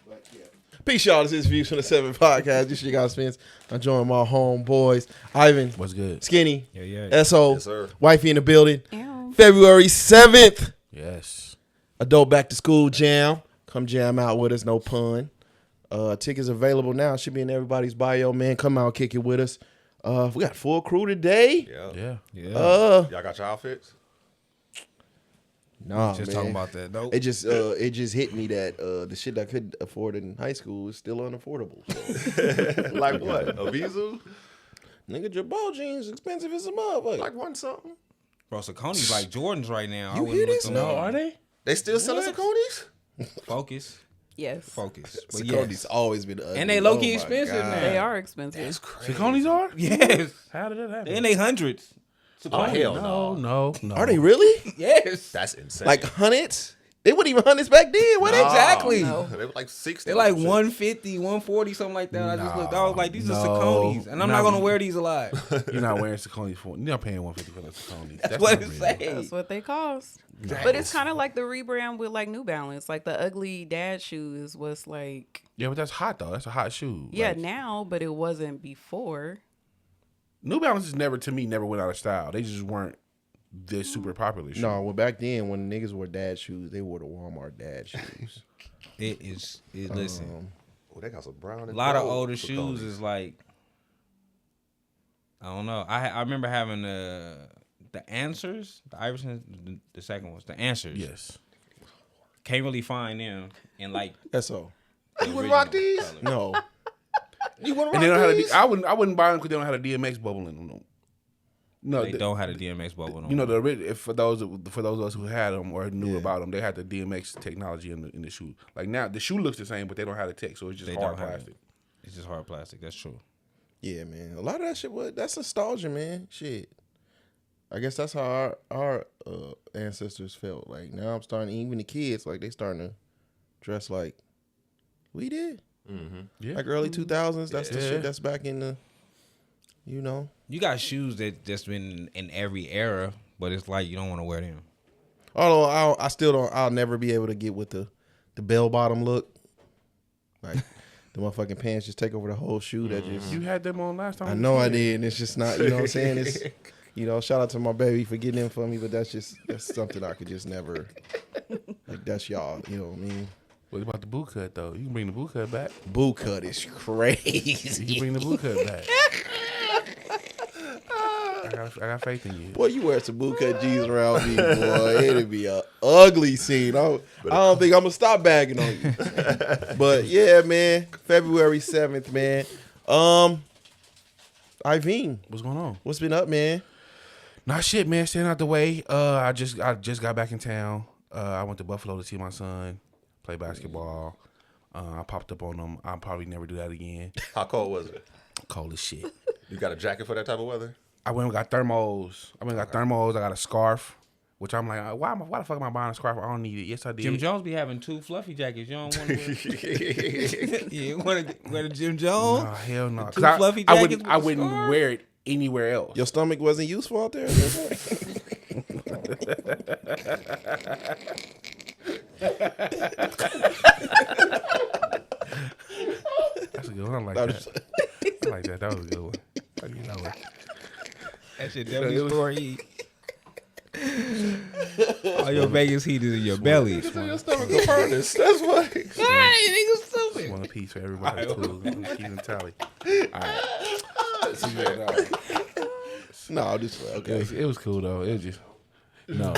But yeah. Peace, y'all. This is Views from the 7 podcast. This your guy Spence. I'm joining my homeboys, Ivan. What's good? Skinny. Yeah. SO. Yes, sir. Wifey in the building. Ew. February 7th. Yes. Adult back to school jam. Come jam out with us. No pun. Tickets available now. Should be in everybody's bio, man. Come out, kick it with us. We got full crew today. Yeah. Y'all got your outfits? Nah, Just man. talking about that. Nope. It just hit me that the shit I could afford in high school is still unaffordable. So. Like what? A Vizu? Nigga, your ball jeans expensive as a motherfucker. Like one something? Bro, Saucony's like Jordans right now. You hear this? No, are they? They still selling Sauconys? Focus. Yes. But Saucony's yes. always been ugly. And they low-key my expensive God. now. They are expensive. That's crazy. Sauconys are? Yes. How did that happen? And they hundreds. Oh, hell no. No. Are they really? Yes. That's insane. Like hundreds? They weren't even hundreds back then, were they? Exactly. No. They were like 60. They're like 150, 140, something like that. I just looked. I was like, these are Sauconys. And I'm not going to wear these a lot. You're not wearing Sauconys for. You're not paying $150 for the Sauconys. That's what not it real. says. That's what they cost. That But it's is- kind of like the rebrand with like New Balance. Like the ugly dad shoes was like, Yeah, but that's hot though. That's a hot shoe. yeah, Like, now, but it wasn't before. New Balances never went out of style. They just weren't this super popular shoe. No, well, back then when niggas wore dad shoes, they wore the Walmart dad shoes. Listen, Oh, they got some brown and a lot of gold older Sauconys. shoes is like, I don't know. I remember having the Answers, the Iverson, the second ones, the Answers. Yes. Can't really find them in like That's all. the You wouldn't rock original these? color. No. You want And to they rock don't have these? I wouldn't buy them because they don't have a DMX bubble in them. No, They don't have a DMX bubble. You know for those of us who had them or knew about them, they had the DMX technology in the shoe. Like now, the shoe looks the same, but they don't have the tech, so it's just They hard don't have plastic. it. It's just hard plastic. That's true. Yeah, man. A lot of that shit that's nostalgia, man. Shit. I guess that's how our ancestors felt. Like now I'm starting, even the kids, like they starting to dress like we did. Mm-hmm. Yeah, Like early 2000s. That's the Yeah. shit that's back in the, you know. You got shoes that just been in every era, but it's like you don't want to wear them. Although I still don't, I'll never be able to get with the bell bottom look. Like the motherfucking pants just take over the whole shoe. That just, you had them on last time. I know I did. And it's just not, you know what I'm saying? It's, you know, shout out to my baby for getting them for me, but that's something I could just never, like that's y'all, you know what I mean? What about the boot cut though? You can bring the boot cut back. Boot cut is You crazy. can bring the boot cut back. I got faith in you. Boy, you wear some boot cut jeans around me, boy. It'd be a ugly scene. I don't think I'm gonna stop bagging on you. But yeah, man, February 7th, man. Iveen, What's going on? what's been up, man? Not shit, man. Staying out the way. I just got back in town. I went to Buffalo to see my son play basketball. I popped up on him. I'll probably never do that again. How cold was it? Cold as shit. You got a jacket for that type of weather? I went and got thermos. I got a scarf, which I'm like, why the fuck am I buying a scarf? I don't need it. Yes, I did. Jim Jones be having 2 fluffy jackets. You don't want to wear. You want to wear the Jim Jones? No, hell no. 2 'Cause fluffy I jackets wouldn't with a scarf? wear it anywhere else. Your stomach wasn't useful out there? That's a good one. I like that. I like that. That was a good one. You know what? That shit definitely store heat. All your Vegas heat is in your belly. Your stomach a furnace. That's why. Nigga stupid. One piece for everybody too. Keeping tally. All right. No, I'm just okay. It was cool though. It was just no.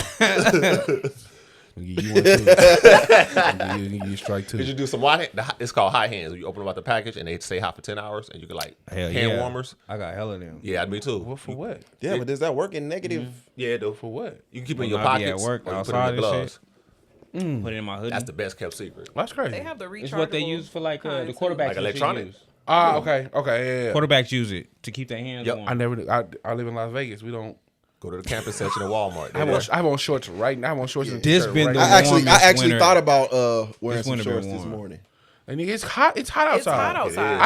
You one too. You strike two. Did you do some hot? It's called hot hands. You open them out the package and they stay hot for 10 hours, and you can like Hell hand yeah. warmers. I got hella them. Yeah, me too. What for what? Yeah, but does that work in negative? Yeah, though. For what? You can keep it in When your I be pockets at work, or you put it in outside your and gloves. shit. Put it in my hoodie. That's the best kept secret. That's crazy. They have the rechargeable. It's what they use for like the kinds, quarterbacks. Like and shit electronic? use. Okay, yeah. Quarterbacks use it to keep their hands Yep. warm. I live in Las Vegas. We don't. Go to the campus section of Walmart. I have on shorts right now. I have on shorts. And This t-shirt been right the now. warmest I actually winter. thought about wearing This some winter been shorts this warm. morning. And nigga, it's hot. It's hot It's outside. hot outside.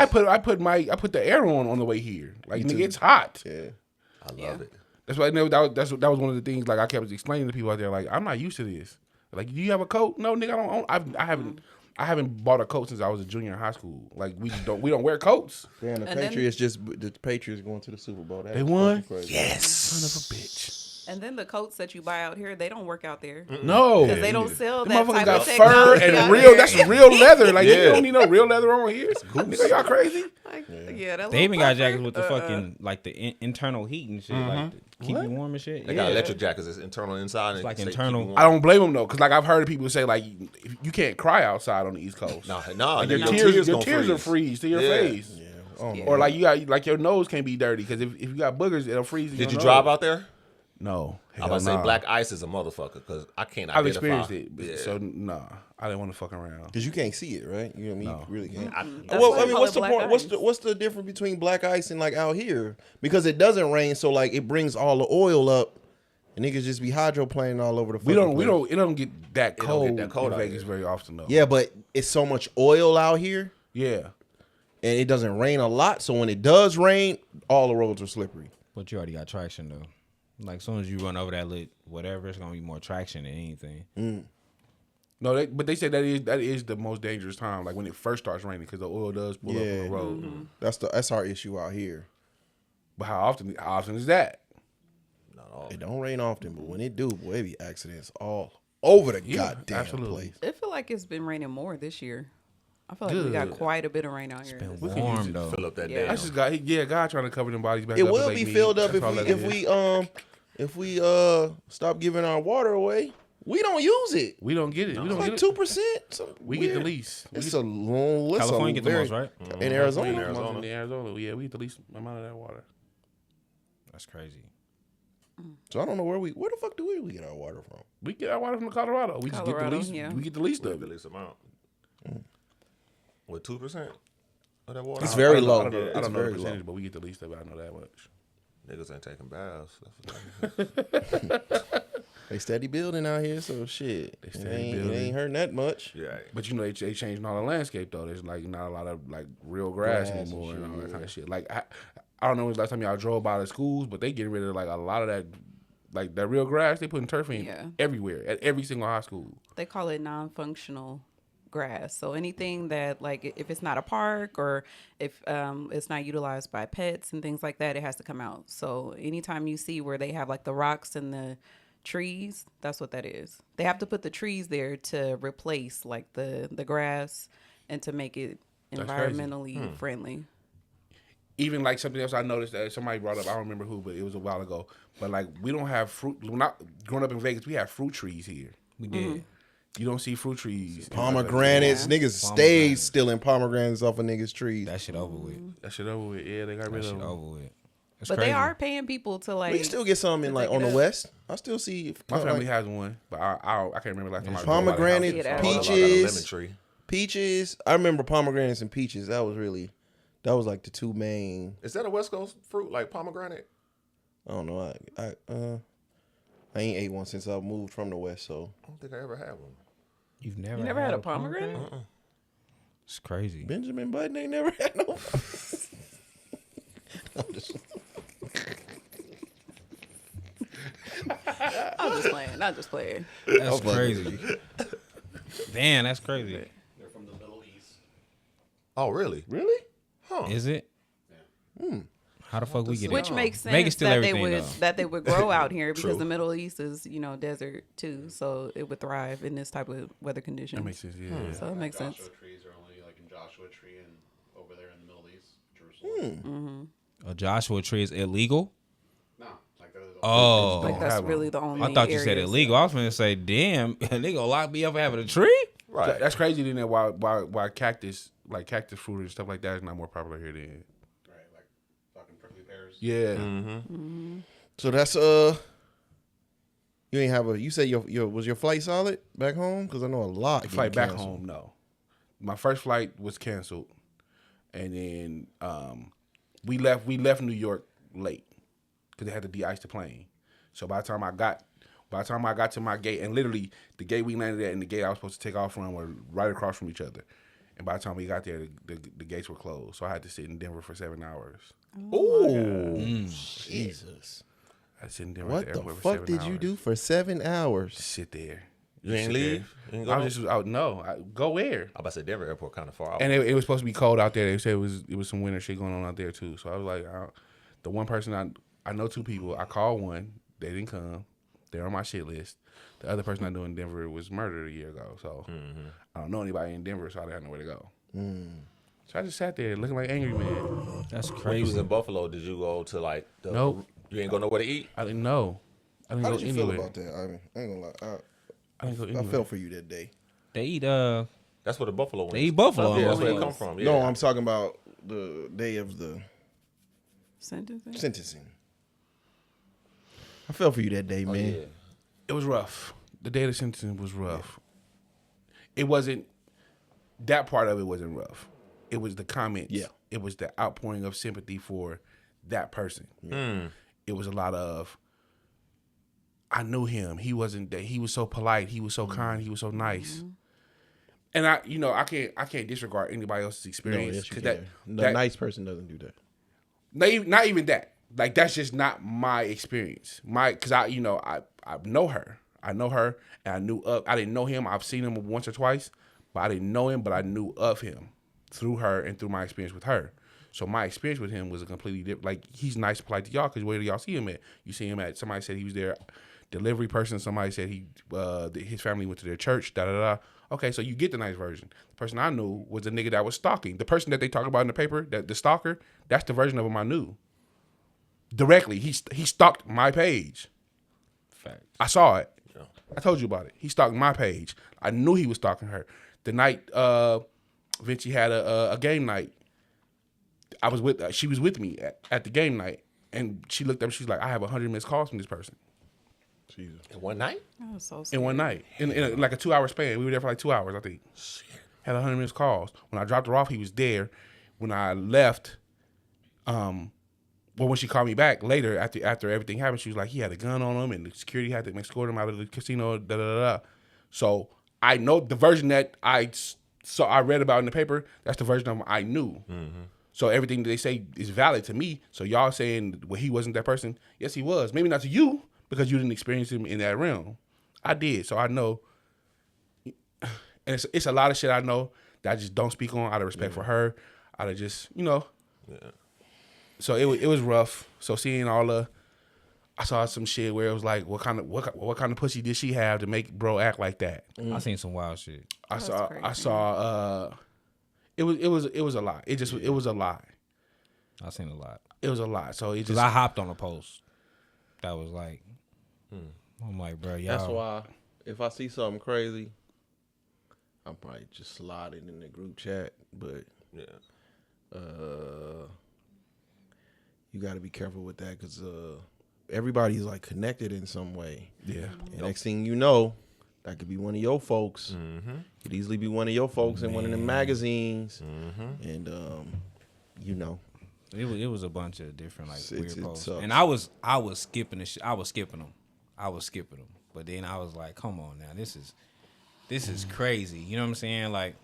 I put the air on the way here. Like nigga, it's hot. Yeah. I love it. That's why that was one of the things. Like I kept explaining to people out there. Like I'm not used to this. Like, do you have a coat? No, nigga, I don't. I haven't. I haven't bought a coat since I was a junior in high school. Like we don't wear coats. Damn, the And then- Patriots going to the Super Bowl. That They is won. fucking crazy. Yes, son of a bitch. And then the coats that you buy out here, they don't work out there. No, Because they don't sell Them that motherfuckers type got of fur technology and out real. here. That's real leather. Like you Yeah. don't need no real leather on here. Nigga, y'all crazy? Like, yeah, that They even got little jackets puffer, with the fucking like the internal heat and shit, like to keep you warm and shit. They got electric jackets. It's internal inside. And like they keep internal. you warm. I don't blame them though, because like I've heard people say like you can't cry outside on the East Coast. No, Like, your your tears tears will freeze to your Yeah. face. Yeah. Oh, Yeah. Or like you got like your nose can't be dirty because if you got boogers, it'll freeze. in Did your you drive nose. out there? No, I was about to say black ice is a motherfucker because I can't I've identify. experienced it, Yeah. so nah, I didn't want to fuck around. Because you can't see it, right? You know what I mean? No. You really can't. That's Well, why I they mean, call what's it the black point? ice. What's the difference between black ice and like out here? Because it doesn't rain, so like it brings all the oil up, and niggas just be hydroplaning all over the. We fucking don't place. it don't get that don't cold, get that cold in out Vegas here. very often though. Yeah, but it's so much oil out here, Yeah. and it doesn't rain a lot. So when it does rain, all the roads are slippery. But you already got traction though. Like as soon as you run over that lit whatever, it's gonna be more traction than anything. No, but they say that is the most dangerous time, like when it first starts raining, because the oil does pull up on the road. That's our issue out here. But how often is that? Not all. It don't rain often, but when it do, boy, it be accidents all over the goddamn absolutely. place. I feel like it's been raining more this year. I feel like we got Good. quite a bit of rain out here. We can use Warm it. though. Fill up that Yeah. damn. That's just God trying to cover them bodies back It up. will like be me. filled up That's all that is. if we stop giving our water away. We don't use it. We don't get it. We don't Like get 2%. We get the least. It's a long. It's California a get the very- most, right? In Arizona. In Arizona. Yeah, we get the least amount of that water. That's crazy. So I don't know where the fuck do we get our water from? We get our water from Colorado. We just get the Colorado, least. yeah. We get the least We of get the it. least amount. With 2% of that water. It's very low. I don't know It's the very percentage, low. but we get the least of it. I know that much. Niggas ain't taking baths. They steady building out here, so shit. They steady It building. ain't hurting that much. Yeah. But you know they changed all the landscape though. There's like not a lot of like real grass Grass and anymore and shit, all that yeah. kind of shit. Like I don't know when the last time y'all drove by the schools, but they getting rid of like a lot of that, like that real grass. They putting turf in Yeah. everywhere at every single high school. They call it non-functional grass. So anything that like if it's not a park or if it's not utilized by pets and things like that, it has to come out. So anytime you see where they have like the rocks and the trees, that's what that is. They have to put the trees there to replace like the grass and to make it That's crazy. environmentally friendly. Even like something else I noticed that somebody brought up, I don't remember who, but it was a while ago. But like we don't have fruit. When I growing up in Vegas, we have fruit trees here. We did. You don't see fruit trees. Pomegranates, niggas stay stealing pomegranates off of niggas' trees. That shit over with. That shit over with. Yeah, they got rid That of shit them. over with. That's But crazy. they are paying people to like We can still get some in like Take on it the up. west. I still see My family like, has one, but I can't remember last time I Pomegranate, See it at peaches. all. Got a lemon tree. peaches. I remember pomegranates and peaches. That was like the two main. Is that a West Coast fruit like pomegranate? I don't know. I ain't ate one since I moved from the west. So I don't think I ever had one. You've You never had a pomegranate? It's crazy. Benjamin Button ain't never had no. I'm just playing. Not just playing. That's crazy. Damn, that's crazy. They're from the Middle East. Oh, really? Really? Is it? How the fuck we get Which it? makes sense Vegas still that they everything, would though. that they would grow out here because True. the Middle East is desert too, so it would thrive in this type of weather conditions. That makes sense. Yeah. So it makes sense. Joshua trees are only like in Joshua Tree and over there in the Middle East, Jerusalem. A Joshua tree is illegal? No, like they're the Oh. Like that's have 'em. really the only. I thought you said areas. illegal. I was going to say, damn, they gonna lock me up for having a tree? Right. That's crazy. Then that why cactus fruit and stuff like that is not more popular here. Then right, like fucking prickly pears. yeah. So that's You ain't have a. You say your was your flight solid back home? Because I know a lot. The flight back canceled. home, no. My first flight was canceled, and then we left New York late because they had to de-ice the plane. So by the time I got to my gate, and literally the gate we landed at and the gate I was supposed to take off from were right across from each other. And by the time we got there, the gates were closed. So I had to sit in Denver for 7 hours. Ooh, Jesus! I had to sit in Denver at What the the airport for fuck 7 did you hours. do for 7 hours? Sit there. You ain't leave? You ain't go I home? was just out. No, go where? I about to say Denver airport kind of far out. And it was supposed to be cold out there. They said it was some winter shit going on out there too. So I was like, the one person I know 2 people. I called one. They didn't come. They're on my shit list. The other person I knew in Denver was murdered a year ago. So I don't know anybody in Denver, so I didn't have nowhere to go. So I just sat there looking like angry man. That's When you was crazy. in Buffalo, did you go to like the? Nope. You ain't go nowhere to eat. I didn't know. I didn't How go did you anywhere. feel about that? I mean, I ain't gonna lie. I didn't go I anywhere. felt for you that day. They eat That's where the buffalo wings. they eat buffalo. Yeah, that's where it wings. come from. Yeah. No, I'm talking about the day of the Sentencing? sentencing. I felt for you that day, Oh, man. yeah. It was rough. The day of the sentencing was rough. It wasn't. That part of it wasn't rough. It was the comments. Yeah. It was the outpouring of sympathy for that person. It was a lot of. I knew him. He wasn't that. He was so polite. He was so kind. He was so nice. And I can't disregard anybody else's No, experience yes, you that can. The nice person doesn't do that. not even that. Like that's just not my experience. Because I know her. I know her, and I knew of. I didn't know him. I've seen him once or twice, but I didn't know him. But I knew of him through her and through my experience with her. So my experience with him was a completely different. Like he's nice and polite to y'all because where do y'all see him at? You see him at. Somebody said he was their delivery person. Somebody said his family went to their church. Da da da. Okay, so you get the nice version. The person I knew was the nigga that was stalking. The person that they talk about in the paper, that the stalker. That's the version of him I knew. Directly, he stalked my page. Fact. I saw it. I told you about it. He stalked my page. I knew he was stalking her. The night Vinci had a game night, she was with me at the game night, and she looked up. She's like, I have 100 missed calls from this person Jesus. In one night? That was so in one night, in like a 2-hour span. We were there for like 2 hours, I think. Had 100 missed calls. When I dropped her off, he was there. When I left, when she called me back later after everything happened, she was like, he had a gun on him, and the security had to escort him out of the casino. Da da da. So I know the version that I read about in the paper. That's the version of him I knew. So everything that they say is valid to me. So y'all saying, well, he wasn't that person. Yes, he was. Maybe not to you because you didn't experience him in that realm. I did. So I know. And it's a lot of shit I know that I just don't speak on out of respect for her. Out of just, Yeah. So it was rough. So seeing I saw some shit where it was like, what kind of pussy did she have to make bro act like that? I seen some wild shit. I saw it was a lot. It was a lot. I seen a lot. It was a lot. So it Cause just I hopped on a post that was like, I'm like, bro, y'all. That's why if I see something crazy, I'm probably just sliding in the group chat. But Yeah. you got to be careful with that because everybody's like connected in some way. yeah. And next thing you know, that could be one of your folks. Could easily be one of your folks in one of the magazines. And It was a bunch of different like It weird posts, sucks. and I was skipping the shit. I was skipping them, but then I was like, come on now, this is crazy. You know what I'm saying? Like,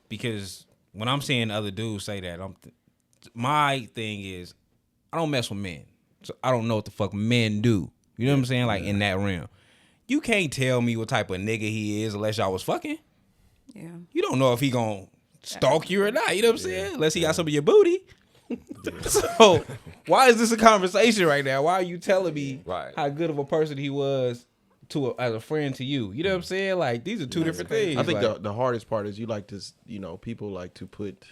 because when I'm seeing other dudes say that, my thing is, I don't mess with men, so I don't know what the fuck men do. You know what I'm saying? Like in that realm, you can't tell me what type of nigga he is unless y'all was fucking. Yeah. You don't know if he gonna stalk you or not. You know what I'm saying? Unless he got some of your booty. So why is this a conversation right now? Why are you telling me how good of a person he was as a friend to you? You know what I'm saying? Like these are two different things. I think like, the hardest part is you like to, people like to put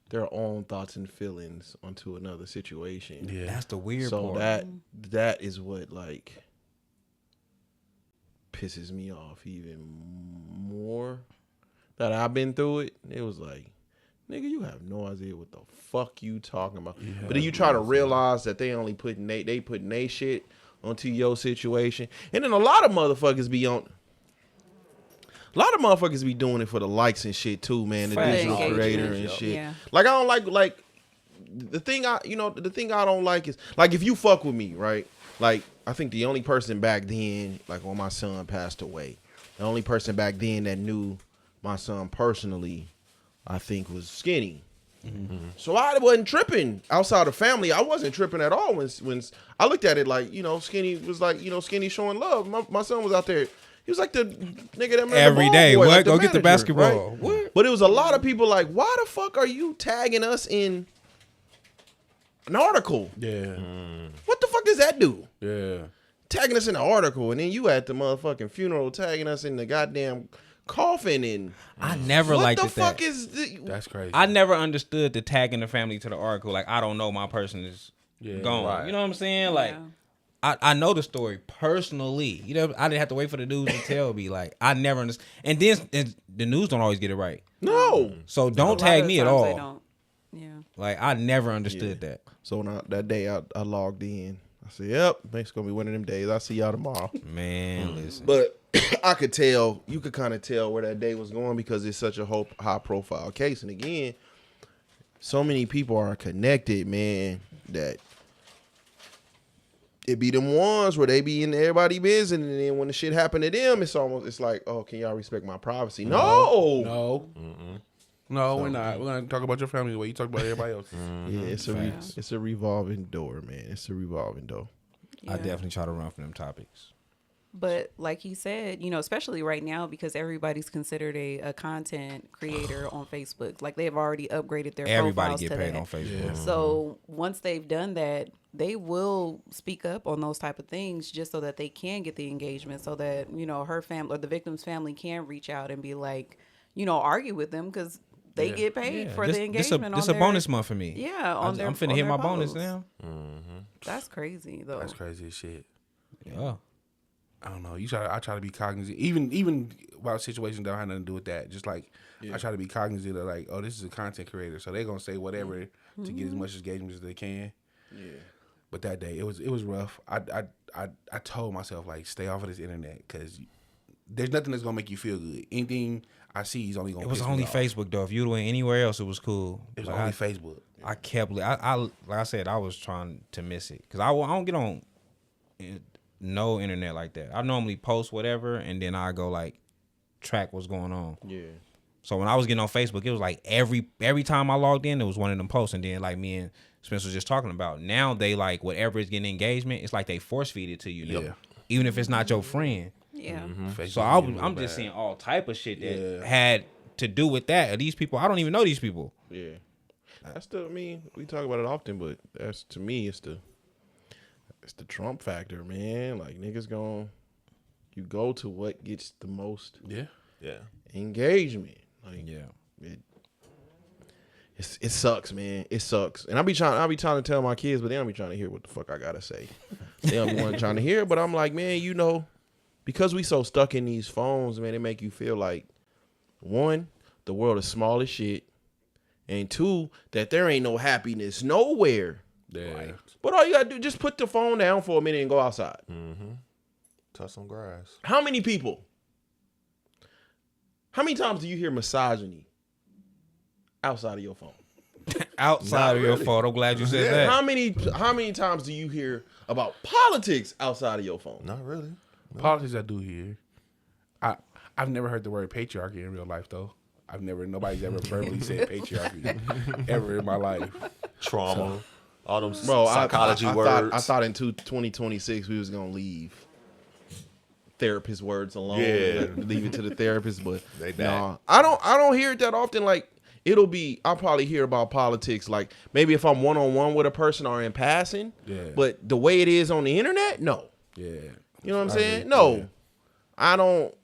their own thoughts and feelings onto another situation. Yeah. that's the weird So part. that is what like pisses me off even more. That I've been through it. It was like, nigga, you have no idea what the fuck you talking about. But then you try to realize that they only putting they shit onto your situation. And then a lot of motherfuckers be doing it for the likes and shit too, man. The Fact. digital Engagement. creator and shit. Yeah. Like I don't like the thing I don't like is like if you fuck with me, right? Like I think the only person back then, like when my son passed away, the only person back then that knew my son personally, I think, was Skinny. So I wasn't tripping outside of family. I wasn't tripping at all when I looked at it like, Skinny was like, Skinny showing love. My son was out there. He He was like the nigga that made Every the day. ball boy, What? like Go get the manager, basketball. right? What? But it was a lot of people like, why the fuck are you tagging us in an article? Yeah. What the fuck does that do? Yeah. Tagging us in an article, and then you at the motherfucking funeral tagging us in the goddamn coffin, and I never what liked the it fuck that. is That's crazy. I never understood the tagging the family to the article. Like, I don't know my person is Yeah, gone. right. You know what I'm saying? Like, Yeah. I know the story personally. You know, I didn't have to wait for the news to tell me. Like, I never understand. And then and the news don't always get it right. no. So A don't lot tag of me at times they all. don't. Yeah. Like, I never understood that. So when that day I logged in, I said, "Yep, it's gonna be one of them days. I'll see y'all tomorrow." Man, listen. But I could tell, you could kind of tell where that day was going because it's such a high profile case. And again, so many people are connected, man, that it be them ones where they be in everybody business, and then when the shit happen to them, it's like, oh, can y'all respect my privacy? No. No, we're not. We're gonna talk about your family the way you talk about everybody else. Yeah, it's a revolving door, man. It's a revolving door. I definitely try to run from them topics. But like he said, you know, especially right now because everybody's considered a content creator on Facebook. Like they've already upgraded their Everybody profiles get to paid that. on Facebook. So once they've done that, they will speak up on those type of things just so that they can get the engagement, so that, you know, her family or the victim's family can reach out and be like, you know, argue with them because they get paid for the engagement. This on a their, bonus month for me. Yeah, I'm finna hit my bonus posts. now. That's crazy though. That's crazy as shit. Yeah. I don't know. I try to be cognizant, even about situations that don't have nothing to do with that. Just like I try to be cognizant of like, oh, this is a content creator, so they're gonna say whatever to get as much engagement as they can. Yeah. But that day it was rough. I told myself like, stay off of this internet because there's nothing that's gonna make you feel good. Anything I see is only gonna. It was piss me only off. Facebook though. If you went anywhere else, it was cool. It was Like, only Facebook. I kept. I like I said, I was trying to miss it because I don't get on no internet like that. I normally post whatever and then I go like track what's going on. Yeah. So when I was getting on Facebook, it was like every time I logged in, there was one of them posts, and then like me and Spence was just talking about. Now they like whatever is getting engagement, it's like they force feed it to you. Now. Yeah. Even if it's not your friend. Yeah. So I'm just seeing all type of shit that had to do with that. These people, I don't even know these people. Yeah. That's the, I mean, we talk about it often, but that's, to me, it's the Trump factor, man. Like, niggas you go to what gets the most engagement. Like, it sucks, man. It sucks. And I be trying to tell my kids, but they don't be trying to hear what the fuck I gotta say. They don't be trying to hear, but I'm like, man, you know, because we so stuck in these phones, man, it make you feel like, one, the world is small as shit, and two, that there ain't no happiness nowhere. Yeah. Right. But all you gotta do, just put the phone down for a minute and go outside. Touch some grass. How many times do you hear misogyny outside of your phone? Outside of your phone. I'm glad you said that. How many times do you hear about politics outside of your phone? Not really. Politics I do hear. I've never heard the word patriarchy in real life though. Nobody's ever verbally said patriarchy ever in my life. Trauma. All them Bro, psychology I words. I thought in 2026 we was gonna leave therapist words alone. Yeah. Leave it to the therapist, but They nah, I don't hear it that often. Like, I'll probably hear about politics like maybe if I'm one-on-one with a person or in passing. Yeah. But the way it is on the internet, no. Yeah. You know what I'm saying? agree. No. Yeah. I don't.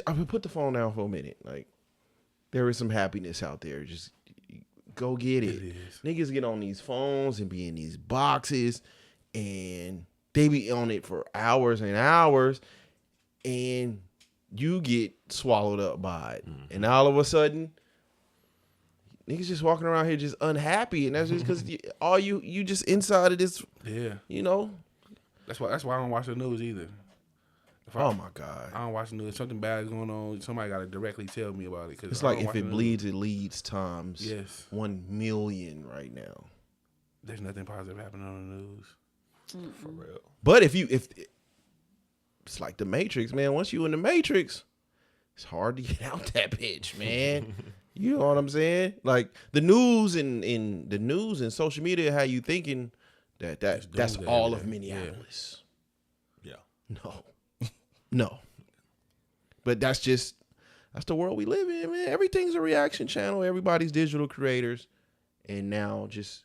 I mean, put the phone down for a minute. Like, there is some happiness out there. Just go get it. Niggas get on these phones and be in these boxes, and they be on it for hours and hours, and you get swallowed up by it. And all of a sudden, niggas just walking around here just unhappy, and that's just because you just inside of this. Yeah. You know. That's why I don't watch the news either. Oh my God. I don't watch the news. If something bad is going on, somebody got to directly tell me about it. Cause It's I like don't if watch it the news. bleeds, it leads times Yes. 1 million right now. There's nothing positive happening on the news. For real. But if it's like the Matrix, man. Once you in the Matrix, it's hard to get out that bitch, man. You know what I'm saying? Like the news and social media, how you thinking that's doomsday all every of day. Minneapolis. Yeah. No. But that's the world we live in, man. Everything's a reaction channel. Everybody's digital creators. And now just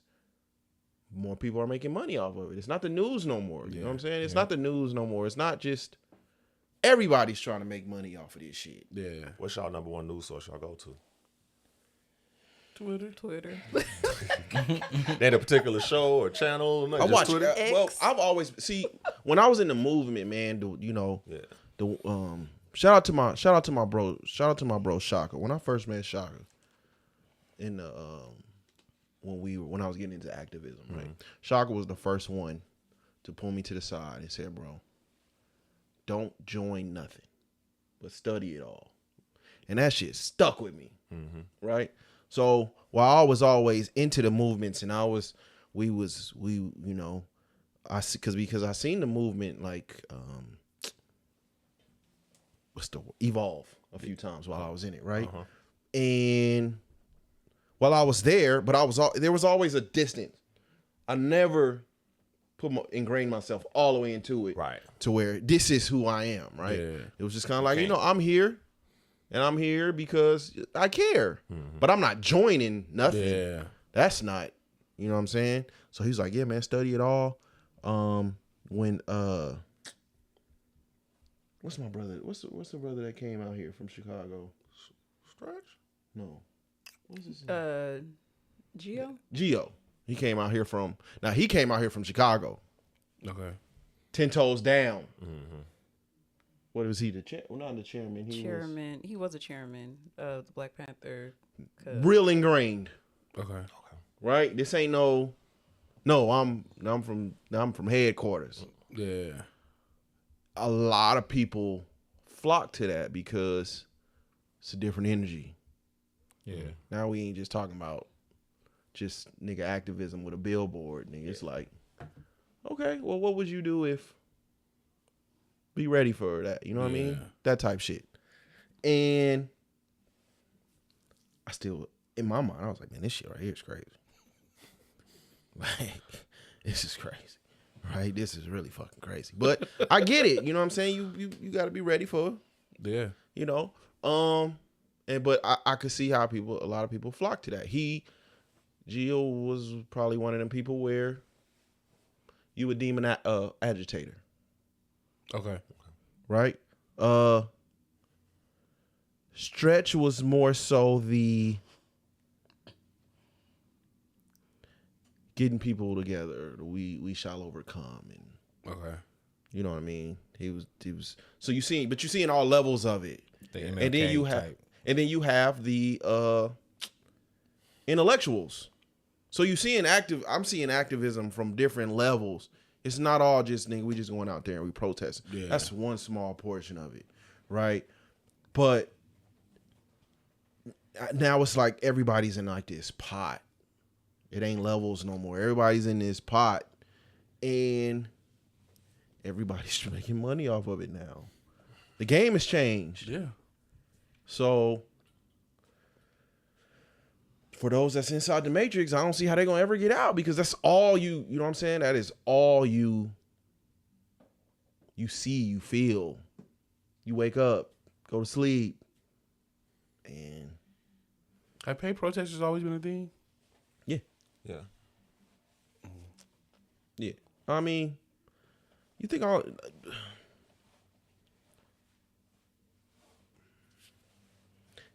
more people are making money off of it. It's not the news no more. You know what I'm saying? It's not the news no more. It's not just everybody's trying to make money off of this shit. Yeah. What's y'all number one news source y'all go to? Twitter. They had a particular show or channel? No, I just watch Twitter? well, I've always when I was in the movement, man, shout out to my bro Shaka. When I first met Shaka in the when I was getting into activism, right? Shaka was the first one to pull me to the side and said, bro, don't join nothing, but study it all. And that shit stuck with me. Right? So while I was always into the movements and because I seen the movement like evolve a few times while I was in it, right? And while I was there, but there was always a distance. I never ingrained myself all the way into it, Right. to where this is who I am, right? Yeah. It was just kind of like, I'm here, and I'm here because I care, but I'm not joining nothing. Yeah. That's not, you know what I'm saying? So he's like, yeah, man, study it all. When what's my brother? What's the brother that came out here from Chicago? Stretch? No. What's his name? Geo. He came out here from Chicago. Okay. 10 toes down. What was he? Not the chairman. He was a chairman of the Black Panther. Real ingrained. Okay. Right? This ain't no. I'm from headquarters. Yeah. A lot of people flock to that because it's a different energy. Yeah. Now we ain't just talking about just nigga activism with a billboard. Nigga, it's like, okay, well, what would you do if? Be ready for that. You know what I mean? That type shit. And I still, in my mind, I was like, man, this shit right here is crazy. Like, this is crazy. Right? This is really fucking crazy. But I get it. You know what I'm saying? You got to be ready for it. Yeah. You know? But I could see how a lot of people flock to that. Gio was probably one of them people where you would deem an agitator. Okay. Right? Stretch was more so the getting people together. We shall overcome, and Okay. you know what I mean. He was. So you seeing all levels of it, and then you have the intellectuals. So I'm seeing activism from different levels. It's not all just nigga, we just going out there and we protest. Yeah. That's one small portion of it, right? But now it's like everybody's in like this pot. It ain't levels no more. Everybody's in this pot, and everybody's making money off of it now. The game has changed. Yeah. So for those that's inside the matrix, I don't see how they're gonna ever get out, because that's all you know what I'm saying? That is all you see, you feel. You wake up, go to sleep, and Have paid protesters always been a thing? yeah. Yeah. I mean, you think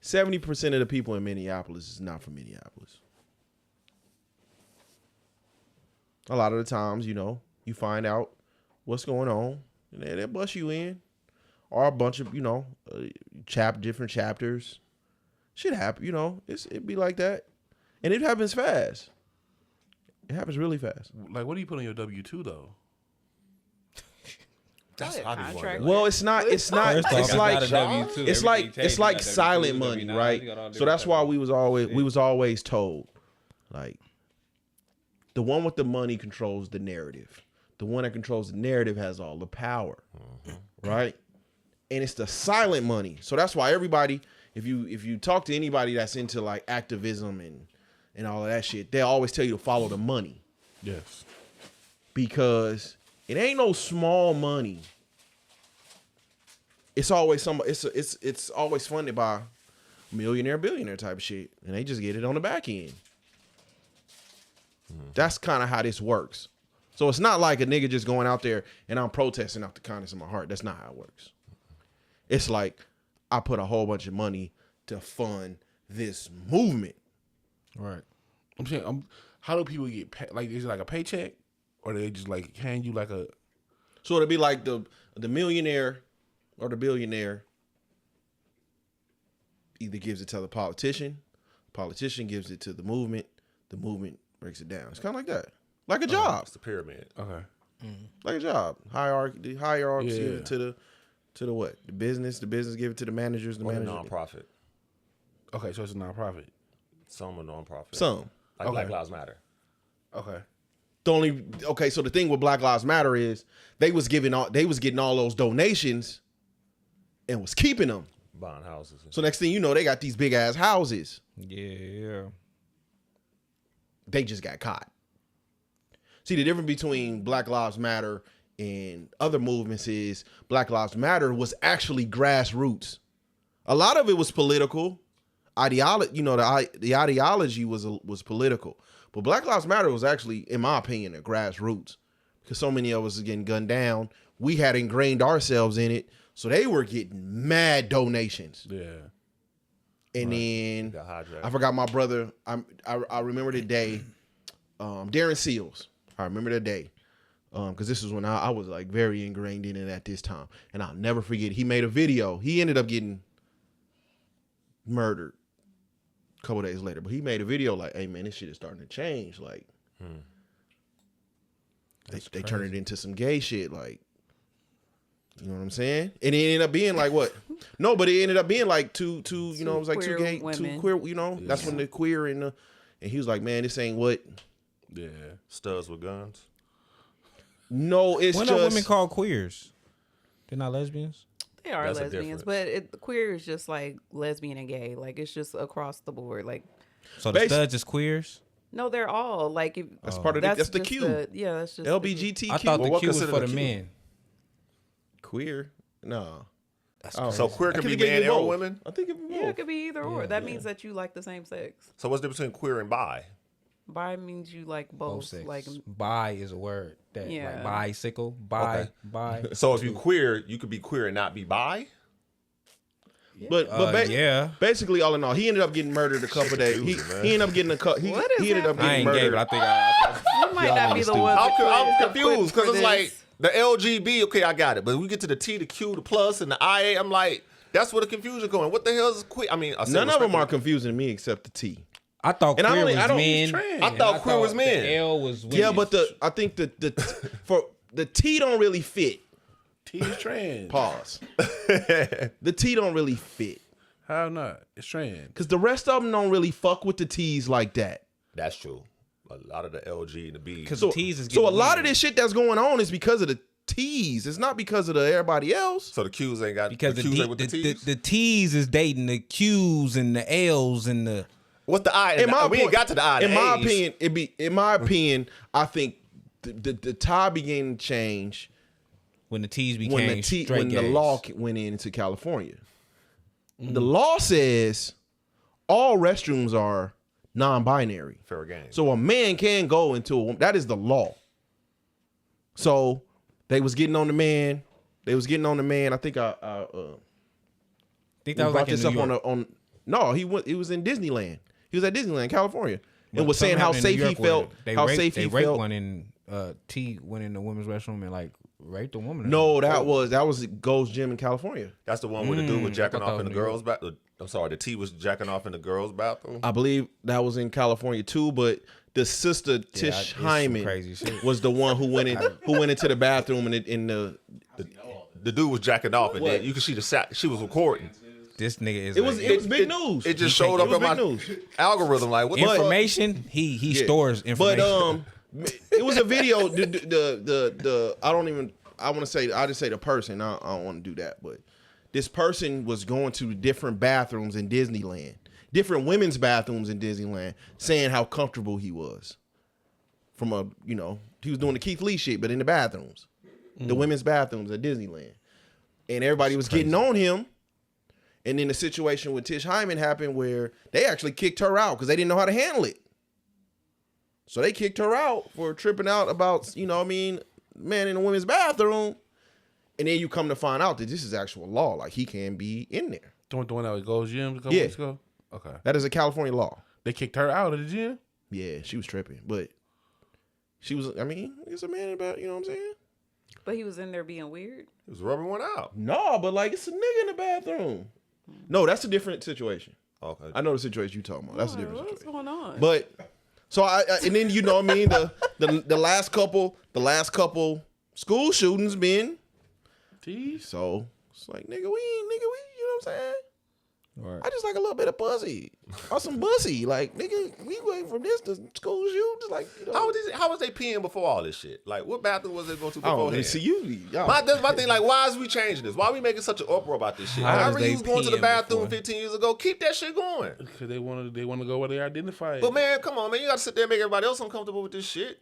70% of the people in Minneapolis is not from Minneapolis. A lot of the times, you find out what's going on, and they bust you in, or a bunch of, different chapters. Shit happen, it'd be like that, and it happens fast. It happens really fast. Like, what do you put on your W-2 though? That's Oh, yeah, how I be contract. wondering. Well, it's not. First off, It's I like got a W-2. it's Everything like takes silent W-2, money, W-9, right? you got all So that's different why types we was always told, like, the one with the money controls the narrative. The one that controls the narrative has all the power, right? And it's the silent money. So that's why everybody, if you talk to anybody that's into like activism and all of that shit, they always tell you to follow the money, Yes. because it ain't no small money it's always it's always funded by millionaire, billionaire type of shit, and they just get it on the back end. That's kind of how this works. So it's not like a nigga just going out there and I'm protesting out the kindness of my heart. That's not how it works. It's like I put a whole bunch of money to fund this movement. Right. I'm saying, how do people get like? Is it like a paycheck, or they just like hand you like a? So it'd be like the millionaire or the billionaire either gives it to the politician gives it to the movement breaks it down. It's kind of like that, like a job. It's the pyramid. Okay. Like a job. Hierarchy Yeah. give it to the what? The business give it to the managers, the Or a manager. nonprofit. Okay, so it's a nonprofit. Some are nonprofit. Some. Like Okay. Black Lives Matter. Okay. So the thing with Black Lives Matter is they was getting all those donations and was keeping them. Buying houses. So next thing you know, they got these big ass houses. Yeah. They just got caught. See, the difference between Black Lives Matter and other movements is Black Lives Matter was actually grassroots. A lot of it was political. Ideology, the ideology was political. But Black Lives Matter was actually, in my opinion, a grassroots. Because so many of us are getting gunned down. We had ingrained ourselves in it. So they were getting mad donations. Yeah. And then Got hijacked. I forgot my brother. I remember the day. Darren Seals. I remember the day. Because this is when I was like very ingrained in it at this time. And I'll never forget. He made a video. He ended up getting murdered a couple days later. But he made a video like, hey man, this shit is starting to change. Like they turn it into some gay shit. Like, you know what I'm saying? And it ended up being like what? No, but it ended up being like two it was like two queer gay, women. two queer, that's when the queer and he was like, man, this ain't what. Yeah. Studs with guns. No, it's When just are women called queers? They're not lesbians? They are That's a lesbians, but queer is just like lesbian and gay. Like it's just across the board. Like So the Basi- studs is queers? no, they're all like. If, That's part of that's the just Q. that's just the Q. LBGTQ. I thought what the Q was considered for a the Q? men. Queer. No. So queer I can be think it man both. or women. I think it can be Yeah, it both. could be either or. That means that you like the same sex. So what's the difference between queer and bi? Bi means you like Both both. sex. Like Bi is a word. That Yeah. like bicycle. Bi. Okay. Bi. So if you queer, you could be queer and not be bi. But Yeah. basically, all in all, he ended up getting murdered a couple days. He ended up getting What is he ended up I getting ain't gay, murdered. but I think I you might not be the one. I'm confused because it's like the LGB. Okay, I got it, but we get to the T, the Q, the plus, and the IA. I'm like, that's where the confusion going. What the hell is queer? I mean, I said None of them are respectfully. confusing to me except the T. I thought And I queer don't- was I don't men. use trans. I and thought queer was men. The L was women. Yeah, but I think for the T don't really fit. T is trans. Pause. The T don't really fit How not? It's trans. because the rest of them don't really fuck with the T's like that. That's true. A lot of the LG and the B. because So, the T's is so a getting lot of weird. this shit that's going on is because of the T's. It's not because of the everybody else. So the Q's ain't got Because the the, Q's D, ain't with the T's. the T's is dating the Q's and the L's and the. What's the I? We ain't got to the I. In my A's. opinion, in my opinion, I think the tie began to change When the T's became when the straight the gays. law went into California. The law says all restrooms are non-binary. Fair game. So a man can go into a woman. That is the law. So they was getting on the man. I think I think we that was brought like in this New up York. on no, he was in Disneyland. He was at Disneyland, California, and But was saying something how happened in safe New he York where felt. They How raped, safe they he raped felt. one in T went in the women's restroom and like raped a woman. No, that was Gold's Gym in California. That's the one where the dude was jacking I thought off in the New York. girls' bathroom. I'm sorry, the T was jacking off in the girls' bathroom. I believe that was in California too, but the sister Tish it's some Hyman crazy shit. was the one who went into the bathroom and in the The dude was jacking off, and then you could see she was recording. This nigga is. it was big news. It just showed It up was in my big news. algorithm. Like, what the fuck? information. He stores But information. it was a video. I just say the person. I don't want to do that, but this person was going to different bathrooms in Disneyland, different women's bathrooms in Disneyland, saying how comfortable he was. He was doing the Keith Lee shit, but in the bathrooms, the women's bathrooms at Disneyland. and everybody was getting on him. And then the situation with Tish Hyman happened where they actually kicked her out because they didn't know how to handle it. So they kicked her out for tripping out about, man in the women's bathroom. And then you come to find out that this is actual law. Like, he can be in there. The one that was Gold's Gym a couple weeks ago? Okay. That is a California law. They kicked her out of the gym? Yeah, she was tripping. But she was, it's a man about, you know what I'm saying? But he was in there being weird. He was rubbing one out. No, but like, it's a nigga in the bathroom. No, that's a different situation. Okay. I know the situation you talking about. That's a different What's situation. going on? But so and then you know what I mean, the last couple school shootings been. So it's like nigga, we, you know what I'm saying? Right. I just like a little bit of pussy or some bussy. Like, nigga, we went from this to school shootings. Like, How was they peeing before all this shit? Like, what bathroom was they going to beforehand? See you. That's my thing. Like, why is we changing this? Why are we making such an uproar about this shit? How I was remember they you was going to the peeing bathroom before? 15 years ago. Keep that shit going. Because they want to go where they identify. But man, come on, man. You got to sit there and make everybody else uncomfortable with this shit.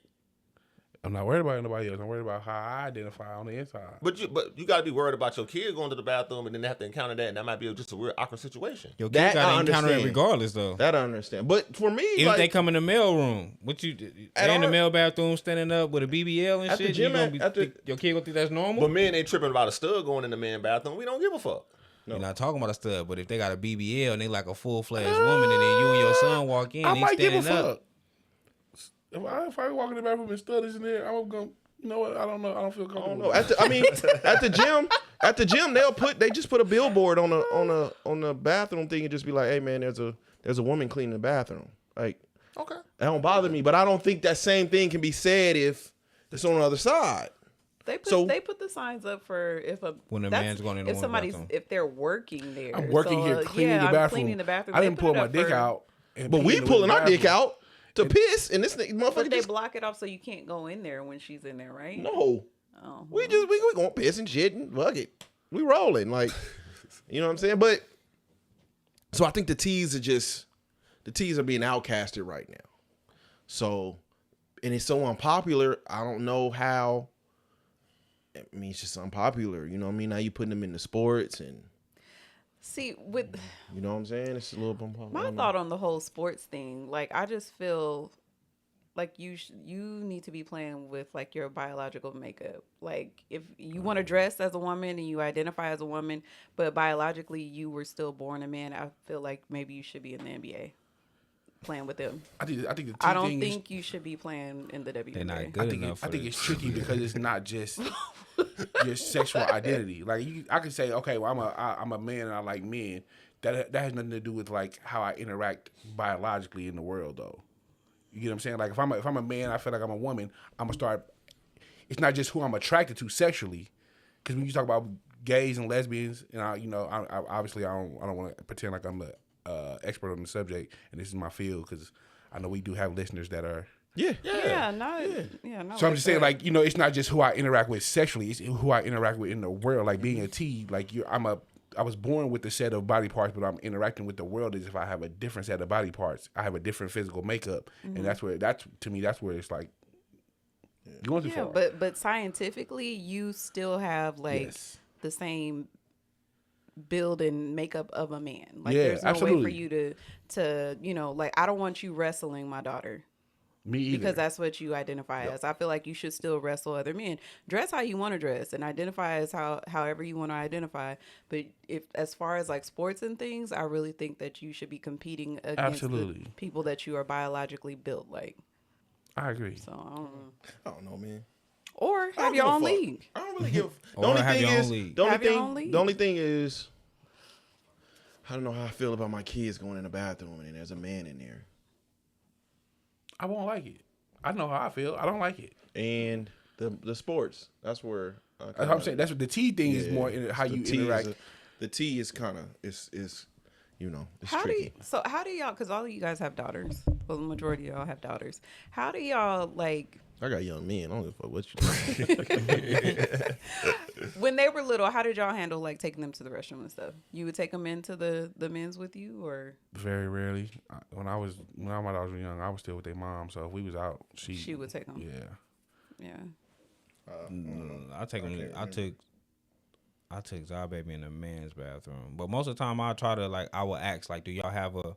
I'm not worried about anybody else. I'm worried about how I identify on the inside. But you got to be worried about your kid going to the bathroom and then they have to encounter that, and that might be just a weird awkward situation. Your kid That I got to encounter it understand. regardless, though. That I understand. But for me, If like, they come in the mail room, they in the mail bathroom standing up with a BBL and At the shit, gym, your kid gonna think that's normal? But men ain't tripping about a stud going in the man bathroom. We don't give a fuck. You're not talking about a stud, but if they got a BBL and they like a full-fledged woman, and then you and your son walk in, I he's might give a standing up. fuck. If I walk in the bathroom and stud is in there, I'm going to, you know what? I don't know. I don't feel I comfortable. don't know. At the gym, they just put a billboard on the bathroom thing and just be like, hey man, there's a woman cleaning the bathroom. Like, Okay. that don't bother me, but I don't think that same thing can be said if it's on the other side. They put the signs up for When a that's- man's going in the if women's somebody's bathroom. if they're working there. I'm working here cleaning the I'm bathroom. cleaning the bathroom. I They didn't put pull it my up dick for- out. And But pee we in the pulling our bathroom. dick out to piss, and this But motherfucker they just block it off so you can't go in there when she's in there, right? no. Oh. We gonna piss and shit and fuck it. We rolling, like, you know what I'm saying? But so I think the T's are being outcasted right now. So, and it's so unpopular. I don't know how. I mean, it's just unpopular. You know what I mean? Now you putting them in the sports and See, with you know what I'm saying? It's a little unpopular. my thought on the whole sports thing, like I just feel like you need to be playing with like your biological makeup. Like if you want to dress as a woman and you identify as a woman, but biologically you were still born a man, I feel like maybe you should be in the NBA playing with them. I think the T I don't thing think you should be playing in the WNBA. They're not I good think enough. I think it's tricky because it's not just your sexual identity. Like I can say, okay, well, I'm a man and I like men. That has nothing to do with like how I interact biologically in the world, though. You get what I'm saying? Like if I'm a man, I feel like I'm a woman. I'm gonna start. It's not just who I'm attracted to sexually, because when you talk about gays and lesbians, and I obviously I don't want to pretend like I'm a expert on the subject, and this is my field because I know we do have listeners that are. Yeah, not. So I'm just saying, like, you know, it's not just who I interact with sexually; it's who I interact with in the world. Like being a T, like I was born with a set of body parts, but I'm interacting with the world as if I have a different set of body parts. I have a different physical makeup, and that's where it's like going too far. but scientifically, you still have like Yes. the same build and makeup of a man. Like Yeah, there's no way absolutely. for you to like I don't want you wrestling my daughter. Me either. Because that's what you identify as. I feel like you should still wrestle other men. Dress how you want to dress and identify as however you want to identify. But if as far as like sports and things, I really think that you should be competing against the Absolutely. people that you are biologically built like. I agree. So I don't know. I don't know, man. Or I don't have your give a own fuck. league. I don't really give. The Or only have thing your own is, league. Have your own league. the only thing is, I don't know how I feel about my kids going in the bathroom and there's a man in there. I won't like it. I know how I feel. I don't like it. And the sports, that's where That's what I'm saying. That's what the T thing is more in how the you T interact. the T is kind of is you know, it's How tricky. do y'all, because all of you guys have daughters. Well, the majority of y'all have daughters. How do y'all like I got young men. I don't give a fuck what you when they were little, how did y'all handle like taking them to the restroom and stuff? You would take them into the men's with you, or Very rarely. When my daughters were young, I was still with their mom. So if we was out, she would take them? Yeah. Yeah. I took I took Zah baby in the men's bathroom, but most of the time I try to like I will ask like, do y'all have a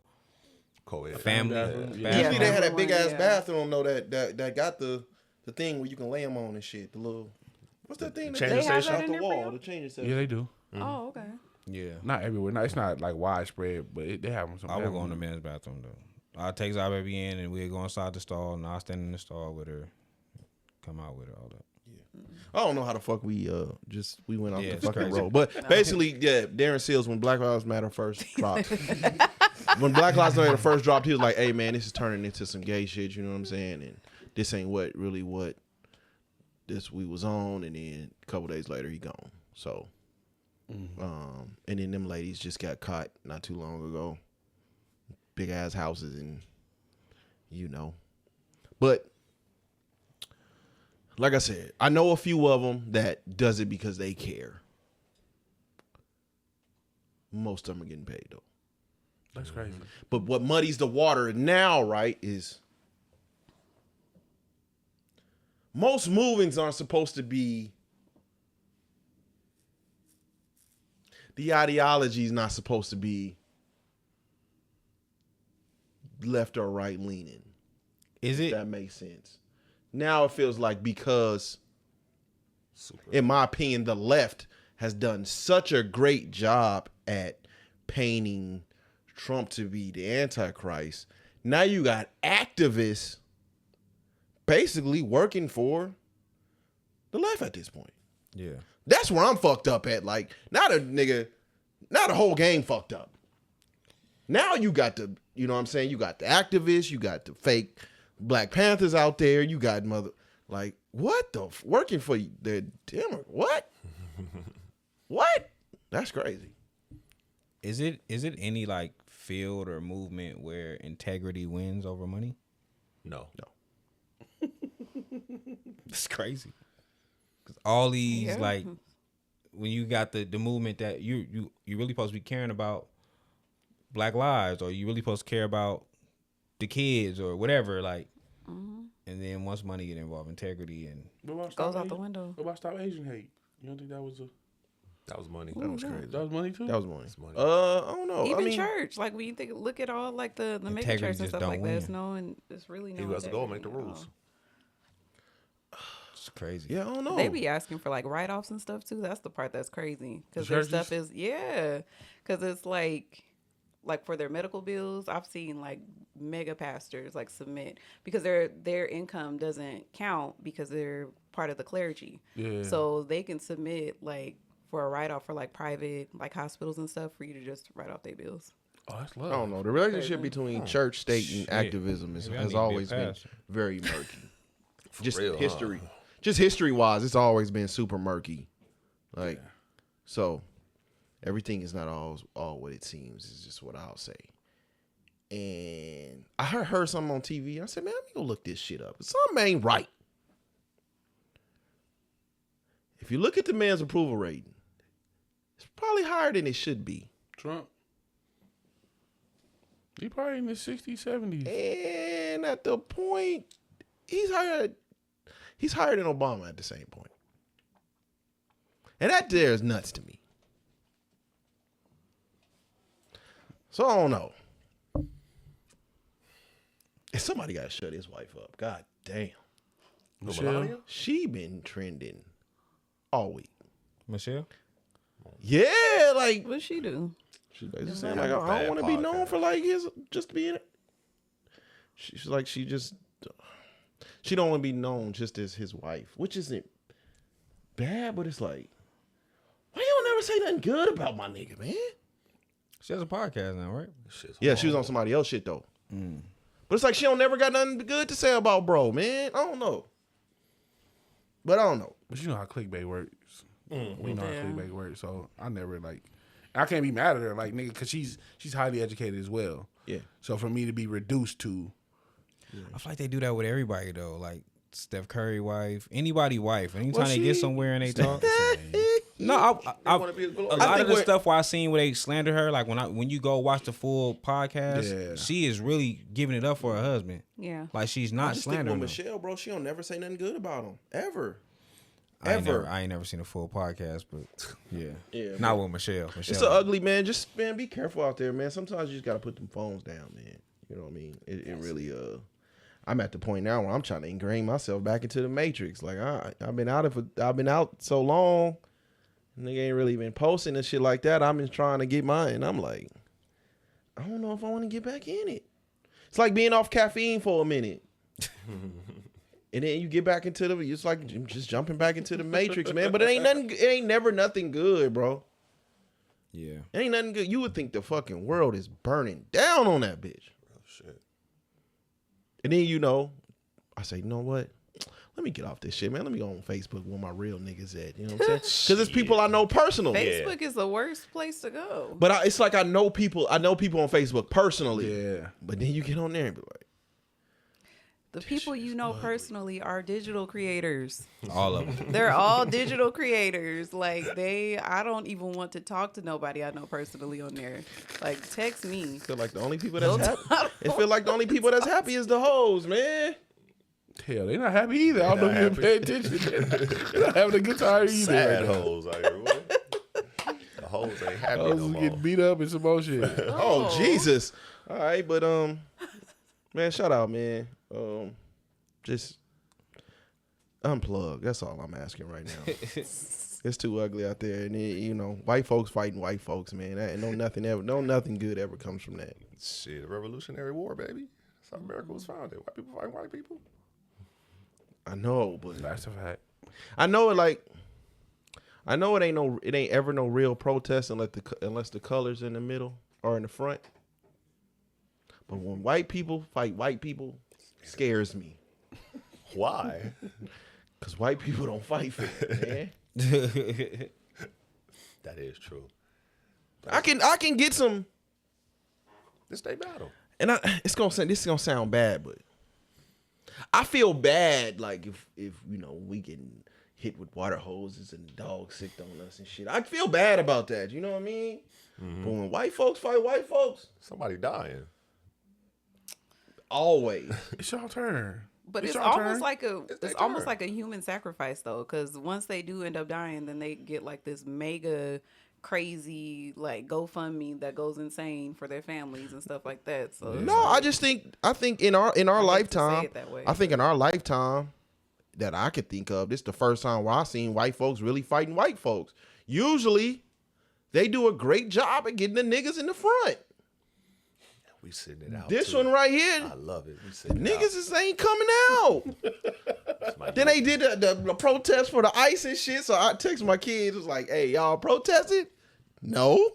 Co-ed. family bathroom? bathroom? Yeah. Usually they had that Everyone, big ass yeah. bathroom though that got the thing where you can lay them on and shit. The little what's that thing? changing They have station? that Off in the there for wall. you? The changing station. Yeah, they do. Oh, okay. Yeah, Not everywhere. No, it's not like widespread, but they have them. I will go in the men's bathroom though. I'll take Zah baby in and we'll go inside the stall and I'll stand in the stall with her, come out with her, all that. I don't know how the fuck we went off Yeah, the it's fucking crazy. road. But basically, yeah, Darren Seals, when Black Lives Matter first dropped, when Black Lives Matter first dropped, he was like, hey man, this is turning into some gay shit, you know what I'm saying? And this ain't what this we was on, and then a couple days later he gone. So and then them ladies just got caught not too long ago. Big ass houses and But like I said, I know a few of them that does it because they care. Most of them are getting paid though. That's crazy. But what muddies the water now, right, is most movements aren't supposed to be, the ideology is not supposed to be left or right leaning. Is If it? that makes sense. Now it feels like, because, in my opinion, the left has done such a great job at painting Trump to be the Antichrist. Now you got activists basically working for the left at this point. Yeah. That's where I'm fucked up at. Like, now the whole game fucked up. Now you got the, you know what I'm saying? You got the activists, you got the fake Black Panthers out there, you got what the working for the Democrats? What? What? That's crazy. Is it any like field or movement where integrity wins over money? No. It's crazy. Cause all these Yeah. like when you got the movement that you really supposed to be caring about Black lives, or you really supposed to care about the kids or whatever, like, and then once money get involved, integrity and Goes out the window. What about Stop Asian Hate? You don't think that was That was money. That was crazy. that was money too? That was money. money. I don't know. Even I mean, church, like when you look at all like the mega Integrity churches and just stuff don't like that, it's win. no, and it's really no. He has to go and make the integrity at rules. all. it's crazy. yeah, I don't know. They be asking for like write-offs and stuff too. That's the part that's crazy, because The their churches? stuff is because it's like for their medical bills. I've seen like mega pastors like submit because their income doesn't count because they're part of the clergy. Yeah. So they can submit like for a write-off for like private like hospitals and stuff for you to just write off their bills. Oh, that's I love. don't know. The relationship Crazy. between church, state, and Shit. activism Maybe I need has to be a always been pastor. very murky. Just real, huh? history. Just history-wise, it's always been super murky. Like, so everything is not all what it seems, is just what I'll say. And I heard something on TV. I said, man, let me go look this shit up. Something ain't right. If you look at the man's approval rating, it's probably higher than it should be. Trump. He probably in the 60s, 70s. And at the point, he's higher than Obama at the same point. And that there is nuts to me. So I don't know. And somebody got to shut his wife up. God damn. Michelle. She been trending all week. Michelle? Yeah, like What'd she do? she's basically saying like I don't want to be known for like his just being. She's like she don't want to be known just as his wife, which isn't bad, but it's like, why you don't never say nothing good about my nigga, man? She has a podcast now, right? Shit's Yeah, she was on somebody else shit though. But it's like she don't never got nothing good to say about bro, man. I don't know. But I don't know. But you know how clickbait works. We know Yeah. how clickbait works, so I never I can't be mad at her, like nigga, because she's highly educated as well. Yeah. So for me to be reduced to, I feel like they do that with everybody though. Like Steph Curry wife, anybody wife. Anytime they she- get somewhere and they talk. No, I wanna be a good a lawyer. lot I of think the what- stuff where I seen where they slander her, like when you go watch the full podcast, Yeah. she is really giving it up for her husband. Yeah. Like she's I not just think with slandering him. Michelle, bro, she don't never say nothing good about him ever. I ain't never seen a full podcast, but yeah, not with Michelle. It's so ugly, man. Just man, be careful out there, man. Sometimes you just gotta put them phones down, man. You know what I mean? It really I'm at the point now where I'm trying to ingrain myself back into the matrix. Like I've been out so long, nigga ain't really been posting and shit like that. I've been trying to get mine, and I'm like, I don't know if I want to get back in it. It's like being off caffeine for a minute. And then you get back into it's like just jumping back into the matrix, man. But it ain't never nothing good, bro. Yeah. It ain't nothing good. You would think the fucking world is burning down on that bitch. Oh, shit. And then, I say, you know what? Let me get off this shit, man. Let me go on Facebook where my real niggas at. You know what I'm saying? Because it's people I know personally. Facebook is the worst place to go. But it's like I know people on Facebook personally. Yeah. But then you get on there and be like, The people you know personally are digital creators. All of them. They're all digital creators. Like I don't even want to talk to nobody I know personally on there. Like text me. feel like the only people that's happy. It feel like the only people that's happy is the hoes, man. Hell, they not happy either. I don't know if you didn't pay attention. They're not having a good time either. Sad right now. hoes out here. Boy. The hoes ain't happy Hoes no is more. getting beat up and some more shit. Oh Jesus! All right, but man, shout out, man. Just unplug. That's all I'm asking right now. It's too ugly out there, and white folks fighting white folks, man. No nothing good ever comes from that. Shit, a Revolutionary War, baby. That's how America was founded. White people fighting white people. I know, but That's a fact. I know it ain't ever no real protest unless the colors in the middle or in the front. But when white people fight white people, scares me. Why? Cause white people don't fight fair, man. That is true. I can get some, This they battle. and this is gonna sound bad, but I feel bad like if we getting hit with water hoses and dogs sick on us and shit. I feel bad about that. You know what I mean? Mm-hmm. But when white folks fight white folks, Somebody dying. always. It's your turn. But it's your almost turn. like their almost turn. like a human sacrifice though, because once they do end up dying, then they get like this mega crazy like GoFundMe that goes insane for their families and stuff like that. So No, I think in our hate to say lifetime, it that way, I think in our lifetime that I could think of, this is the first time where I seen white folks really fighting white folks. Usually, they do a great job at getting the niggas in the front. We sitting it out. This too. one right here, I love it. We sitting it niggas just ain't coming out. out. Then they did the protest for the ice and shit. So I text my kids, was like, "Hey, y'all protested? No,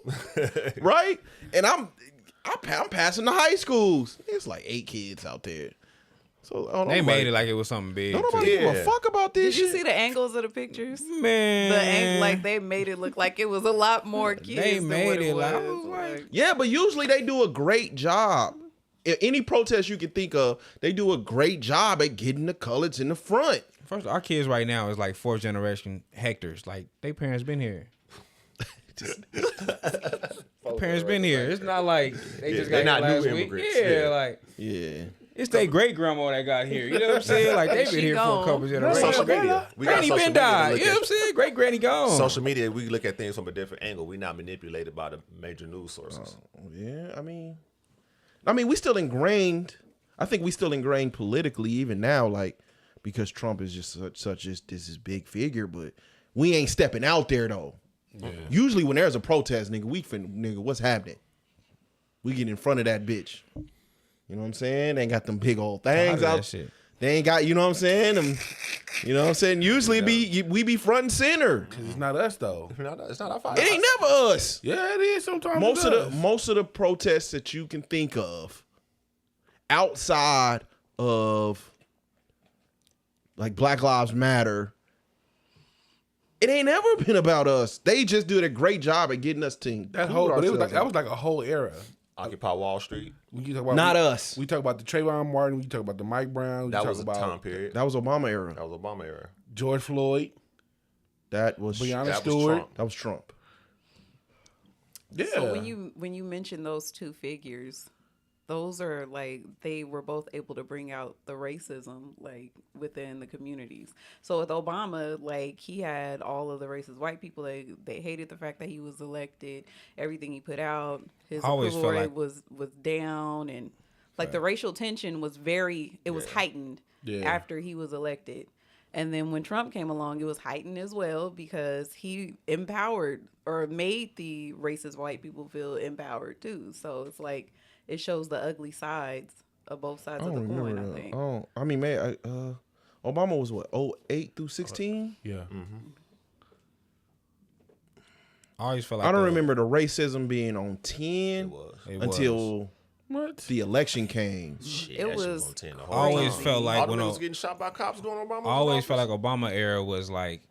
right?" And I'm passing the high schools. It's like 8 kids out there. So They made it like it was something big. Don't nobody give a Yeah. fuck about this did you shit. see the angles of the pictures? Man. Like they made it look like it was a lot more kids. They than made what it like- I was. was like- Yeah, but usually they do a great job. Any protest you can think of, they do a great job at getting the colors in the front. First, our kids right now is like 4th generation Hectors. Like, they parents been here. Parents been here. It's not like they just they're got not here new last week. immigrants. Yeah, Yeah. like Yeah. it's their great grandma that got here. You know what I'm saying? Like they've been She here for a gone. couple generations. Social media. We got Granny social been media to died. look You know at. what I'm saying? Great granny gone. Social media, we look at things from a different angle. We're not manipulated by the major news sources. Yeah, I mean, we still ingrained. I think we still ingrained politically even now, like because Trump is just such this is big figure, but we ain't stepping out there though. Yeah. Usually when there's a protest, nigga, what's happening? We get in front of that bitch. You know what I'm saying? They ain't got them big old things That out. shit. They ain't got, you know what I'm saying? You know what I'm saying? Usually we be front and center. It's not us though. It's not our fight. It ain't never us. Yeah, it is sometimes. Most it of the does. most of the protests that you can think of outside of like Black Lives Matter, it ain't ever been about us. They just did a great job at getting us to that include whole, but it was like, ourselves. that was like a whole era. Occupy Wall Street. When you talk about, Not us. We talk about the Trayvon Martin. We talk about the Mike Brown. We That talk was a about time period. That was Obama era. That was Obama era. George Floyd, That was Breonna That was Stewart. Trump. that was Trump. Yeah. So when you mention those two figures, those are like they were both able to bring out the racism like within the communities. So with Obama, like he had all of the racist white people. They hated the fact that he was elected. Everything he put out, his always approval felt rate was down, and like the racial tension was was heightened after he was elected. And then when Trump came along, it was heightened as well because he empowered or made the racist white people feel empowered too. So it's like it shows the ugly sides of both sides of the coin, I think. Oh, I mean, man, Obama was what, 08 through 16? Yeah. Mm-hmm. I always felt like I don't remember the racism being on 10 It was. until the election came. Shit, It that shit was on 10 the I whole always time. felt like All when the niggas getting shot by cops during Obama. I always felt like Obama era was like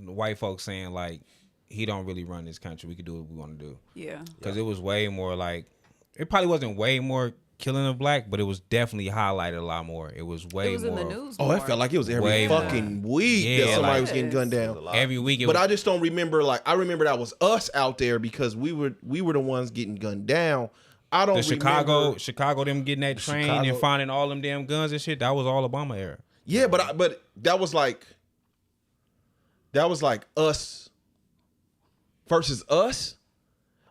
white folks saying like he don't really run this country. We could do what we want to do. Yeah. Because it was way more like it probably wasn't way more killing of black, but it was definitely highlighted a lot more. It was way It was more. in the news. Oh, it felt like it was every Way fucking week Yeah, that somebody like- was getting gunned down. Every week it But was, I just don't remember. Like I remember that was us out there because we were the ones getting gunned down. I don't the remember. Chicago them getting that train Chicago- and finding all them damn guns and shit. That was all Obama era. Yeah, but that was like us versus us.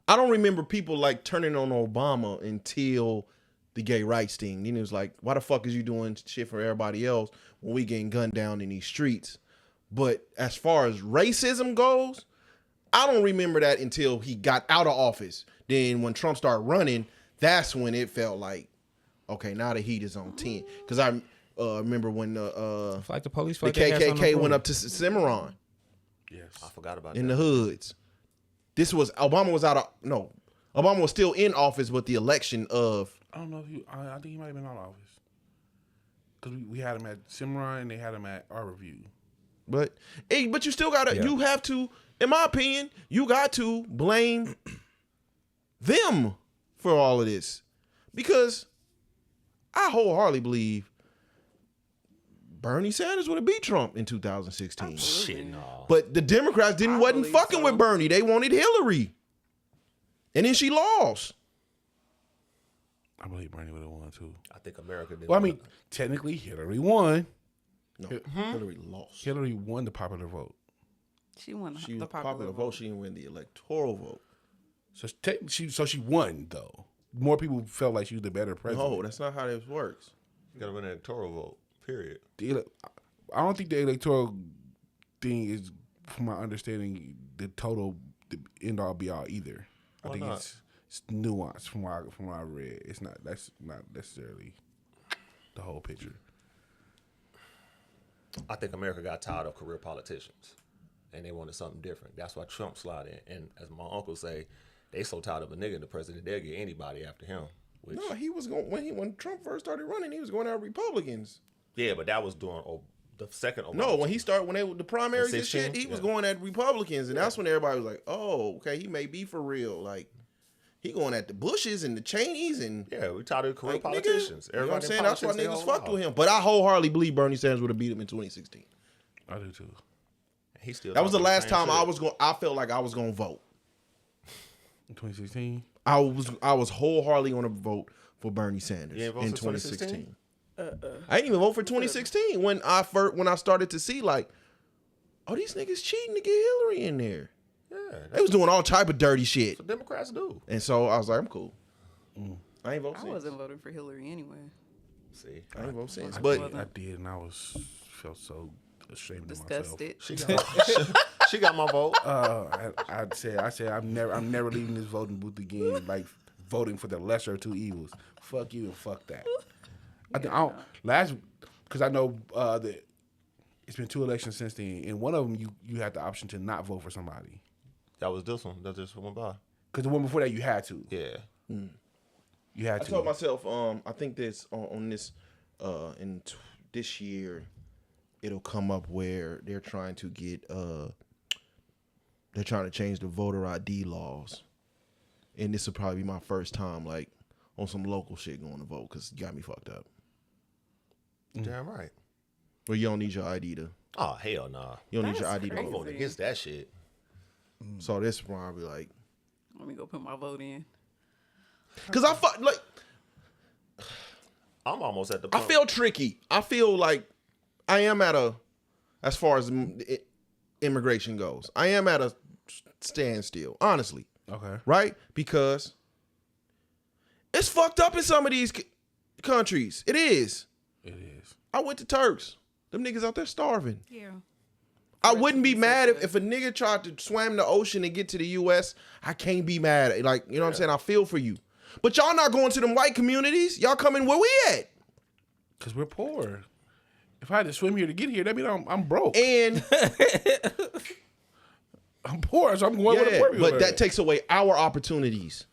I don't remember people like turning on Obama until the gay rights thing. Then it was like, why the fuck is you doing shit for everybody else when we getting gunned down in these streets? But as far as racism goes, I don't remember that until he got out of office. Then when Trump started running, that's when it felt like, okay, now the heat is on 10. Because I remember when I feel like the police the felt like they had something KKK to went prove. up to Cimarron Yes. I forgot about in that. the hoods. Obama was still in office with the election of. I don't know if you. I think he might have been out of office because we had him at Cimarron and they had him at our review. But you still gotta. Yeah. You have to, in my opinion, you got to blame them for all of this because I wholeheartedly believe Bernie Sanders would have beat Trump in 2016. Shit, no. But the Democrats wasn't believe fucking so. with Bernie. They wanted Hillary, and then she lost. I believe Bernie would have won too. I think America did. Well, I mean, technically Hillary won. No, Hillary lost. Hillary won the popular vote. She won She the was popular vote. She didn't win the electoral vote. So she won though. More people felt like she was the better president. No, that's not how this works. you gotta win an electoral vote. Period. I don't think the electoral thing is, from my understanding, the end all be all either. I Why think not? it's nuanced from what I read. That's not necessarily the whole picture. I think America got tired of career politicians, and they wanted something different. That's why Trump slid in. And as my uncle say, they so tired of a nigga, the president, they'll get anybody after him. Which, No, he was going when Trump first started running. He was going out Republicans. yeah, but that was during the second Obama. No, when he started the primaries and 16? shit, he was Yeah. going at Republicans, and that's when everybody was like, "Oh, okay, he may be for real." Like he going at the Bushes and the Cheneys and Yeah, we tired of career like, nigga, politicians. you know what I'm in saying? That's why politics, they niggas all fucked wild. with him. But I wholeheartedly believe Bernie Sanders would have beat him in 2016. I do too. He still That was the talking last same time shit. I felt like I was gonna vote. In 2016, I was wholeheartedly gonna vote for Bernie Sanders You ain't vote in for 2016. 2016? I didn't even vote for 2016 when I started to see like, oh, these niggas cheating to get Hillary in there. Yeah, They was doing all type of dirty shit, what Democrats do. and so I was like, I'm cool. I ain't vote I since. wasn't voting for Hillary anyway. See, I ain't vote since. I But did, and I felt so ashamed Disgusted. she got my vote. of myself. I said I'm never leaving this voting booth again. Like voting for the lesser of two evils. Fuck you and fuck that. I don't because I know that it's been 2 elections since then, and one of them you had the option to not vote for somebody. That was this one. That just went by. Because the one before that you had to. Yeah. You had I to. told myself, I think this on this this year, it'll come up where they're trying to get they're trying to change the voter ID laws, and this will probably be my first time like on some local shit going to vote because you got me fucked up. Damn right. Well, you don't need your ID to. Oh hell nah. You don't need your That's ID to I'm vote. voting against that shit. So this probably like Let me go put my vote in. because I fuck like I'm almost at the I point. feel tricky. I feel like I am at a, as far as immigration goes, I am at a standstill, honestly. Okay. Right? Because it's fucked up in some of these countries. It is. It is. I went to Turks. Them niggas out there starving. Yeah. I wouldn't be mad if a nigga tried to swim the ocean and get to the U.S. I can't be mad. Like, you know what I'm saying? I feel for you. But y'all not going to them white communities. Y'all coming where we at. Because we're poor. If I had to swim here to get here, that means I'm broke. And I'm poor, so I'm going with the poor people. but that takes away our opportunities.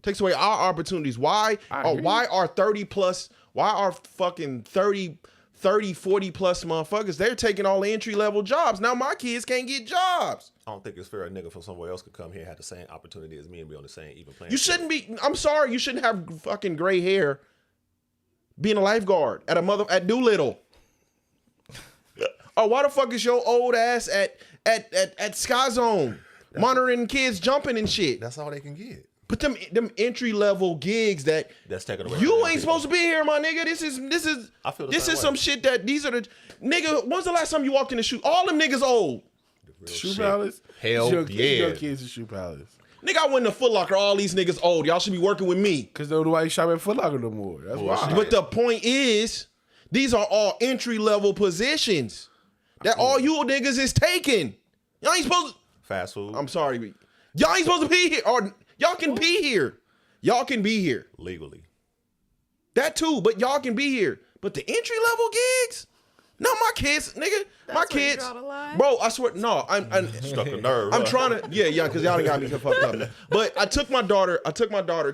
Takes away our opportunities. Why are 30 plus, why are fucking 30, 40 plus motherfuckers, they're taking all the entry level jobs. Now my kids can't get jobs. I don't think it's fair a nigga from somewhere else could come here and have the same opportunity as me and be on the same even playing. You shouldn't be, I'm sorry, you shouldn't have fucking gray hair being a lifeguard at Doolittle. Or why the fuck is your old ass at Sky Zone monitoring kids jumping and shit? That's all they can get. But them entry level gigs that's taken away. You ain't supposed to be here, my nigga. This is I feel the this same is way. some shit that these are the nigga. When's the last time you walked in the shoe? All them niggas old. Shoe Palace? Hell yeah. Your kids at Shoe Palace. Nigga, I went to Foot Locker. All these niggas old. Y'all should be working with me. Because nobody shop at Foot Locker no more. That's why. But the point is, these are all entry level positions that all you niggas is taking. Y'all ain't supposed to. Fast food. I'm sorry, but y'all ain't supposed to be here. Or y'all can be here. Y'all can be here. Legally. That too, but y'all can be here. But the entry level gigs? No, my kids, nigga. My That's where you kids. draw the line? Bro, I swear, no, I'm Struck a nerve. I'm trying to, yeah, because y'all done got me fucked up. Now. But I took my daughter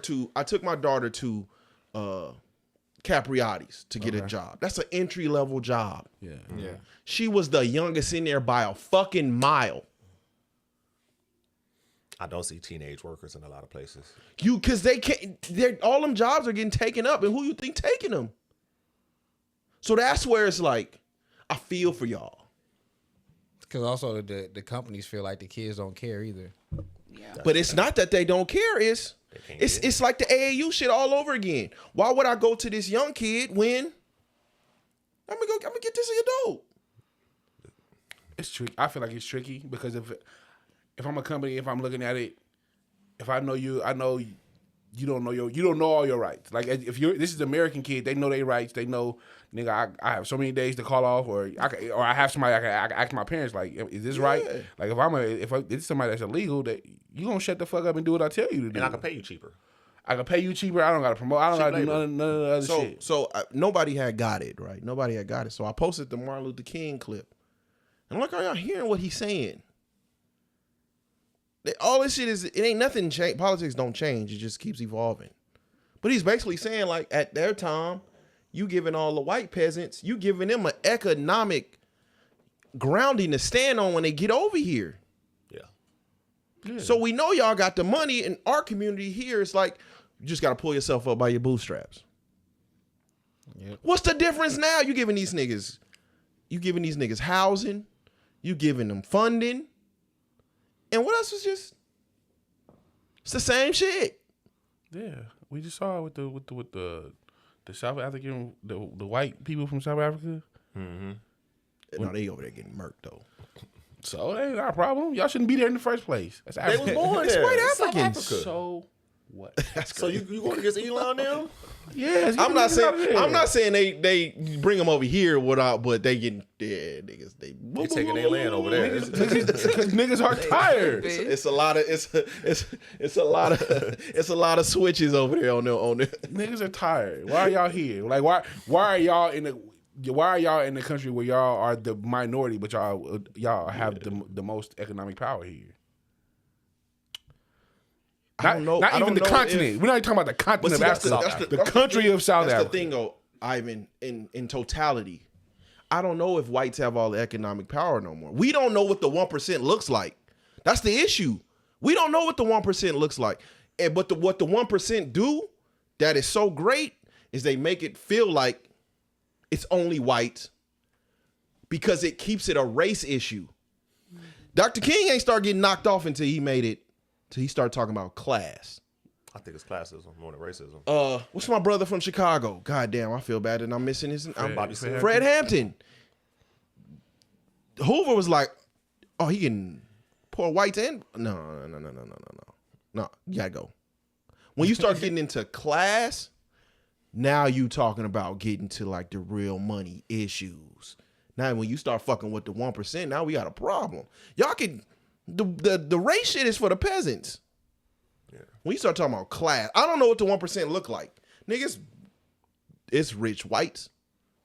to Capriati's to get a job. That's an entry level job. Yeah. She was the youngest in there by a fucking mile. I don't see teenage workers in a lot of places. Because they can't, all them jobs are getting taken up, and who you think taking them? So that's where it's like, I feel for y'all. Because also the companies feel like the kids don't care either. Yeah. But it's not that they don't care. It's like the AAU shit all over again. Why would I go to this young kid when I'm gonna get this adult? It's tricky. I feel like it's tricky because if I'm a company, if I'm looking at it, if I know you, I know you don't know all your rights. Like if this is an American kid, they know their rights. They know, nigga, I have so many days to call off, or I have somebody I can ask my parents, like, is this right? Like if it's somebody that's illegal, that you gonna shut the fuck up and do what I tell you to do. And I can pay you cheaper. I can pay you cheaper. I don't gotta promote. I don't gotta do none of the other shit. So nobody had got it, right? Nobody had got it. So I posted the Martin Luther King clip. And I'm like, are y'all hearing what he's saying? All this shit it ain't nothing change. Politics don't change. It just keeps evolving. But he's basically saying, like, at their time, you giving all the white peasants, you giving them an economic grounding to stand on when they get over here. Yeah. So we know y'all got the money. In our community here, it's like, you just got to pull yourself up by your bootstraps. Yep. What's the difference now? You giving these niggas housing, you giving them funding. And what else was just? It's the same shit. Yeah, we just saw it with the South African, the white people from South Africa. No, they over there getting murked though. So that ain't our problem. Y'all shouldn't be there in the first place. That's They was Africa. born It's there. white It's South Africans. Africa. So what? So you going against Elon now? Yes, I'm not saying they bring them over here without, but they getting niggas. They taking their land over there. Because niggas are tired. It's a lot of it's a lot of switches over there on the. Niggas are tired. Why are y'all here? Like why are y'all in the country where y'all are the minority, but y'all have the most economic power here? I don't know. Not I even don't the know continent. We're not even talking about the continent of Africa. The country of South Africa. That's the thing, though, Ivan. In totality, I don't know if whites have all the economic power no more. We don't know what the 1% looks like. That's the issue. We don't know what the 1% looks like. But what the 1% do that is so great is they make it feel like it's only whites because it keeps it a race issue. Dr. King ain't start getting knocked off until he started talking about class. I think it's classism more than racism. What's my brother from Chicago? God damn, I feel bad that I'm missing his. Fred Hampton. Hoover was like, oh, he can pour whites in. No. You gotta go. When you start getting into class, now you talking about getting to like the real money issues. Now when you start fucking with the 1%, now we got a problem. Y'all can the race shit is for the peasants. Yeah. When you start talking about class, I don't know what the 1% look like. Niggas, it's rich whites,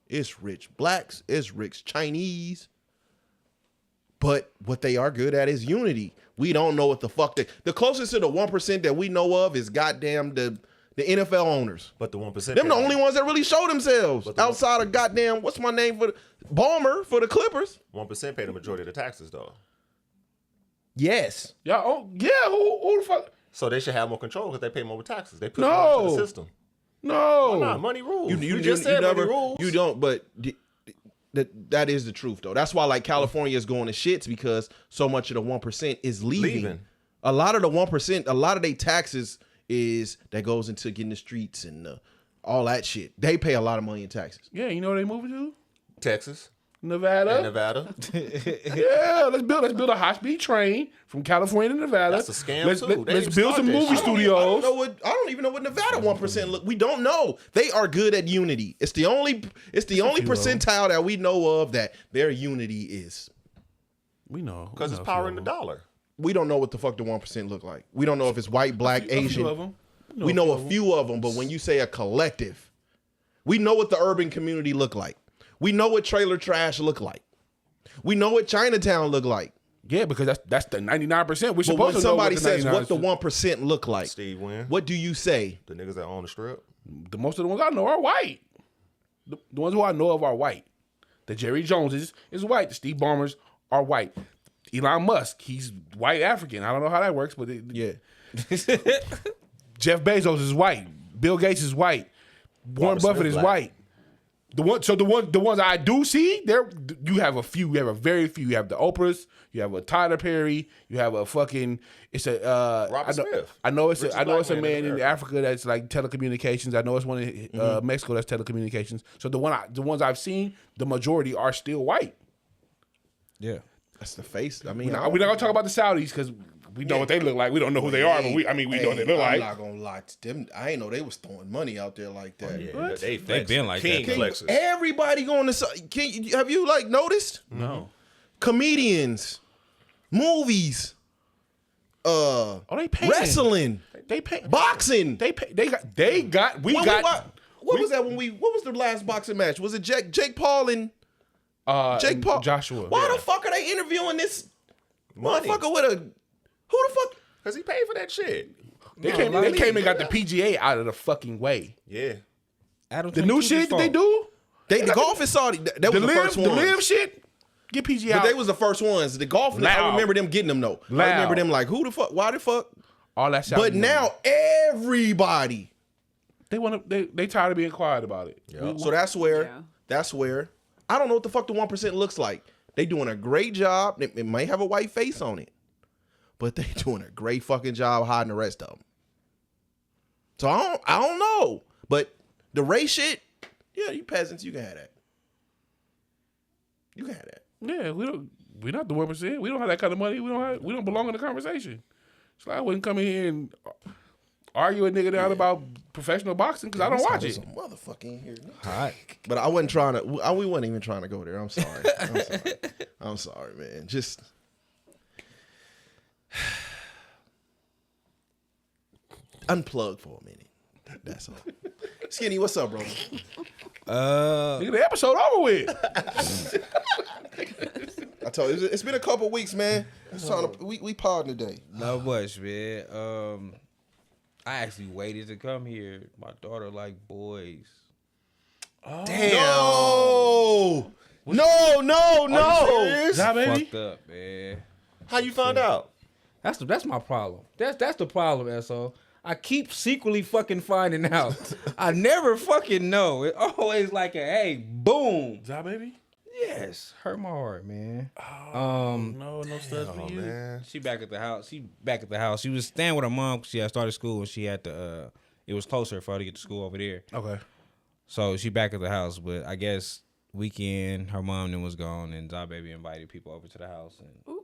it's rich blacks, it's rich Chinese. But what they are good at is unity. We don't know what the fuck the closest to the 1% that we know of is goddamn the NFL owners. But the 1%. Them the only ones that really show themselves outside of goddamn, what's my name for the Balmer for the Clippers. 1% pay the majority of the taxes though. Yes. Yeah. Oh yeah. Who the fuck? So they should have more control because they pay more taxes. They put No. more into the system. No. Why not? Money rules. You just said never, money rules. You don't, but that is the truth though. That's why like California is going to shits because so much of the 1% is leaving. A lot of the 1%, a lot of their taxes is that goes into getting the streets and all that shit. They pay a lot of money in taxes. Yeah. You know where they moving to? Texas, Nevada. and Nevada. Yeah, let's build a high speed train from California to Nevada. That's a scam, let's, too. Let, They let's even build start some that movie shit. studios. I don't even know what Nevada 1% look. We don't know. They are good at unity. It's the only percentile that we know of that their unity is. We know Because it's power in the dollar. We don't know what the fuck the 1% look like. We don't know if it's white, black, A few Asian. of them. We know a few of them, but when you say a collective, we know what the urban community look like. We know what trailer trash look like. We know what Chinatown look like. Yeah, because that's the 99%. We're But supposed when to know what somebody the says 99% what the 1% look like, Steve Wynn. what do you say? The niggas that own the strip. The most of the ones I know are white. The ones who I know of are white. The Jerry Joneses is white. The Steve Ballmers are white. Elon Musk, he's white African. I don't know how that works, but Yeah. Jeff Bezos is white. Bill Gates is white. Warren Smith Buffett is black. white. The ones I do see, you have a few. You have a very few. You have the Oprahs. You have a Tyler Perry. You have a fucking. It's a Robert Smith. I know it's Richest a black man man in in Africa that's like telecommunications. I know it's one in Mexico that's telecommunications. So the ones I've seen, the majority are still white. Yeah. That's the face. I mean, We're not gonna talk about the Saudis because we know what they look like. We don't know who they are, but we know what they look like. I'm not gonna lie to them. I ain't know they was throwing money out there like that. Yeah, they been like King that. flexes. Everybody going to have you like noticed? No. Comedians, movies, They paying. wrestling, They pay. boxing. They pay. They got. What was that when what was the last boxing match? Was it Jake Paul and Jake Paul? Joshua. Why the fuck are they interviewing this Money. motherfucker with a who the fuck? Because he paid for that shit. They came and got the PGA out of the fucking way. Yeah. The new shit that they do. The golf is Saudi. That was the first The one. live shit. Get PGA out. But they was the first ones. The golf, I Loud. remember them getting them though. I Loud. remember them like, who the fuck? Why the fuck? all that shit. But now everybody. They tired of being quiet about it. Yeah. So that's where I don't know what the fuck the 1% looks like. They doing a great job. It may have a white face on it, but they doing a great fucking job hiding the rest of them. So I don't know. But the race shit, yeah, you peasants, you can have that. You can have that. Yeah, we're not the 1%. We don't have that kind of money. We don't belong in the conversation. So I wouldn't come in here and argue a nigga down about professional boxing because I don't watch it. Some motherfucker in here. Hot. But I wasn't trying to. We wasn't even trying to go there. I'm sorry. I'm sorry, man. Just unplug for a minute. That's all. Skinny, what's up, bro? Nigga, the episode over with. I told you it's been a couple weeks, man. We podding today. Not much, man. I actually waited to come here. My daughter like boys. No, no. Nah, baby. Fucked up, man. How you find out? That's my problem. That's the problem, SO. I keep secretly fucking finding out. I never fucking know. It always like a hey, boom. Is that baby? Yeah, Yes, hurt my heart, man. No studs for you. Man. She back at the house. She was staying with her mom. She had started school and she had to. It was closer for her to get to school over there. Okay. So she back at the house, but I guess weekend her mom then was gone and Zah Baby invited people over to the house and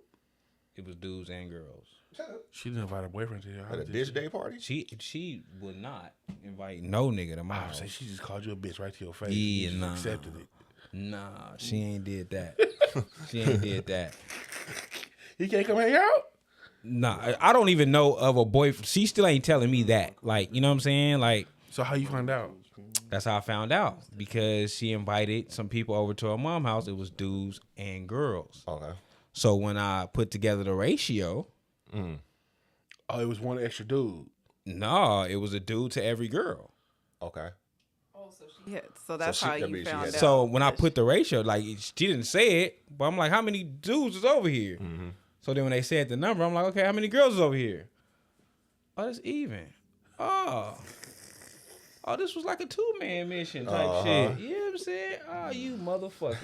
it was dudes and girls. She didn't invite her boyfriend to her At a house. dish day party? She would not invite no nigga to my I would house. say she just called you a bitch right to your face. Yeah, You just nah. accepted it. Nah, she ain't did that. She ain't did that. He can't come hang out? Nah, I don't even know of a boyfriend. She still ain't telling me that. Like, you know what I'm saying? Like, So how you find out? that's how I found out. Because she invited some people over to her mom's house. It was dudes and girls. Okay. So when I put together the ratio, Oh, it was one extra dude. no, it was a dude to every girl. Okay. Yeah, so that's she- how that you means she found had- out. So when I put the ratio, like, she didn't say it, but I'm like, how many dudes is over here? So then when they said the number, I'm like, okay, how many girls is over here? Oh, that's even. Oh, this was like a 2-man mission type shit. You know what I'm saying? Oh, you motherfucker.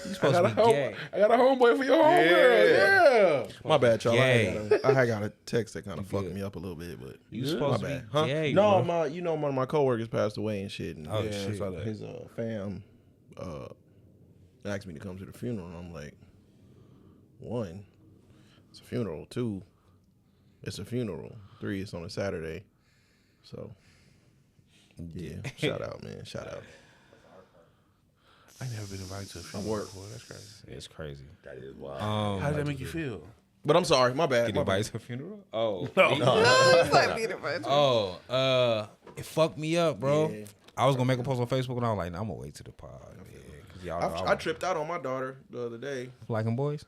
You supposed to be gay. I got a homeboy for your homegirl. Yeah. My bad, y'all. Gay. I got a text that kind of fucked me up a little bit, but You supposed to my be bad. Huh? gay, No, bro. one of my coworkers passed away and shit. And Oh, yeah, shit. so his fam asked me to come to the funeral, and I'm like, 1, it's a funeral. 2, it's a funeral. 3, it's on a Saturday. So yeah, shout out, man. Shout out. I ain't never been invited to a funeral work. before. That's crazy. It's crazy. That is wild. How did that make you feel? But I'm sorry, my bad. Get My bad. invited to a funeral? Oh. It's like being invited. It fucked me up, bro. Yeah. I was gonna make a post on Facebook and I was like, nah, I'm gonna wait till the pod. Yeah, 'cause y'all know I tripped out on my daughter the other day. liking boys.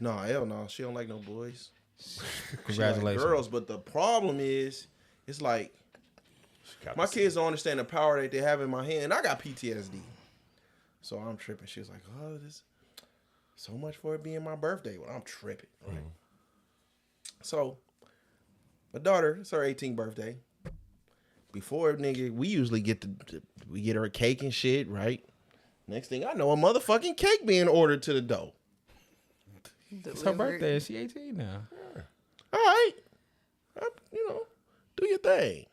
No, hell no. She don't like no boys. She like Congratulations. girls, but the problem is, it's like my kids don't understand the power that they have in my hand. I got PTSD, so I'm tripping. She was like, "Oh, this so much for it being my birthday." Well, I'm tripping. Right? So, my daughter, it's her 18th birthday. Before nigga, we usually get we get her a cake and shit, right? Next thing I know, a motherfucking cake being ordered to the door. It's her birthday. She 18 now. All right, do your thing.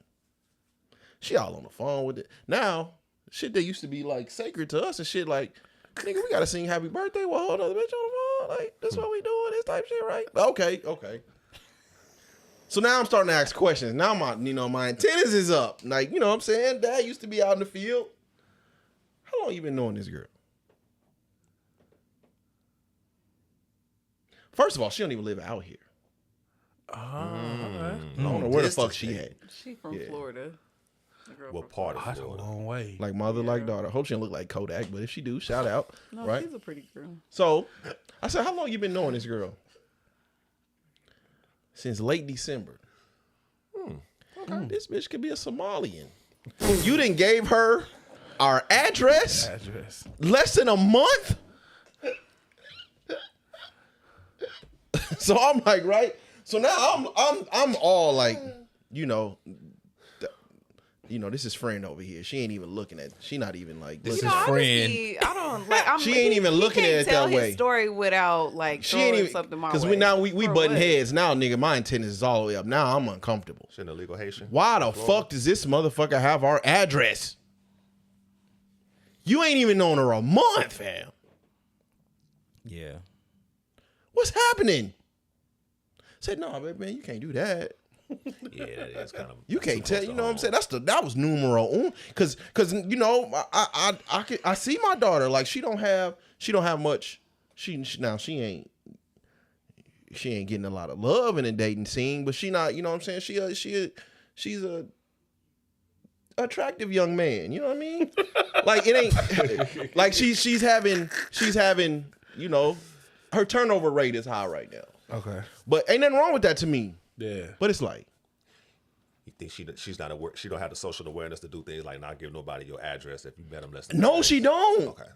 She all on the phone with it. Now, shit that used to be like sacred to us and shit like, nigga, we gotta sing happy birthday. Well, hold on, the bitch on the phone. Like, that's what we doing, this type shit, right? Okay. So now I'm starting to ask questions. Now my antennas is up. Like, you know what I'm saying? Dad used to be out in the field. How long you been knowing this girl? First of all, she don't even live out here. I don't know where the fuck she at. She from Florida. The girl What from part of That's a Florida? long way. Like mother, like daughter. Hope she don't look like Kodak, but if she do, shout out. No, right? she's a pretty girl. So I said, how long you been knowing this girl? Since late December. Okay. This bitch could be a Somalian. You done gave her our address Address. less than a month. So I'm like, right? So now I'm all like, this is friend over here. She ain't even looking at. She not even like. This looking is at- friend. I don't like. I'm, She ain't even looking can't at it tell that his way. Story without like She ain't throwing even something my way. because we For butting what? heads now, nigga. My antennas is all the way up. Now I'm uncomfortable. She an illegal Haitian? Why the fuck does this motherfucker have our address? You ain't even known her a month, fam. Yeah. What's happening? Said, no, baby, man, you can't do that. Yeah, that is kind of. You can't tell. You know what I'm saying? That was numero uno. Cause I see my daughter like she don't have much. She ain't getting a lot of love in the dating scene, but she not. You know what I'm saying? She's a attractive young man. You know what I mean? Like it ain't like she's having her turnover rate is high right now. Okay. But ain't nothing wrong with that to me. Yeah. But it's like. You think she's not aware? She don't have the social awareness to do things like not give nobody your address if you met them less than. No, she don't. Okay.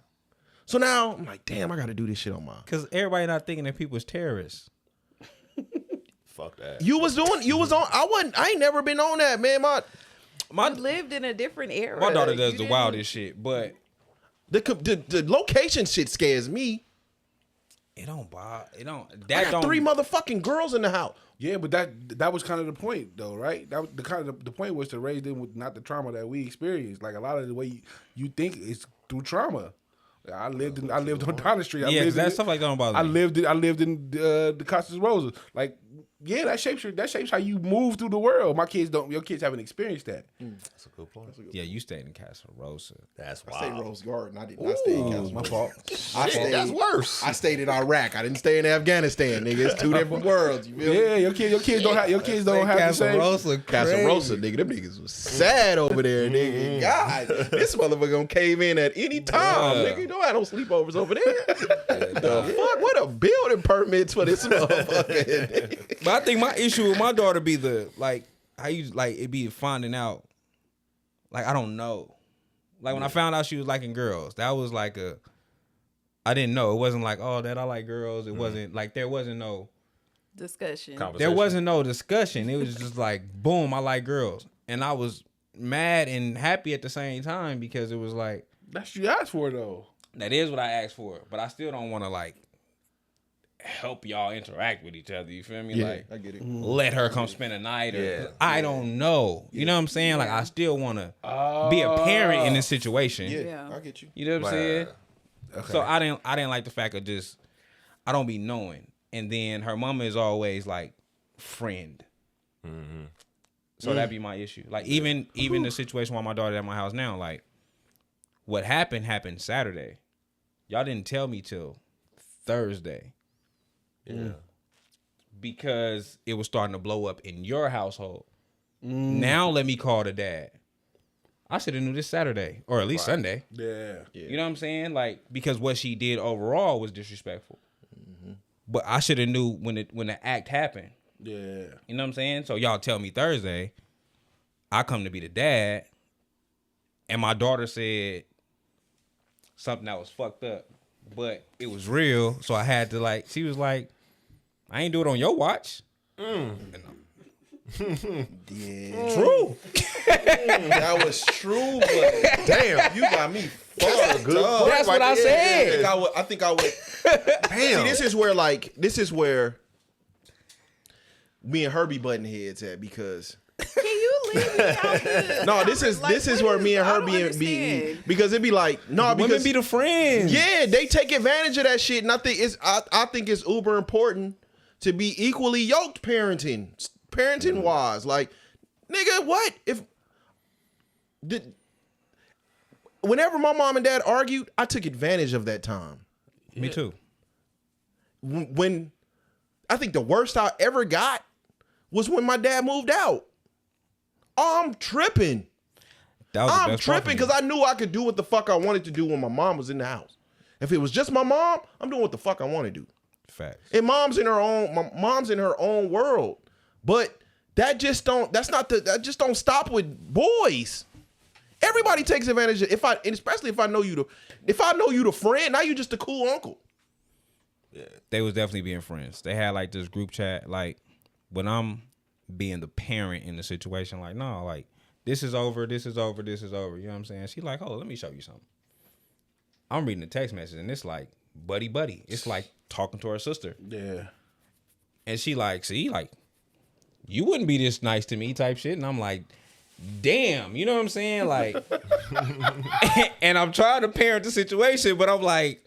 So now I'm like, damn, I got to do this shit on my. Because everybody not thinking that people's terrorists. Fuck that. You was on. I ain't never been on that, man. My You lived in a different era. my daughter does You the didn't- wildest shit, but The location shit scares me. It don't bother. It don't. I That got don't. 3 motherfucking girls in the house. Yeah, but that was kind of the point, though, right? That was the point was to raise them with not the trauma that we experienced. Like a lot of the way you think is through trauma. I lived on Donner Street. Yeah, 'cause that stuff like that don't bother me. I lived in the Costas Roses. Like, yeah, that shapes how you move through the world. Your kids haven't experienced that. That's a good point. Yeah, you stayed in Casa Rosa. That's I stayed in wild. Rose Garden. I did not stay in Castle. My fault. That's worse. I stayed in Iraq. I didn't stay in Afghanistan, nigga. It's 2 different worlds. You feel me? Yeah, your kids don't have the same. Rosa, Casa Rosa, nigga. Them niggas was sad over there, nigga. God, this motherfucker gonna cave in at any time, nigga. You know I don't sleepovers over there. The fuck? What a building permits for this motherfucker. But I think my issue with my daughter be how you it be finding out. Like I don't know. Like when I found out she was liking girls, that was like I didn't know. It wasn't like, oh, that I like girls. It wasn't like there wasn't no Discussion. there wasn't no discussion. It was just like, boom, I like girls. And I was mad and happy at the same time because it was like, That's what you asked for, though. that is what I asked for. But I still don't want to help y'all interact with each other. You feel me? Yeah, Like I get it. let her come spend a night or Yeah. I don't know. You know what I'm saying? Like I still want to be a parent in this situation. Yeah, Yeah. I get you. You know what I'm saying? Okay. So I didn't like the fact of just I don't be knowing. And then her mama is always like friend. So that'd be my issue. Like even the situation while my daughter at my house now, like what happened Saturday. Y'all didn't tell me till Thursday. Yeah. Because it was starting to blow up in your household. Now let me call the dad. I should have knew this Saturday or at least Sunday. Yeah. You know what I'm saying? Like because what she did overall was disrespectful. But I should have knew when the act happened. Yeah. You know what I'm saying? So y'all tell me Thursday. I come to be the dad, and my daughter said something that was fucked up, but it was real. So I had to she was like, I ain't do it on your watch. Yeah. True. That was true, but damn, you got me fucked up. That's what I said. I think I would. Damn. See, this is where me and her be butting heads at because. Can you leave me out here? No, this is where me and her be because it be like no, because Women be the friends. yeah, they take advantage of that shit, and I think it's uber important to be equally yoked parenting wise. Like, nigga, what if whenever my mom and dad argued, I took advantage of that time. Me too. When I think the worst I ever got was when my dad moved out. Oh, I'm tripping. That was the I'm best part for tripping me. because I knew I could do what the fuck I wanted to do when my mom was in the house. If it was just my mom, I'm doing what the fuck I want to do. Facts. And my mom's in her own world. But that just don't stop with boys. Everybody takes advantage of especially if I know you the friend, now you just a cool uncle. They was definitely being friends. They had like this group chat. Like when I'm being the parent in the situation, like no, like this is over. You know what I'm saying? She like, oh, let me show you something. I'm reading the text message and it's like buddy. It's like talking to her sister. Yeah. And she like, see, like you wouldn't be this nice to me type shit. And I'm like, damn, you know what I'm saying? Like, and I'm trying to parent the situation, but I'm like,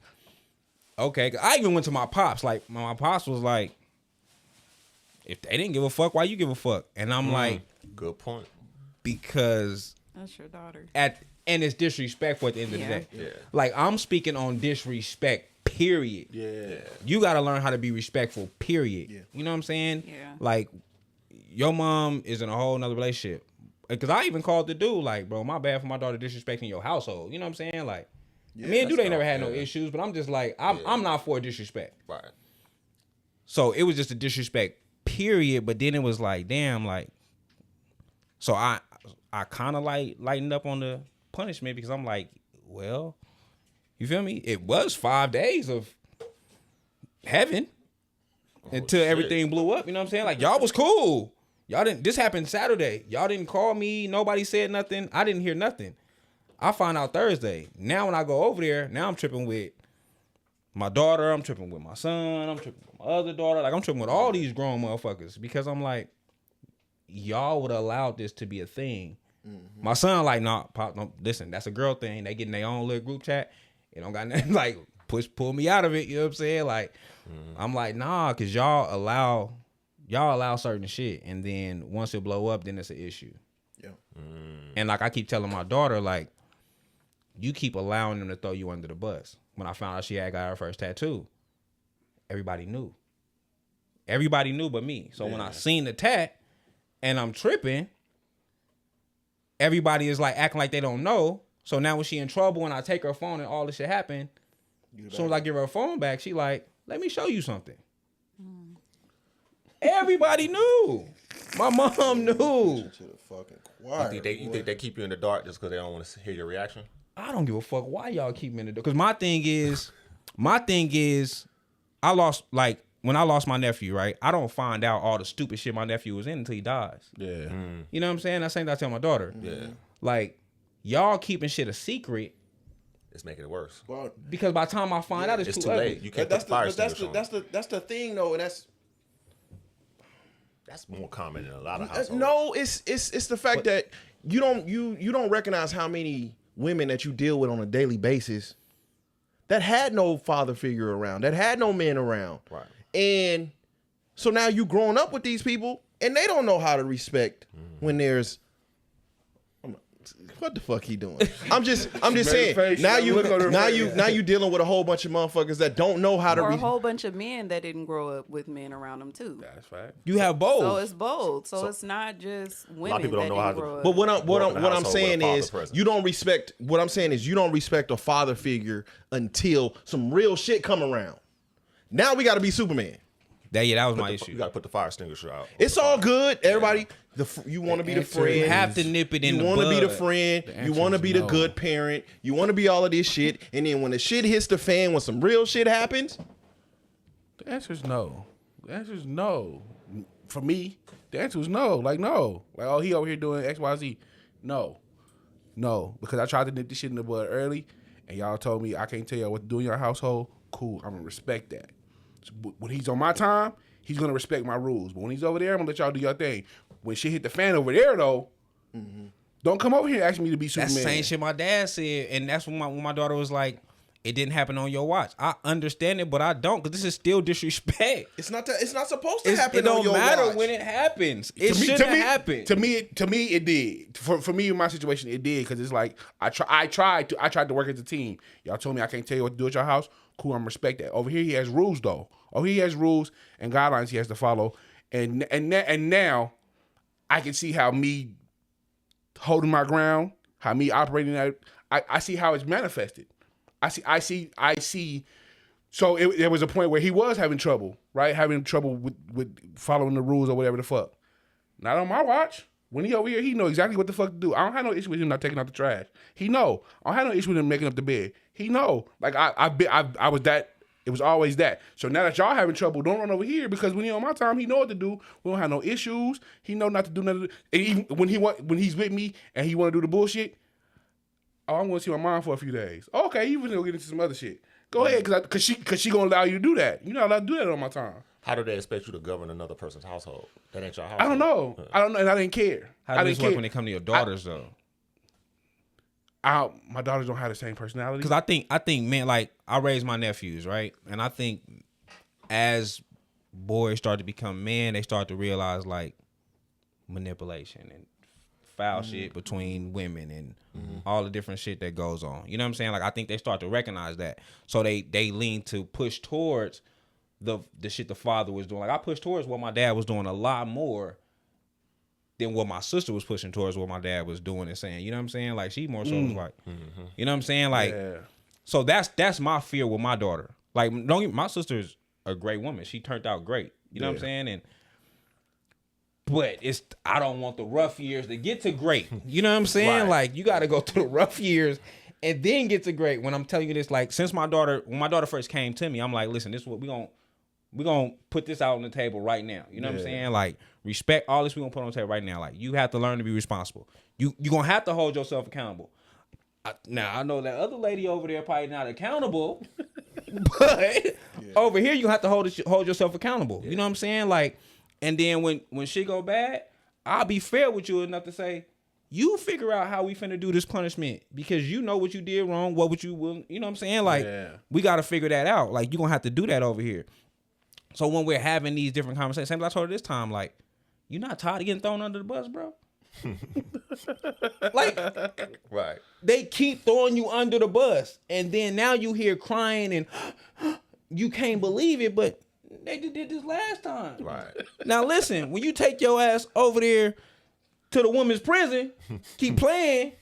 okay. I even went to my pops. Like, my pops was like, if they didn't give a fuck, why you give a fuck? And I'm like, Good point. because That's your daughter. and it's disrespectful at the end of the day. Yeah. Like, I'm speaking on disrespect, period. Yeah. You got to learn how to be respectful, period. Yeah. You know what I'm saying? Yeah. Like, your mom is in a whole nother relationship. Because I even called the dude, like, bro, my bad for my daughter disrespecting your household. You know what I'm saying? Like, me and dude ain't never had no issues, but I'm just like, I'm not for disrespect. Right. So it was just a disrespect, period. But then it was like, damn, like, so I kind of like lightened up on the punishment because I'm like, well, you feel me? It was 5 days of heaven until everything blew up. You know what I'm saying? Like, y'all was cool. Y'all didn't. This happened Saturday. Y'all didn't call me. Nobody said nothing. I didn't hear nothing. I find out Thursday. Now when I go over there, now I'm tripping with my daughter. I'm tripping with my son. I'm tripping with my other daughter. Like I'm tripping with all these grown motherfuckers because I'm like, y'all would allow this to be a thing. Mm-hmm. My son like, nah, pop, no, listen, that's a girl thing. They getting their own little group chat. It don't got nothing like pull me out of it. You know what I'm saying? Like, I'm like, nah, cause y'all allow certain shit, and then once it blow up, then it's an issue. Yeah. And like I keep telling my daughter, like, you keep allowing them to throw you under the bus. When I found out she had got her first tattoo, everybody knew. Everybody knew but me. So when I seen the tat and I'm tripping, everybody is like acting like they don't know. So now when she in trouble and I take her phone and all this shit happen, as soon as I give her phone back, she like, let me show you something. Everybody knew. My mom knew. To the fucking choir. You think they keep you in the dark just because they don't want to hear your reaction? I don't give a fuck why y'all keep me in the door. Because my thing is, I lost, like, when I lost my nephew, right? I don't find out all the stupid shit my nephew was in until he dies. Yeah. You know what I'm saying? That's the thing I tell my daughter. Yeah. Like, y'all keeping shit a secret. It's making it worse. Well, Because by the time I find out, It's it's too late. You can't put fire extinguisher on. that's the thing though, and That's more common in a lot of households. no, it's the fact that you don't recognize how many women that you deal with on a daily basis that had no father figure around, that had no men around. Right. And so now you growing up with these people and they don't know how to respect when there's what the fuck he doing? I'm just saying. Now you dealing with a whole bunch of motherfuckers that don't know how to. Or a whole bunch of men that didn't grow up with men around them too. That's right. You have both. So it's both. So it's not just women. A lot of people don't that know how didn't to. grow up. But what I'm Grow up in a household saying with a father is present. you don't respect. What I'm saying is you don't respect a father figure until some real shit come around. Now we got to be Superman. That was my issue. You got to put the fire extinguisher out. It's all good. Everybody, you want to be the friend. You have to nip it in the You bud. want to be the friend. You want to be the good parent. You want to be all of this shit. And then when the shit hits the fan, when some real shit happens, The answer is no. The answer is no. For me, the answer is no. Like, no. Like, oh, he over here doing X, Y, Z. No. No. Because I tried to nip this shit in the bud early, and y'all told me I can't tell y'all what to do in your household. Cool. I'm going to respect that. So, when he's on my time, he's going to respect my rules. But when he's over there, I'm going to let y'all do your thing. When shit hit the fan over there, though, don't come over here asking me to be Superman. That's the same shit my dad said, and that's when my daughter was like, "It didn't happen on your watch." I understand it, but I don't, because this is still disrespect. it's not supposed to happen. It don't on your matter watch. when it happens. It shouldn't happen. To me, it did. For me in my situation, it did, because it's like I tried to work as a team. Y'all told me I can't tell you what to do at your house. Cool, I'm respect that. Over here, he has rules though. Oh, he has rules and guidelines he has to follow, and now I can see how me holding my ground, how me operating that. I see how it's manifested. I see. So there was a point where he was having trouble, right? Having trouble with following the rules or whatever the fuck. Not on my watch. When he over here, he know exactly what the fuck to do. I don't have no issue with him not taking out the trash. He know. I don't have no issue with him making up the bed. He know. Like I was that. It was always that. So now that y'all having trouble, don't run over here, because when he on my time, he know what to do. We don't have no issues. He know not to do nothing. And even when he's with me and he want to do the bullshit, oh, I'm going to see my mom for a few days. Okay, you want to go get into some other shit. Go ahead, because she going to allow you to do that. You're not allowed to do that on my time. How do they expect you to govern another person's household? That ain't your household. I don't know. And I didn't care. How does this work when it come to your daughters though? My daughters don't have the same personality. Because I think, man, like, I raised my nephews, right? And I think as boys start to become men, they start to realize, like, manipulation and foul shit between women and all the different shit that goes on. You know what I'm saying? Like, I think they start to recognize that. So they lean to push towards the shit the father was doing. Like, I pushed towards what my dad was doing a lot more than what my sister was pushing towards what my dad was doing and saying. You know what I'm saying? Like, she more so was like, you know what I'm saying? Like, so that's my fear with my daughter. Like, my sister's a great woman. She turned out great. You know what I'm saying? But I don't want the rough years to get to great. You know what I'm saying? Right. Like, you got to go through the rough years and then get to great. When I'm telling you this, like, when my daughter first came to me, I'm like, listen, this is what we're going to put this out on the table right now. You know what I'm saying? Like, respect all this we're going to put on the table right now. Like, you have to learn to be responsible. You're going to have to hold yourself accountable. Now I know that other lady over there probably not accountable, but over here you have to hold yourself accountable. You know what I'm saying? Like, and then when shit go bad, I'll be fair with you enough to say, you figure out how we finna do this punishment because you know what you did wrong. What would you will? You know what I'm saying? Like, we got to figure that out. Like, you gonna have to do that over here. So when we're having these different conversations, same as I told her this time, like, you not tired of getting thrown under the bus, bro? Like, Right. they keep throwing you under the bus, and then now you hear crying and you can't believe it, but they just did this last time. Right. Now listen, when you take your ass over there to the women's prison, keep playing,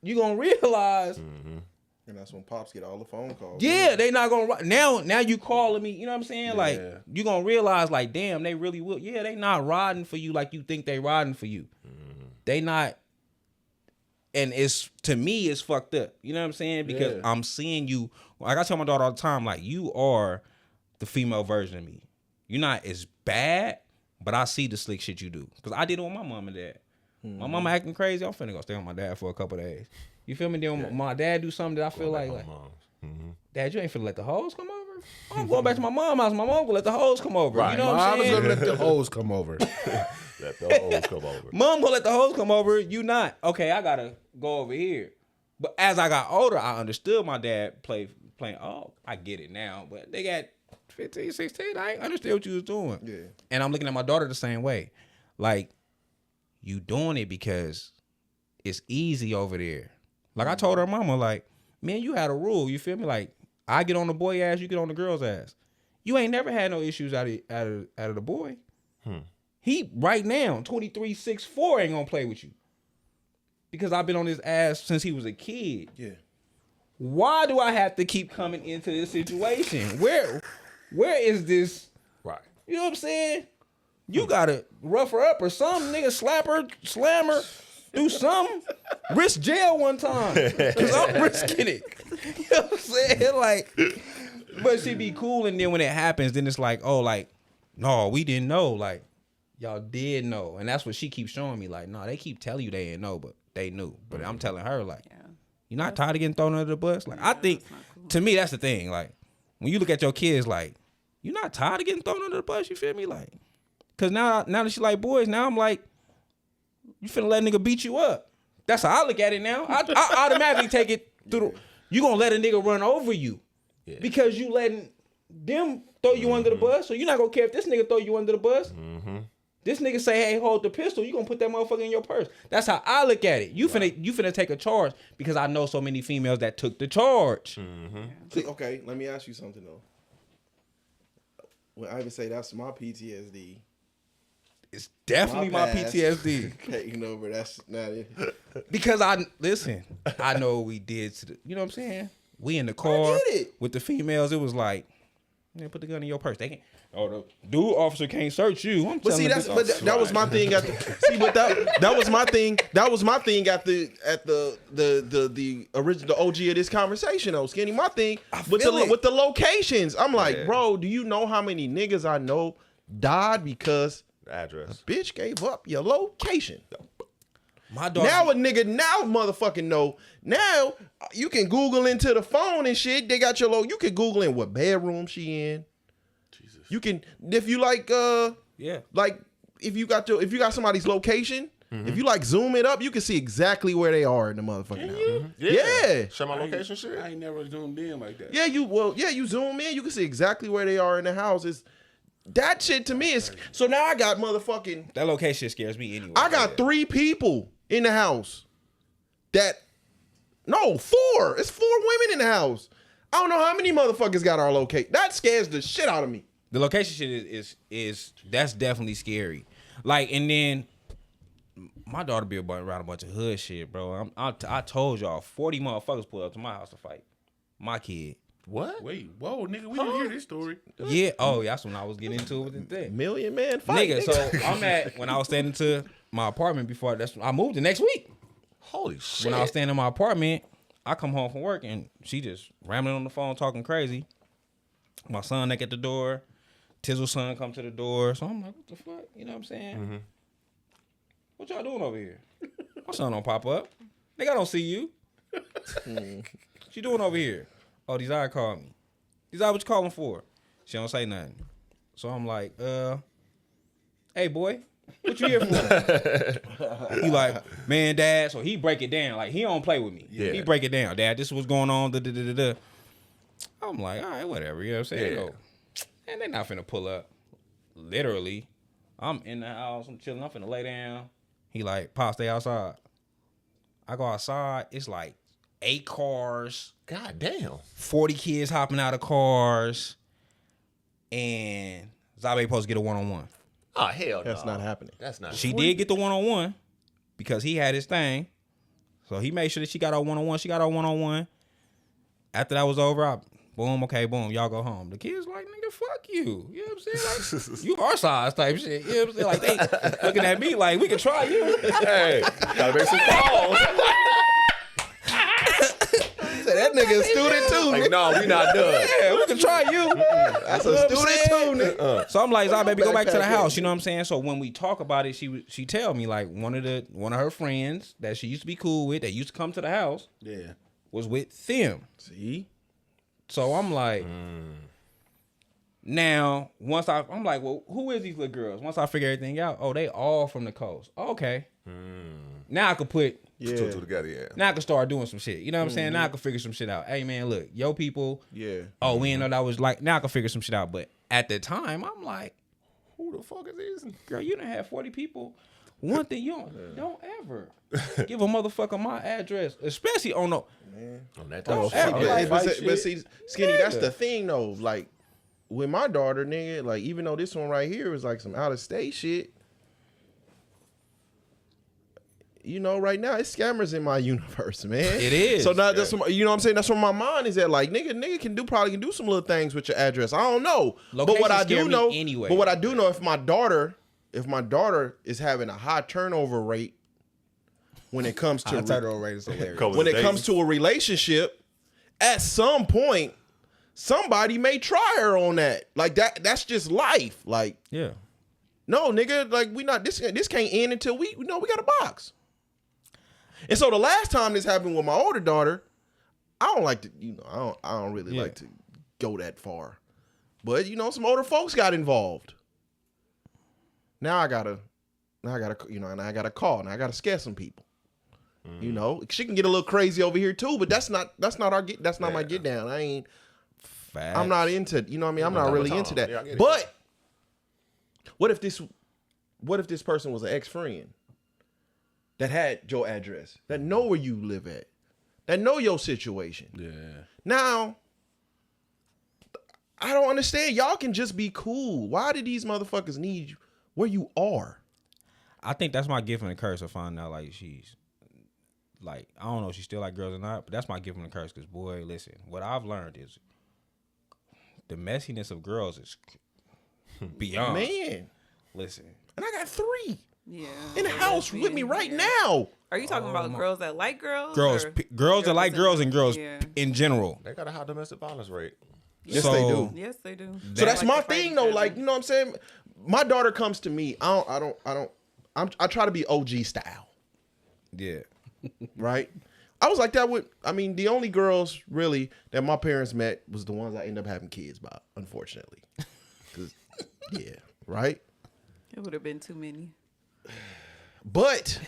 you gonna realize. And that's when pops get all the phone calls. Yeah, they not gonna now you calling me, you know what I'm saying? Like, you gonna realize, like, damn, they really will. Yeah, they not riding for you like you think they riding for you. They not, and it's, to me, it's fucked up. You know what I'm saying? Because I'm seeing you, like I tell my daughter all the time, like, you are the female version of me. You're not as bad, but I see the slick shit you do. Because I did it with my mom and dad. My mama acting crazy, I'm finna go stay with my dad for a couple of days. You feel me? Then my dad do something that I feel like Dad, you ain't finna let the hoes come over? I'm going back to my mom's house. My mom gonna let the hoes come over. Right. You know what I'm Mom's saying? gonna let the hoes come over. Let the hoes come over. Mom gonna let the hoes come over. You not. Okay, I gotta go over here. But as I got older, I understood my dad playing. Oh, I get it now. But they got 15, 16. I ain't understand what you was doing. Yeah. And I'm looking at my daughter the same way. Like, you doing it because it's easy over there. Like, I told her mama, like, man, you had a rule. You feel me? Like, I get on the boy ass, you get on the girl's ass. You ain't never had no issues out of the boy. He right now 23-6'4" ain't gonna play with you because I've been on his ass since he was a kid. Yeah. Why do I have to keep coming into this situation? Where is this? Right. You know what I'm saying? You gotta rough her up or something, nigga. Slap her, slam her, do something. Risk jail one time, cause I'm risking it. You know what I'm saying? Like, but she be cool, and then when it happens, then it's like, oh, like, no, we didn't know. Like, y'all did know, and that's what she keeps showing me. Like, no, they keep telling you they didn't know, but they knew. But I'm telling her, like, you're not tired of getting thrown under the bus. Like, I think, to me, that's the thing. Like, when you look at your kids, like, you're not tired of getting thrown under the bus. You feel me? Like, cause now that she like boys, now I'm like, you finna let a nigga beat you up. That's how I look at it now. I automatically take it through. You gonna let a nigga run over you because you letting them throw you under the bus. So you're not gonna care if this nigga throw you under the bus. This nigga say, hey, hold the pistol. You gonna put that motherfucker in your purse. That's how I look at it. You finna take a charge because I know so many females that took the charge. See, okay, let me ask you something though. When I even say that's my PTSD. It's definitely my PTSD. Taking over, that's not it. Because I know what we did to the, you know what I'm saying? We in the car with the females. It was like, man, put the gun in your purse. They can't. Oh, the dude officer can't search you. I'm But see, that was my thing at the. See, but that was my thing. That was my thing at the original OG of this conversation. though, Skinny. My thing with the locations. I'm like, bro, do you know how many niggas I know died because Address. bitch gave up your location? My dog. Now a nigga motherfucking know. Now you can Google into the phone and shit. They got your You can Google in what bedroom she in. Jesus. You can, if you like like if you got somebody's location, if you like zoom it up, you can see exactly where they are in the motherfucking house. Yeah. Show my location shit. I ain't never zoomed in like that. Yeah, you zoom in, you can see exactly where they are in the house. That shit to me is so now I got motherfucking That location scares me anyway. I got 3 people in the house. It's 4 women in the house. I don't know how many motherfuckers got our location. That scares the shit out of me. The location shit is that's definitely scary. Like, and then my daughter be around a bunch of hood shit, bro. I told y'all 40 motherfuckers pulled up to my house to fight my kid. What? Wait, whoa, nigga, we didn't hear this story. Yeah. Oh, that's when I was getting into it with the thing. Million man fight. Nigga, so when I was staying into my apartment before, I moved the next week. Holy shit. When I was staying in my apartment, I come home from work and she just rambling on the phone talking crazy. My son neck at the door. Tizzle's son come to the door. So I'm like, what the fuck? You know what I'm saying? What y'all doing over here? My son don't pop up. Nigga, I don't see you. What you doing over here? Oh, Desire called me. Desire, what you calling for? She don't say nothing. So I'm like, hey boy, what you here for? He like, man, Dad. So he break it down. Like, he don't play with me. Yeah. He break it down. Dad, this is what's going on. I'm like, all right, whatever. You know what I'm saying? Yeah. Go. And they not finna pull up. Literally. I'm in the house. I'm chilling. I'm finna lay down. He like, Pop, stay outside. I go outside. It's like 8 cars. God damn. 40 kids hopping out of cars. And Zabe supposed to get a one-on-one. Oh, hell no. That's not happening. That's not. She did get the one-on-one because he had his thing. So he made sure that she got her one-on-one. She got her one-on-one. After that was over, boom, y'all go home. The kids like, nigga, fuck you. You know what I'm saying? Like, you our size type shit. You know what I'm saying? Like, they looking at me like, we can try you. Hey, gotta make some calls. That nigga a student too. Like, no, we not done. Yeah, we can try you. That's a student too, nigga. So I'm like, Zah, baby, go back to the Backpack house. in. You know what I'm saying? So when we talk about it, she tell me like one of her friends that she used to be cool with, that used to come to the house, Yeah. was with them. See? So I'm like, now once I'm like, well, who is these little girls? Once I figure everything out, oh, they all from the coast. Okay. Now I could put. Yeah. Two together, yeah. Now I can start doing some shit. You know what I'm saying? Now I can figure some shit out. Hey man, look, yo people. Yeah. Oh, we didn't know that was like. Now I can figure some shit out. But at the time, I'm like, Who the fuck is this? girl, you done had 40 people. One thing you don't ever give a motherfucker my address, especially on the. On that Oh, type of hey, shit. But see, Skinny, that's the thing though. Like with my daughter, nigga, like even though this one right here is like some out of state shit, you know, right now it's scammers in my universe, man. It is. So now that's what, you know what I'm saying. That's where my mind is at. Like nigga probably can do some little things with your address. I don't know, but what I Locations scare do me know, anyway. but what I do know, if my daughter is having a high turnover rate when it comes to rate is hilarious. when it comes to a relationship, at some point, somebody may try her on that. Like that's just life. Like, Yeah. no, nigga, like we not this can't end until we got a box. And so the last time this happened with my older daughter, I don't like to, I don't really like to go that far. But some older folks got involved. Now I gotta call. Now I gotta scare some people. She can get a little crazy over here too, but that's not my get down. I'm not into, I'm not really into that. Yeah, I get it. But what if this person was an ex-friend that had your address, that know where you live at, that know your situation? Yeah. Now, I don't understand. Y'all can just be cool. Why do these motherfuckers need you where you are? I think that's my gift and a curse of finding out like she's like, I don't know if she still like girls or not, but that's my gift and a curse. Because boy, listen, what I've learned is the messiness of girls is beyond. Man. Listen, And I got 3 Yeah. in the house with me right now. Are you talking about girls that like girls? girls, or girls that like girls and girls Yeah. in general. They got a high domestic violence rate. Yes, So- they do. Yes, they do. So that's Like my to fight thing each though. other. Like, you know what I'm saying? My daughter comes to me. I try to be OG style, Yeah. right? I was like that the only girls really that my parents met was the ones I end up having kids by, unfortunately. 'Cause, yeah, right? It would have been too many. But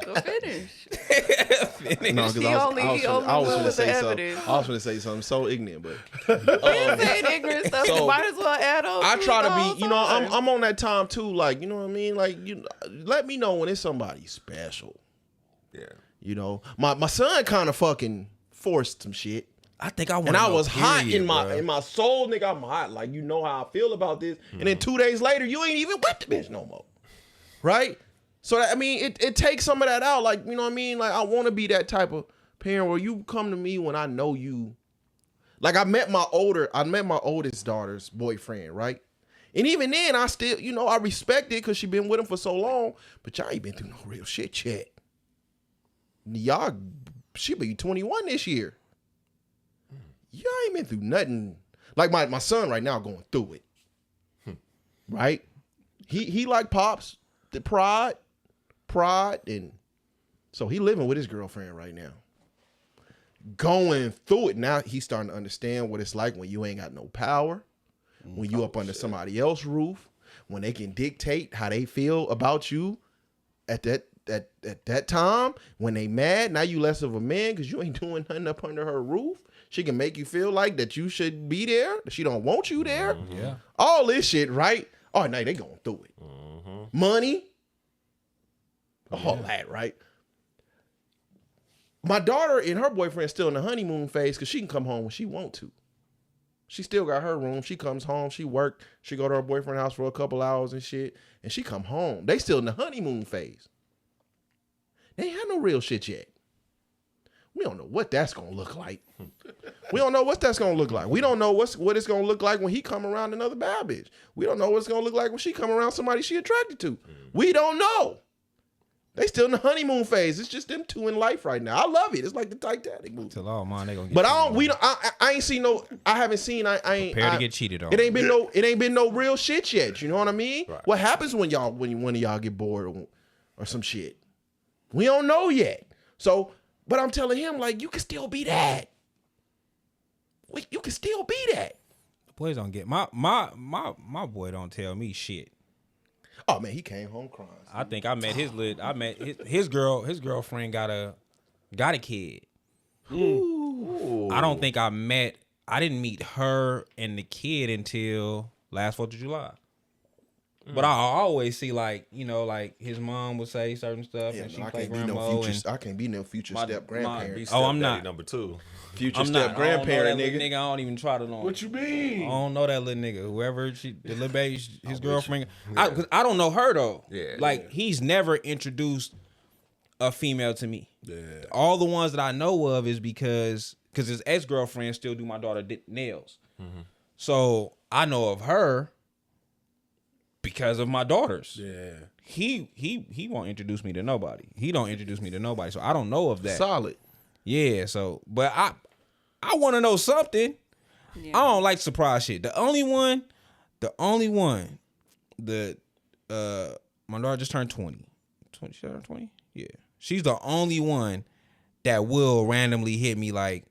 Go finish. no, because He I only was went going to with say the something. evidence. I was going to say something so ignorant, but You're saying ignorant stuff. so- Might as well add on. I to try it the to whole be, time. I'm on that time too. Like, you know what I mean? Like, let me know when it's somebody special. Yeah. My son kind of fucking forced some shit. I think I want. And I was hot in my soul, nigga. I'm hot. Like, you know how I feel about this. And then 2 days later, you ain't even with the bitch no more. Right? So, it takes some of that out. Like, you know what I mean? Like, I want to be that type of parent where you come to me when I know you. Like, I met my oldest daughter's boyfriend, right? And even then, I still, I respect it because she been with him for so long. But y'all ain't been through no real shit yet. She be 21 this year. Y'all ain't been through nothing. Like my son right now going through it. Right? He like Pops, the pride. pride, and so he living with his girlfriend right now. Going through it. Now he's starting to understand what it's like when you ain't got no power, when you up under somebody else's roof, when they can dictate how they feel about you at that time, when they mad. Now you less of a man because you ain't doing nothing up under her roof. She can make you feel like that you should be there, that she don't want you there. Yeah. All this shit, right? Oh, no, they going through it. Money, all that, right? My daughter and her boyfriend still in the honeymoon phase because she can come home when she want to. She still got her room. She comes home. She work. She go to her boyfriend's house for a couple hours and shit, and she come home. They still in the honeymoon phase. They ain't had no real shit yet. We don't know what that's gonna look like. We don't know what that's gonna look like. We don't know what it's gonna look like when he come around another bad bitch. We don't know what it's gonna look like when she come around somebody she attracted to. We don't know. They still in the honeymoon phase. It's just them two in life right now. I love it. It's like the Titanic movie. Till all mine, they gonna get But I ain't seen no. I haven't seen. I ain't. prepare to get cheated on. It ain't been no real shit yet. You know what I mean? Right. What happens when one of y'all get bored or some shit? We don't know yet. So, but I'm telling him like you can still be that. You can still be that. Boys don't get my boy don't tell me shit. Oh man, he came home crying. I think I met his girlfriend got a kid. Ooh. I don't think I didn't meet her and the kid until last 4th of July. But I always see like his mom would say certain stuff and she play grandma. I can't be no future step grandparent. I'm not number 2. Future step grandparent, nigga. I don't even try to know. What you mean? I don't know that little nigga. Whoever the little baby, his girlfriend. Cause I don't know her though. Yeah. He's never introduced a female to me. Yeah. All the ones that I know of is because his ex-girlfriend still do my daughter nails. Mm-hmm. So I know of her because of my daughters. Yeah. He won't introduce me to nobody. He don't introduce me to nobody. So I don't know of that. Solid. Yeah. So, but I want to know something. Yeah. I don't like surprise shit. The only one, my daughter just turned 20. 20, she turned 20? Yeah. She's the only one that will randomly hit me like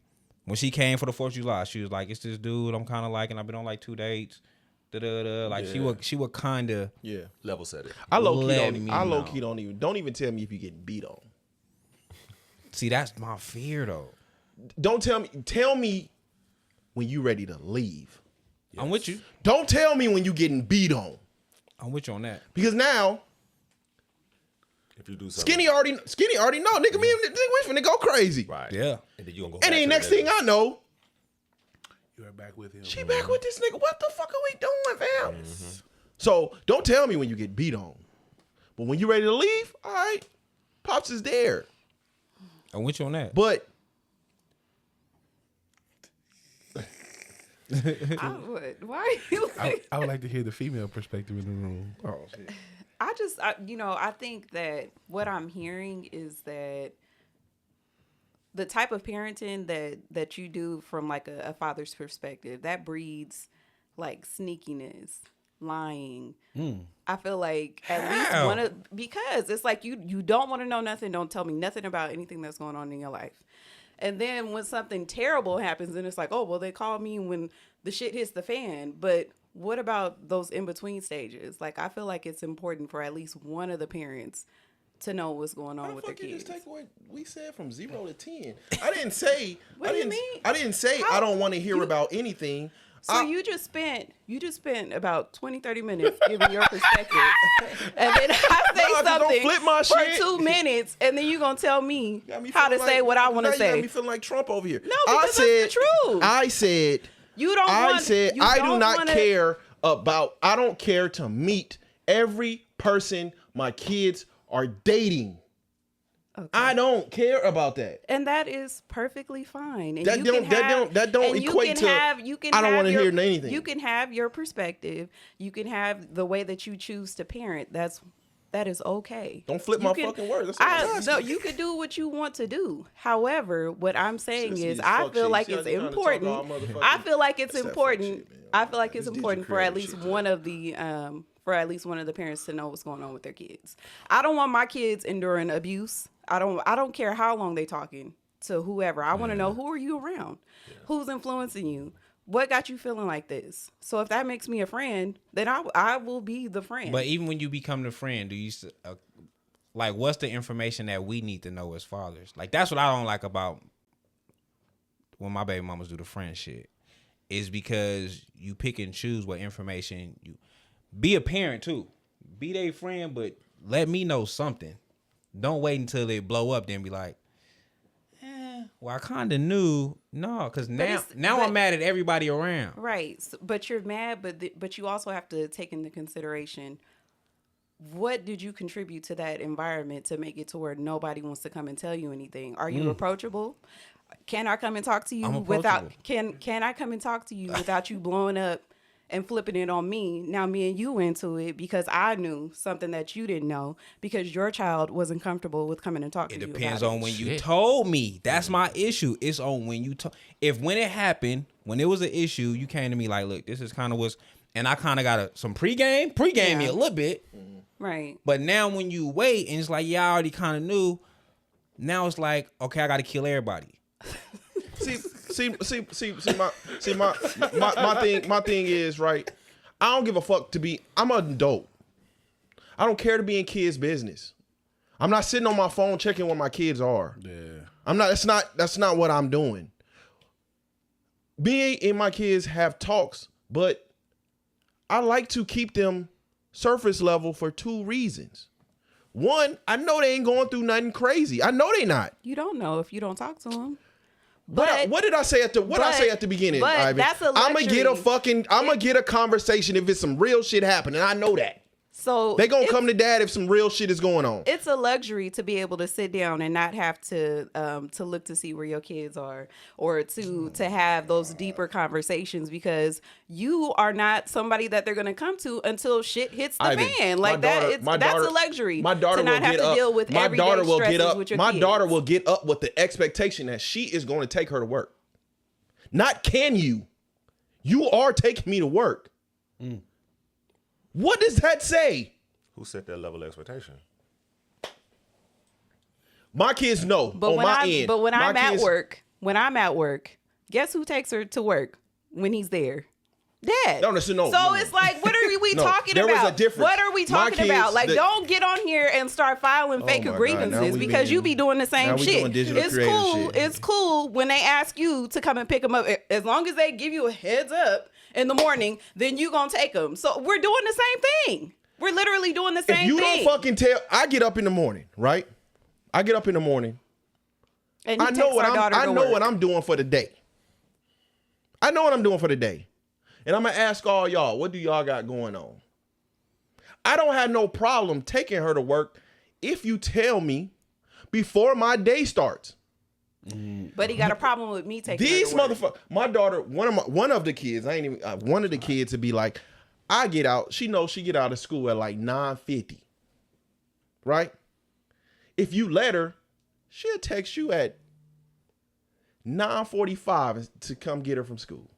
when she came for the 4th of July. She was like, "It's this dude I'm kind of liking. I've been on like 2 dates." Like she would kind of level set it. I low key don't even tell me if you're getting beat on. See, that's my fear though. Don't tell me. Tell me when you ready to leave. Yes. I'm with you. Don't tell me when you getting beat on. I'm with you on that. Because now, if you do something, Skinny already know. Nigga, me and we finna go crazy. Right. Yeah. And then you gonna go. And then next thing I know, you're back with him. She back with this nigga. What the fuck are we doing, fam? Mm-hmm. So don't tell me when you get beat on. But when you ready to leave, all right, Pops is there. I'm with you on that. But why are you like... I would like to hear the female perspective in the room. Oh shit. I think that what I'm hearing is that the type of parenting that you do from like a father's perspective, that breeds like sneakiness, lying. I feel like at least because it's like you don't want to know nothing. Don't tell me nothing about anything that's going on in your life. And then when something terrible happens, then it's like, oh, well, they call me when the shit hits the fan. But what about those in-between stages? Like, I feel like it's important for at least one of the parents to know what's going on with their kids. Just take what we said from 0 to 10. I didn't say. What do you mean? I didn't say I don't want to hear about anything. So you just spent about 20-30 minutes giving your perspective, and then I say something flip my for shit. 2 minutes, and then you gonna tell me how to say what I want to say. You got me feeling like Trump over here. No, because that's the truth. I said you don't. I do not care about. I don't care to meet every person my kids are dating. Okay. I don't care about that, and that is perfectly fine. And that don't equate to. I don't want to hear anything. You can have your perspective. You can have the way that you choose to parent. That is okay. Don't flip my fucking words. No, you can do what you want to do. However, what I'm saying is, I feel like it's important. I feel like it's important. I feel like it's important for at least one of the for at least one of the parents to know what's going on with their kids. I don't want my kids enduring abuse. I don't care how long they talking to whoever. I want to know, who are you around? Yeah. Who's influencing you? What got you feeling like this? So if that makes me a friend, then I will be the friend. But even when you become the friend, do you like, what's the information that we need to know as fathers? Like, that's what I don't like about when my baby mamas do the friend shit, is because you pick and choose what information you be a parent too. Be their friend, but let me know something. Don't wait until they blow up, then be like, well, I kind of knew. No, because now I'm mad at everybody around. Right. So, but you're mad, but you also have to take into consideration, what did you contribute to that environment to make it to where nobody wants to come and tell you anything? Are you approachable? Can I come and talk to you without can I come and talk to you without you blowing up and flipping it on me? Now me and you into it because I knew something that you didn't know because your child wasn't comfortable with coming and talking to you. It depends on when you told me. That's my issue. It's on when you if when it happened, when it was an issue, you came to me like, look, this is kind of what's, and I kind of got some pregame me a little bit. Right. But now when you wait and it's like, yeah, I already kind of knew. Now it's like, okay, I got to kill everybody. My thing is, right, I don't give a fuck I'm an adult. I don't care to be in kids' business. I'm not sitting on my phone checking where my kids are. Yeah. I'm not, that's not what I'm doing. Me and my kids have talks, but I like to keep them surface level for two reasons. One, I know they ain't going through nothing crazy. I know they not. You don't know if you don't talk to them. What did I say at the beginning, but Ivy? That's a luxury. I'm gonna get a conversation if it's some real shit happening. I know that. So they gonna come to dad if some real shit is going on. It's a luxury to be able to sit down and not have to look to see where your kids are, or to have those deeper conversations, because you are not somebody that they're gonna come to until shit hits the fan. Like that's a luxury. My daughter to not have to deal with my daughter will get up. With your my kids. daughter will get up with the expectation that she is going to take her to work. Not can you? You are taking me to work. What does that say? Who set that level of expectation? My kids know. But when I'm at work, guess who takes her to work when he's there? Dad. No. It's like, what are we talking there about? Was a difference. What are we talking about? Like, don't get on here and start filing fake grievances because you be doing the same shit. It's cool when they ask you to come and pick them up. As long as they give you a heads up in the morning, then you gonna take them. So we're doing the same thing. We're literally doing the same thing. If you don't fucking tell, I get up in the morning, right? I get up in the morning. And I know what I'm doing for the day. I know what I'm doing for the day. And I'm going to ask all y'all, what do y'all got going on? I don't have no problem taking her to work if you tell me before my day starts. But he got a problem with me taking these her to work. motherfuckers. My daughter, one of the kids, one of the kids to be like, I get out. She knows she get out of school at like 9:50. Right? If you let her, she'll text you at 9:45 to come get her from school.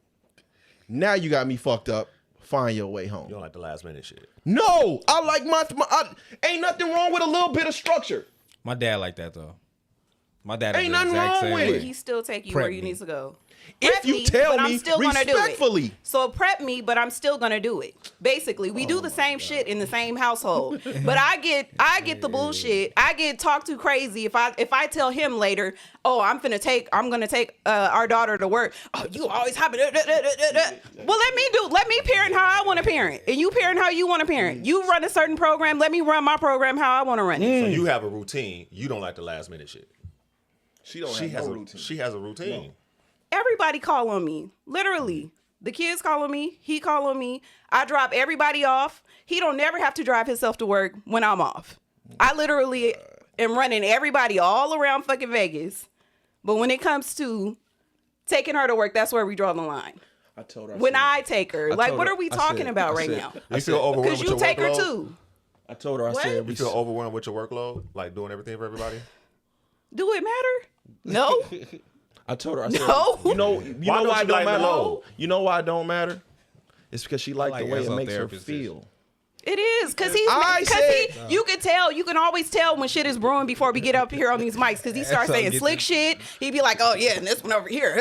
Now you got me fucked up. Find your way home. You don't like the last minute shit. No, I like ain't nothing wrong with a little bit of structure. My dad like that though. My dad ain't nothing wrong with it. He still take you where you need to go. If you tell me respectfully. So prep me, but I'm still gonna do it. Basically, we do the same shit in the same household. But I get the bullshit. I get talked to crazy if I tell him later, oh, I'm gonna take our daughter to work. Oh, you always hopping. Well, let me parent how I want to parent, and you parent how you want to parent. You run a certain program. Let me run my program how I want to run it. So you have a routine. You don't like the last minute shit. She has a routine. She has a routine. No. Everybody call on me. Literally. The kids call on me. He call on me. I drop everybody off. He don't never have to drive himself to work when I'm off. I literally am running everybody all around fucking Vegas. But when it comes to taking her to work, that's where we draw the line. I told her. I take her. Like, what are we talking about right now? You feel overwhelmed with your workload? Because you take her too. I told her. I said. You feel overwhelmed with your workload? Like doing everything for everybody? Do it matter? No. I told her, I said, no. you know why it don't matter? You know why it don't matter? It's because she liked the way it makes her feel. It is because you can tell. You can always tell when shit is brewing before we get up here on these mics because he starts saying slick shit. He'd be like, "Oh yeah, and this one over here,"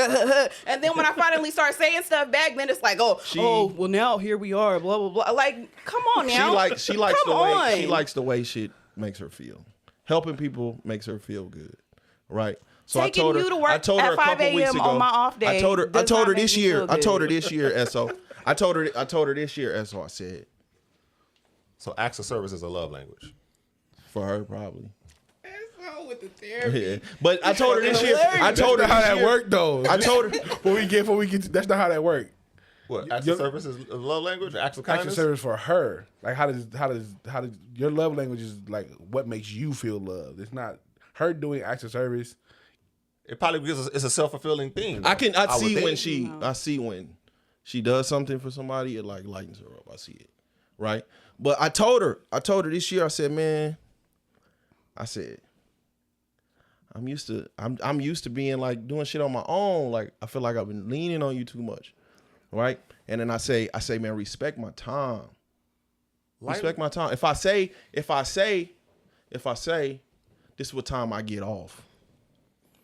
and then when I finally start saying stuff back, then it's like, "Oh, well now here we are." Blah blah blah. Like, come on now. She likes the way shit makes her feel. Helping people makes her feel good, right? So Taking I told her, you to work I told her at a couple 5 weeks a.m. ago. on my off day. I told her this year. I So. I told her this year. So I said. So acts of service is a love language. For her, probably. SO with the therapy. Yeah. But I told her this year. I told her how this that year- worked though. I told her. Before we get, that's not how that worked. What acts of service is a love language? Acts of Acts kindness. of service for her. Like how does your love language is like what makes you feel loved. It's not her doing acts of service. It probably because it's a self-fulfilling thing. I would see think. when she does something for somebody, it like lightens her up. I see it, right? But I told her this year. I said, man, I'm used to being like doing shit on my own. Like I feel like I've been leaning on you too much, right? And then I say, man, respect my time. Respect my time. If I say, this is what time I get off.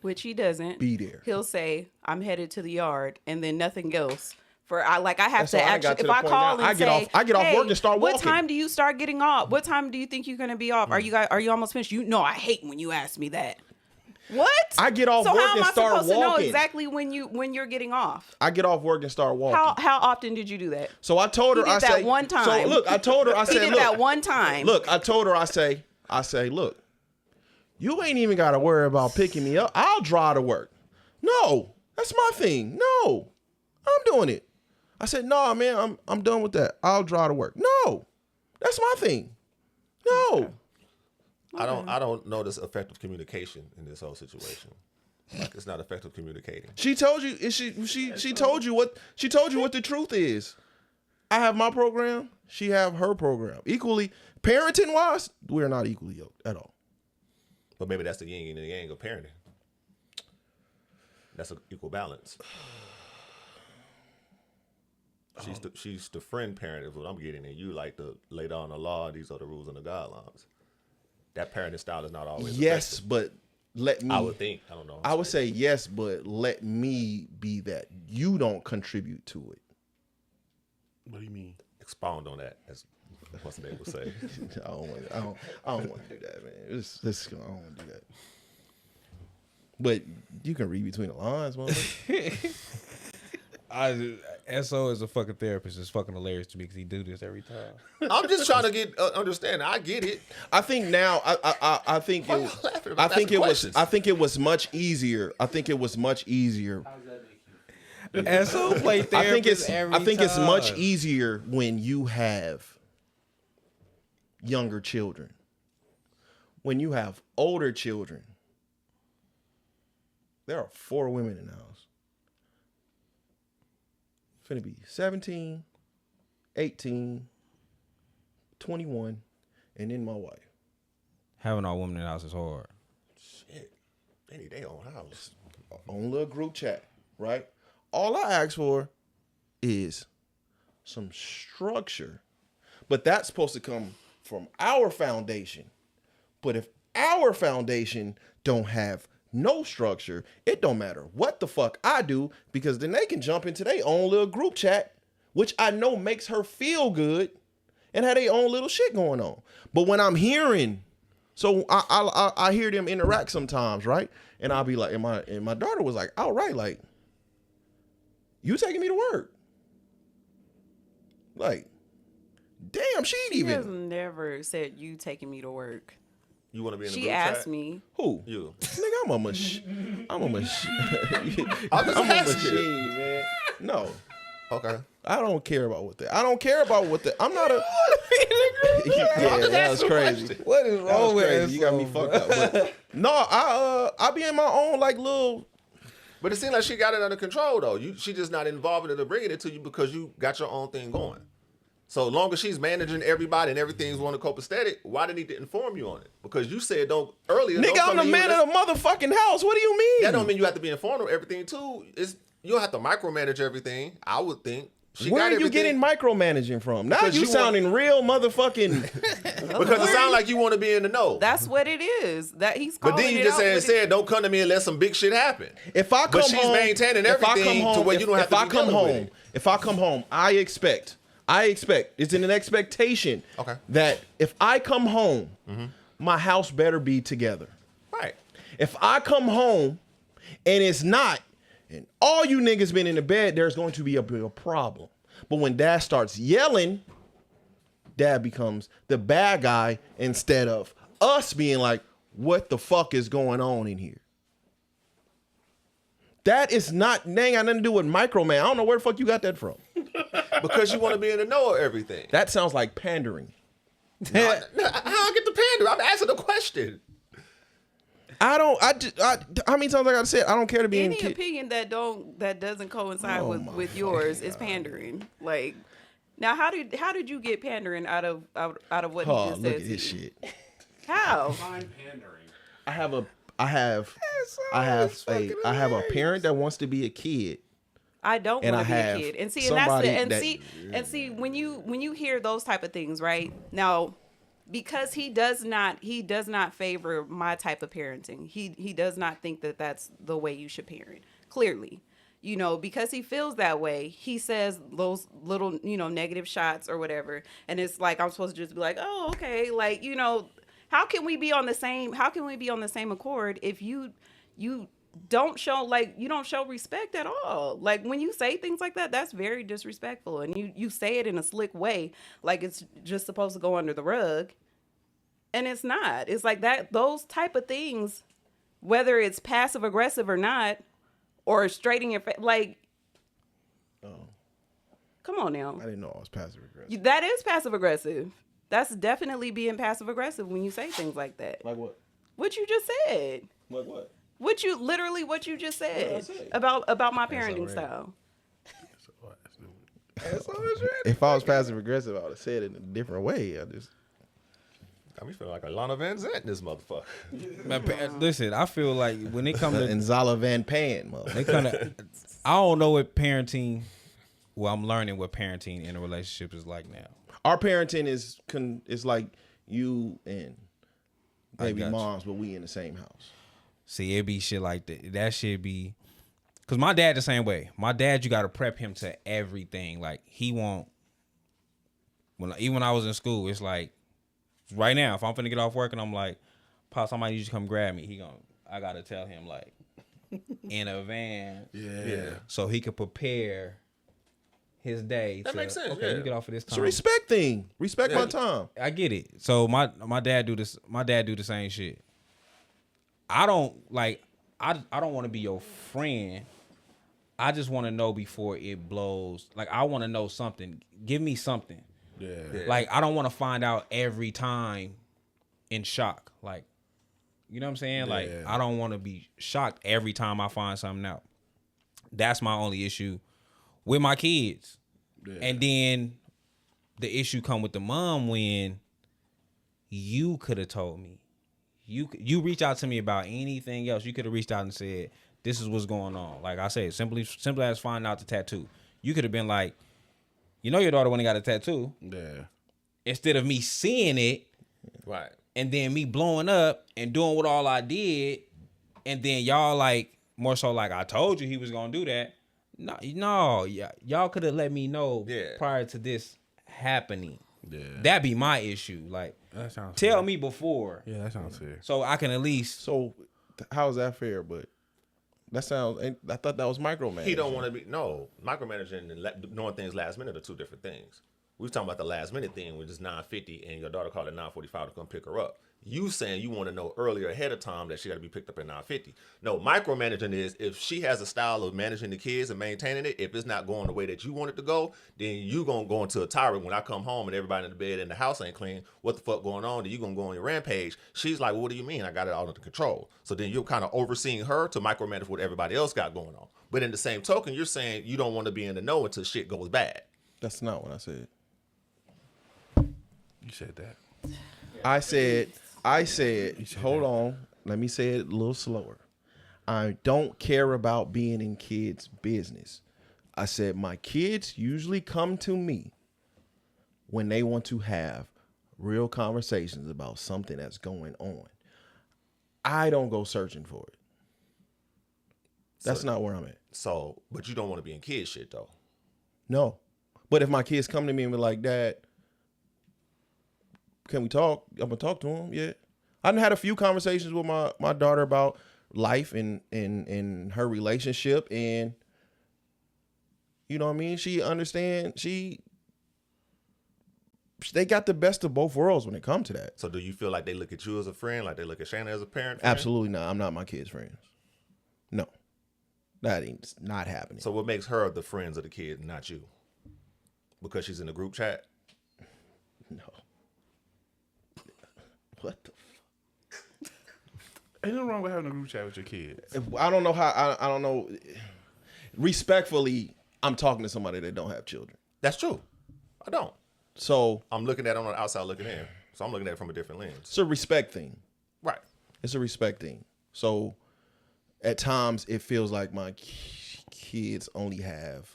Which he doesn't. Be there. He'll say, "I'm headed to the yard," and then nothing else. I have That's to why I actually. got to If the I point call now, and say, I get off "Hey, work and start walking." What time do you start getting off? What time do you think you're gonna be off? Are you almost finished? You know, I hate when you ask me that. What? I get off work and start So how am I supposed to know walking. exactly when you're getting off? I get off work and start walking. How often did you do that? So I told her, He did that one time. So look, I told her, I said, He did look, that one time. Look, I told her, I say, look, you ain't even got to worry about picking me up. I'll drive to work. No, that's my thing. No, I'm doing it. I said, no, man, I'm done with that. I'll drive to work. No, that's my thing. No. I don't notice effective communication in this whole situation. Like it's not effective communicating. She told you. She told you what the truth is. I have my program. She have her program. Equally, parenting wise, we're not equally yoked at all. But maybe that's the yin and the yang of parenting. That's an equal balance. She's the friend parent is what I'm getting, and you like to lay down the law. These are the rules and the guidelines. That parenting style is not always yes, effective. but let me. I would think. I don't know. I would say yes, but let me be that. You don't contribute to it. What do you mean? Expound on that. As what's the name would say. I don't want to do that, man. I don't want to do that. But you can read between the lines, motherfucker. SO is a fucking therapist. It's fucking hilarious to me because he do this every time. I'm just trying to get understand. I get it. I think now. I think Why it. y'all laughing I about think asking it was. questions? I think it was much easier. I think it was much easier. SO play therapist I think it's. every I think it's time. much easier when you have younger children. When you have older children, there are 4 women in the house. Finna be 17, 18, 21, and then my wife. Having all women in the house is hard. Shit. They need their own house. On a little group chat, right? All I ask for is some structure. But that's supposed to come from our foundation. But if our foundation don't have no structure, it don't matter what the fuck I do, because then they can jump into their own little group chat, which I know makes her feel good, and have their own little shit going on. But when I'm hearing, so I hear them interact sometimes, right? And I'll be like, and my daughter was like, all right, like, you taking me to work? Like, damn, she has never said you taking me to work. You want to be in the She group asked chat? me. Who? You. Nigga, I'm a machine. I'm a machine, asking. man. No, Okay. I don't care about what that. I don't care about what that. I'm not a. Yeah, that was crazy. What is That was wrong with crazy. You got me fucked up. But, no, I be in my own like little. But it seems like she got it under control though. She just not involving it or bringing it to you because you got your own thing going. So long as she's managing everybody and everything's one copacetic, why did he need to inform you on it? Because you said don't earlier. Nigga, I'm the man of the motherfucking house. What do you mean? That don't mean you have to be informed of everything too. You don't have to micromanage everything. I would think Where are you getting micromanaging from? Now you sounding real motherfucking. Because it sounds like you want to be in the know. That's what it is. That he's calling But then you just said, don't come to me unless some big shit happen. If I come home, she's maintaining everything to where you don't have to be dealing with it. If I come home, I expect, it's an expectation that if I come home, my house better be together. Right. If I come home and it's not, and all you niggas been in the bed, there's going to be a problem. But when dad starts yelling, dad becomes the bad guy instead of us being like, what the fuck is going on in here? That is not, ain't got nothing to do with microman. I don't know where the fuck you got that from. Because you want to be in the know of everything. That sounds like pandering. No, how I get the pander? I'm asking a question. How many times I gotta say it? I don't care to be any opinion that doesn't coincide with yours is pandering. Like, now how did you get pandering out of what he just said? Look at this shit. How? Define pandering. I have a parent that wants to be a kid. I don't want to be a kid. And see, and see when you hear those type of things, right? Now, because he does not favor my type of parenting. He does not think that that's the way you should parent. Clearly, because he feels that way, he says those little, negative shots or whatever. And it's like, I'm supposed to just be like, oh, okay. Like, how can we be on the same accord if you don't show respect at all? Like, when you say things like that, that's very disrespectful. And you say it in a slick way, like it's just supposed to go under the rug. And it's not. It's like that, those type of things, whether it's passive aggressive or not, or straight in your face, like, come on now. I didn't know I was passive aggressive. That is passive aggressive. That's definitely being passive aggressive when you say things like that. Like what? What you just said. Like what? What you just said about my parenting style. If I was passive aggressive, I would have said it in a different way. Got me feeling like a Lana Van Zant in this motherfucker. Man, listen, I feel like when it comes to Nzala Van Pan, motherfucker. I don't know what parenting. Well, I'm learning what parenting in a relationship is like now. Our parenting is like you and maybe moms, but we in the same house. See, it be shit like that. That shit be, cause my dad the same way. My dad, you gotta prep him to everything. Like he won't. Even when I was in school, it's like right now, if I'm finna get off work and I'm like, "Pop, somebody just come grab me," I gotta tell him like in advance, so he could prepare his day. That makes sense. Okay, you get off of this time. It's a respect thing. Respect my time. I get it. So my dad do this. My dad do the same shit. I don't want to be your friend. I just want to know before it blows. Like, I want to know something. Give me something. Yeah. Like, I don't want to find out every time in shock. Like, you know what I'm saying? Yeah. Like, I don't want to be shocked every time I find something out. That's my only issue with my kids. Yeah. And then the issue come with the mom when you could have told me. You reach out to me about anything else. You could have reached out and said, this is what's going on. Like I said, simply as finding out the tattoo. You could have been like, your daughter went and got a tattoo. Yeah. Instead of me seeing it. Right. And then me blowing up and doing what all I did. And then y'all like, more so like, I told you he was going to do that. No, y'all could have let me know prior to this happening. Yeah. That'd be my issue. Like, that sounds tell fair. Me before. Yeah, that sounds fair. So I can at least. So, how is that fair? But that sounds. I thought that was micromanaging. He don't want to be micromanaging and knowing things last minute are two different things. We was talking about the last minute thing, which is 9:50, and your daughter called at 9:45 to come pick her up. You saying you want to know earlier ahead of time that she got to be picked up at 9:50. No, micromanaging is if she has a style of managing the kids and maintaining it, if it's not going the way that you want it to go, then you going to go into a tirade when I come home and everybody in the bed and the house ain't clean. What the fuck going on? Then you going to go on your rampage. She's like, what do you mean? I got it all under control. So then you're kind of overseeing her to micromanage what everybody else got going on. But in the same token, you're saying you don't want to be in the know until shit goes bad. That's not what I said. You said that. I said, hold on. Let me say it a little slower. I don't care about being in kids' business. I said, my kids usually come to me when they want to have real conversations about something that's going on. I don't go searching for it. That's not where I'm at. So, but you don't want to be in kid shit though. No. But if my kids come to me and be like, Dad, can we talk? I'm gonna talk to them. Yeah. I done had a few conversations with my daughter about life and her relationship, and you know what I mean? She understands. They got the best of both worlds when it comes to that. So do you feel like they look at you as a friend, like they look at Shanna as a parent? Friend? Absolutely not. I'm not my kids' friends. No. That ain't not happening. So what makes her the friends of the kid, not you? Because she's in the group chat? No. What the Ain't nothing wrong with having a group chat with your kids. I don't know how. I don't know. Respectfully, I'm talking to somebody that don't have children. That's true. I don't. So I'm looking at it on the outside looking in. So I'm looking at it from a different lens. it's a respect thing. Right. It's a respect thing. So at times it feels like my kids only have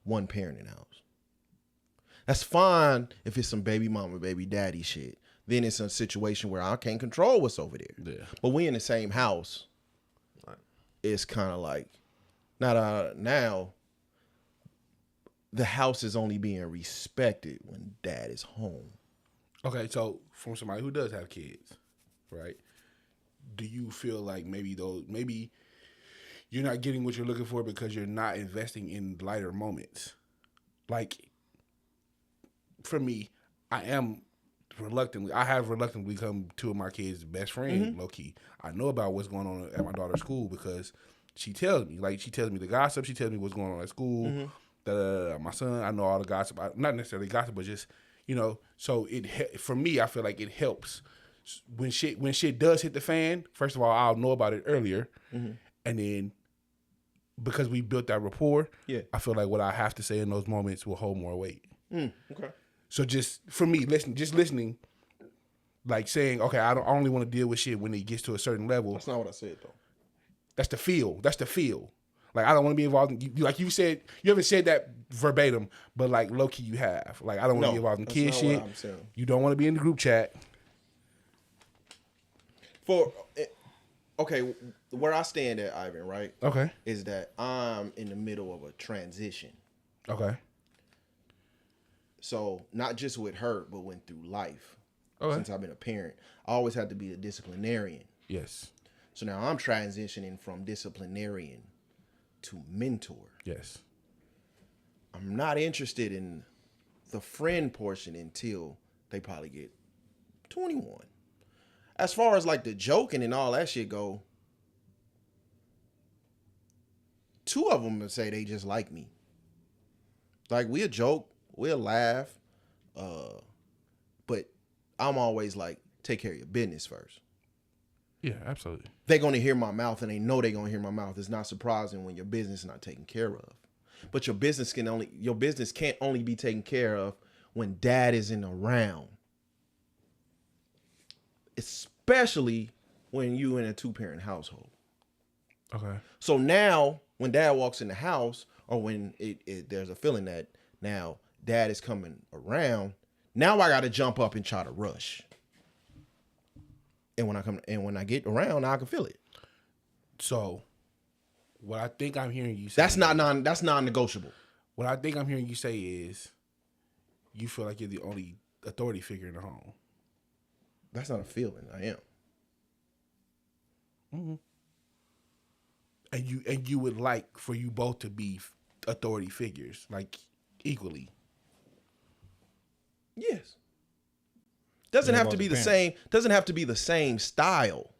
one parent in the house. That's fine if it's some baby mama, baby daddy shit. Then it's a situation where I can't control what's over there. Yeah. But we in the same house. Right. It's kind of like, now, the house is only being respected when dad is home. Okay, so from somebody who does have kids, right? Do you feel like maybe you're not getting what you're looking for because you're not investing in lighter moments? Like, for me, I have reluctantly become two of my kids' best friends, low key. I know about what's going on at my daughter's school because she tells me the gossip. She tells me what's going on at school. My son, I know all the gossip. Not necessarily gossip, but just, so for me, I feel like it helps when shit does hit the fan. First of all, I'll know about it earlier, and then because we built that rapport, I feel like what I have to say in those moments will hold more weight. Okay. So just for me, listening, like saying, okay, I only want to deal with shit when it gets to a certain level. That's not what I said though. That's the feel. Like, I don't want to be involved in, like you said, you haven't said that verbatim, but like low key you have. Like, I don't want to be involved in kid shit. You don't want to be in the group chat. Okay, where I stand at, Ivan, right? Okay. Is that I'm in the middle of a transition. Okay. So not just with her, but went through life. Okay. Since I've been a parent, I always had to be a disciplinarian. Yes. So now I'm transitioning from disciplinarian to mentor. Yes. I'm not interested in the friend portion until they probably get 21. As far as like the joking and all that shit go, two of them would say they just like me. Like, we'll joke, we'll laugh, but I'm always like, take care of your business first. Yeah, absolutely. They're going to hear my mouth, and they know they're going to hear my mouth. It's not surprising when your business is not taken care of. But your business can't only be taken care of when dad isn't around. Especially when you in a 2-parent household. Okay. So now when dad walks in the house, or when there's a feeling that now dad is coming around, now I got to jump up and try to rush. And when I get around, I can feel it. So, what I think I'm hearing you say, that's non-negotiable. What I think I'm hearing you say is, you feel like you're the only authority figure in the home. That's not a feeling. I am. Mm-hmm. And you would like for you both to be authority figures, like equally. Yes. Doesn't have to be the same. Doesn't have to be the same style,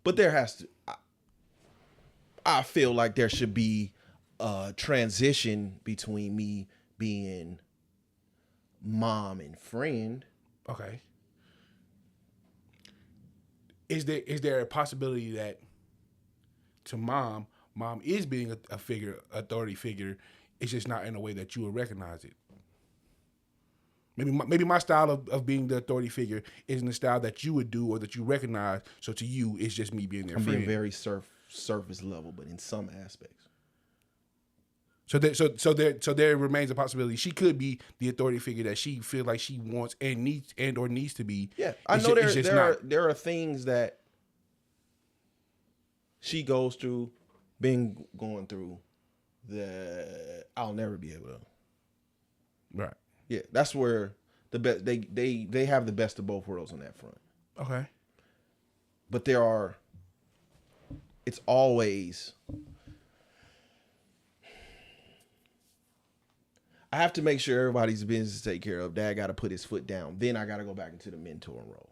but there has to. I feel like there should be a transition between me being mom and friend. Okay. Is there a possibility that to mom is being a authority figure, it's just not in a way that you would recognize it? Maybe my style of being the authority figure isn't the style that you would do or that you recognize. So to you, it's just me being their friend. Being very surface level, but in some aspects. So there remains a possibility she could be the authority figure that she feels like she wants and needs to be. Yeah, I know there are things that she goes through, going through, that I'll never be able to. Right. Yeah, that's where the best they have the best of both worlds on that front. Okay. But it's always, I have to make sure everybody's business is taken care of. Dad got to put his foot down. Then I got to go back into the mentoring role.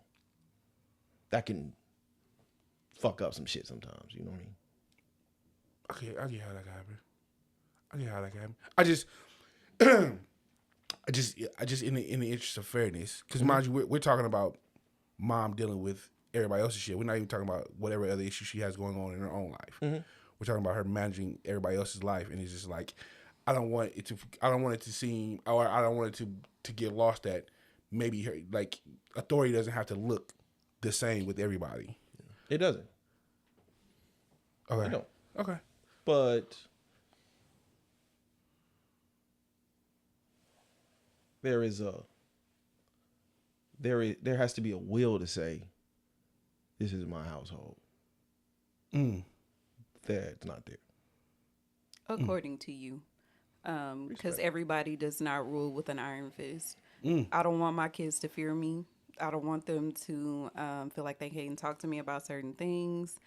That can fuck up some shit sometimes. You know what I mean? Okay, I get how that can happen. I just in the interest of fairness, because mind you, we're talking about mom dealing with everybody else's shit. We're not even talking about whatever other issue she has going on in her own life. We're talking about her managing everybody else's life, and it's just like, I don't want it to seem, or I don't want it to get lost that maybe her, like, authority doesn't have to look the same with everybody. It doesn't. Okay. It don't. Okay. But there has to be a will to say, this is my household. That's not there. According to you. Because everybody does not rule with an iron fist. I don't want my kids to fear me. I don't want them to feel like they can't talk to me about certain things.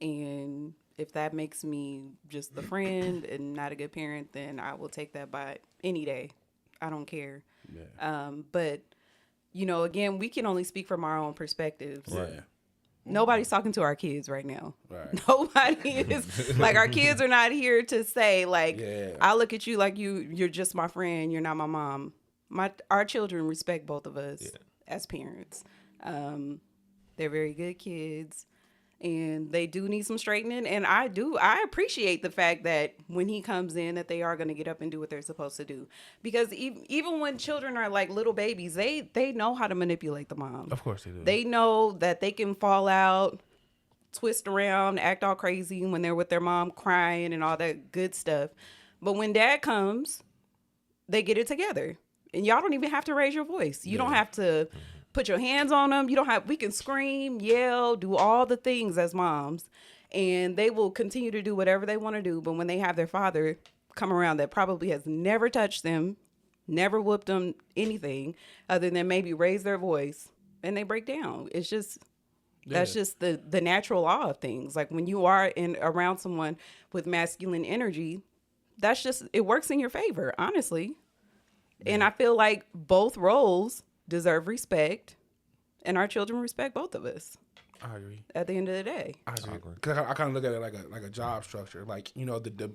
And if that makes me just the friend and not a good parent, then I will take that by any day. I don't care. Yeah. But, again, we can only speak from our own perspectives. Right. Nobody's talking to our kids right now. Right. Nobody is like, our kids are not here to say, like, I look at you like you're just my friend. You're not my mom. Our children respect both of us as parents. They're very good kids, and they do need some straightening. And I appreciate the fact that when he comes in, that they are going to get up and do what they're supposed to do. Because even when children are like little babies, they know how to manipulate the mom. Of course they do. They know that they can fall out, twist around, act all crazy when they're with their mom, crying and all that good stuff. But when dad comes, they get it together. And y'all don't even have to raise your voice. You don't have to put your hands on them. We can scream, yell, do all the things as moms, and they will continue to do whatever they want to do. But when they have their father come around that probably has never touched them, never whooped them, anything other than maybe raise their voice, and they break down. It's just, that's just the natural law of things. Like when you are around someone with masculine energy, that's just, it works in your favor, honestly. Yeah. And I feel like both roles deserve respect, and our children respect both of us. I agree. At the end of the day, I agree. Cause I kind of look at it like a job structure. Like, the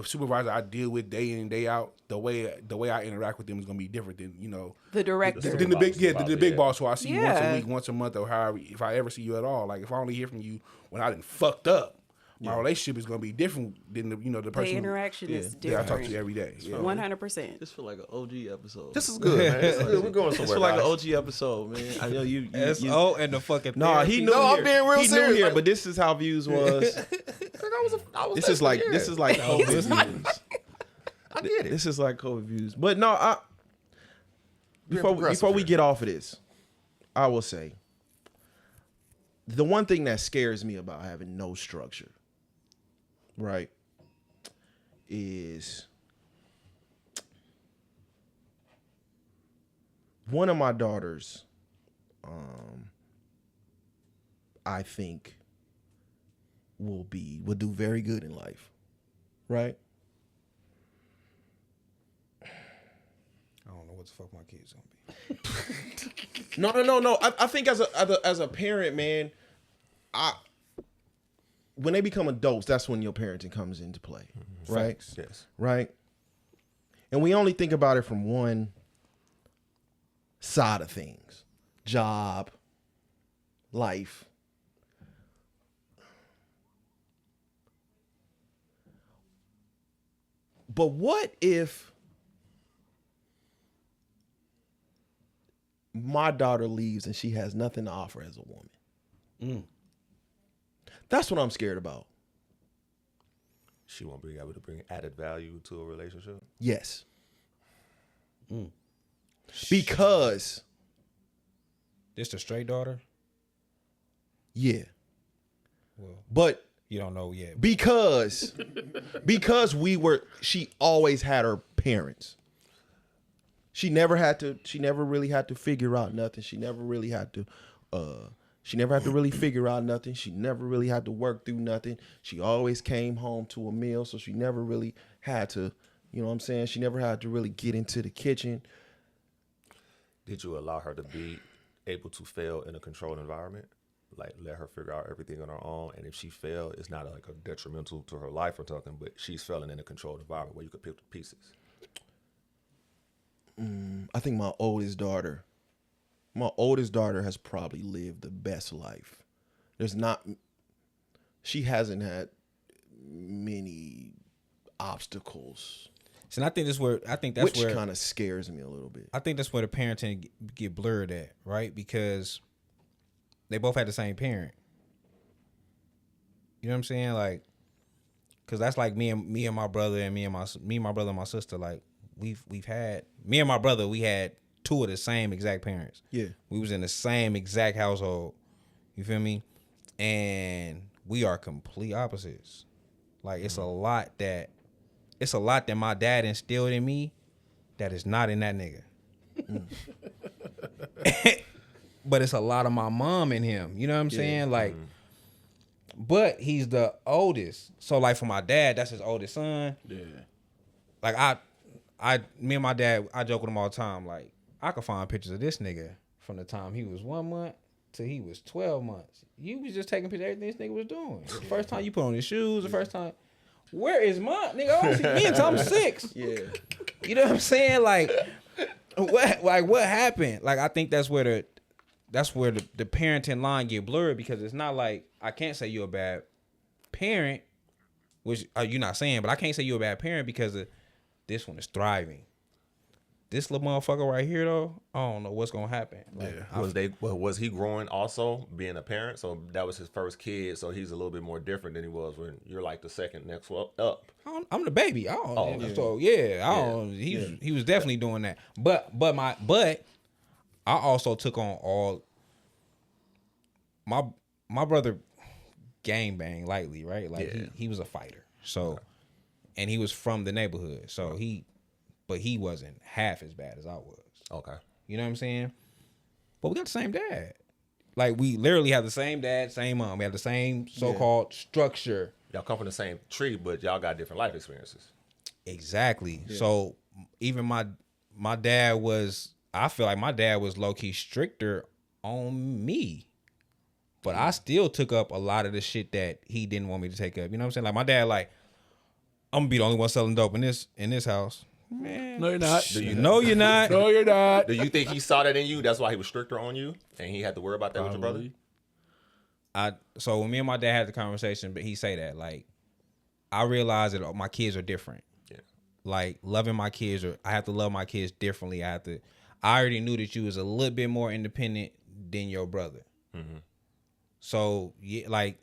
supervisor I deal with day in and day out, the way I interact with them is gonna be different than the director. Then the big boss who I see once a week, once a month, or however, if I ever see you at all. Like if I only hear from you when I done fucked up, my relationship is gonna be different than the person. The interaction is that different. I talk to you every day. 100%. This feel like an OG episode. This is good, man. This is good. We're going somewhere. This feel like guys. an OG episode, man. I know you and the fucking No, he knew. I'm being real he serious. knew here, like, but this is how views was. I was This is like COVID views. I get it. This is like COVID views. But no, before we get off of this, I will say the one thing that scares me about having no structure, right, is one of my daughters, I think will do very good in life, right? I don't know what the fuck my kids gonna be. No. I think as a parent, man, when they become adults, that's when your parenting comes into play, right? Facts. Yes. Right. And we only think about it from one side of things: job, life. But what if my daughter leaves and she has nothing to offer as a woman? That's what I'm scared about. She won't be able to bring added value to a relationship. Yes. Because This the straight daughter? yeah. Well, But you don't know yet. because she always had her parents. She never really had to figure out nothing. She never really had to really figure out nothing. She never really had to work through nothing. She always came home to a meal, so she never really had to, you know what I'm saying? She never had to really get into the kitchen. Did you allow her to be able to fail in a controlled environment? Like, let her figure out everything on her own, and if she failed, it's not like a detrimental to her life or something, but she's failing in a controlled environment where you could pick the pieces. I think my oldest daughter has probably lived the best life. She hasn't had many obstacles, So I think which kind of scares me a little bit. I think that's where the parenting get blurred at, right? Because they both had the same parent. You know what I'm saying? Like, cause that's like me and my brother and me and my brother and my sister. Like, we've had me and my brother. We had two of the same exact parents. Yeah. We was in the same exact household. You feel me? And we are complete opposites. Like, it's a lot that my dad instilled in me that is not in that nigga. But it's a lot of my mom in him. You know what I'm saying? Like, but he's the oldest. So like for my dad, that's his oldest son. Yeah. Like me and my dad, I joke with him all the time. Like, I could find pictures of this nigga from the time he was 1 month till he was 12 months. You was just taking pictures of everything this nigga was doing. The first time you put on his shoes, the first time. Where is my nigga? I don't see me until I'm 6. Yeah. You know what I'm saying? Like what happened? Like, I think that's where the parenting line get blurred, because it's not like I can't say you're a bad parent, which you're not saying, but I can't say you're a bad parent because this one is thriving. This little motherfucker right here, though, I don't know what's gonna happen. Like, Was he growing also being a parent? So that was his first kid. So he's a little bit more different than he was when you're like the second next up. I'm the baby. I don't. Okay. So yeah, I don't. He was definitely doing that. But I also took on all my brother gang bang lightly, right? Like he was a fighter. So and he was from the neighborhood. So but he wasn't half as bad as I was. Okay. You know what I'm saying? But we got the same dad. Like, we literally have the same dad, same mom. We have the same so-called structure. Y'all come from the same tree, but y'all got different life experiences. Exactly. Yeah. So even my dad was, I feel like my dad was low-key stricter on me. But I still took up a lot of the shit that he didn't want me to take up. You know what I'm saying? Like, my dad, like, I'm gonna be the only one selling dope in this house. Man, No, you're not. No, you're not. No, you're not. Do you think he saw that in you? That's why he was stricter on you, and he had to worry about that with your brother? So when me and my dad had the conversation, but he say that, like, I realized that my kids are different. Yeah. Like, loving my kids, I have to love my kids differently. I already knew that you was a little bit more independent than your brother. Mm-hmm. So yeah, like,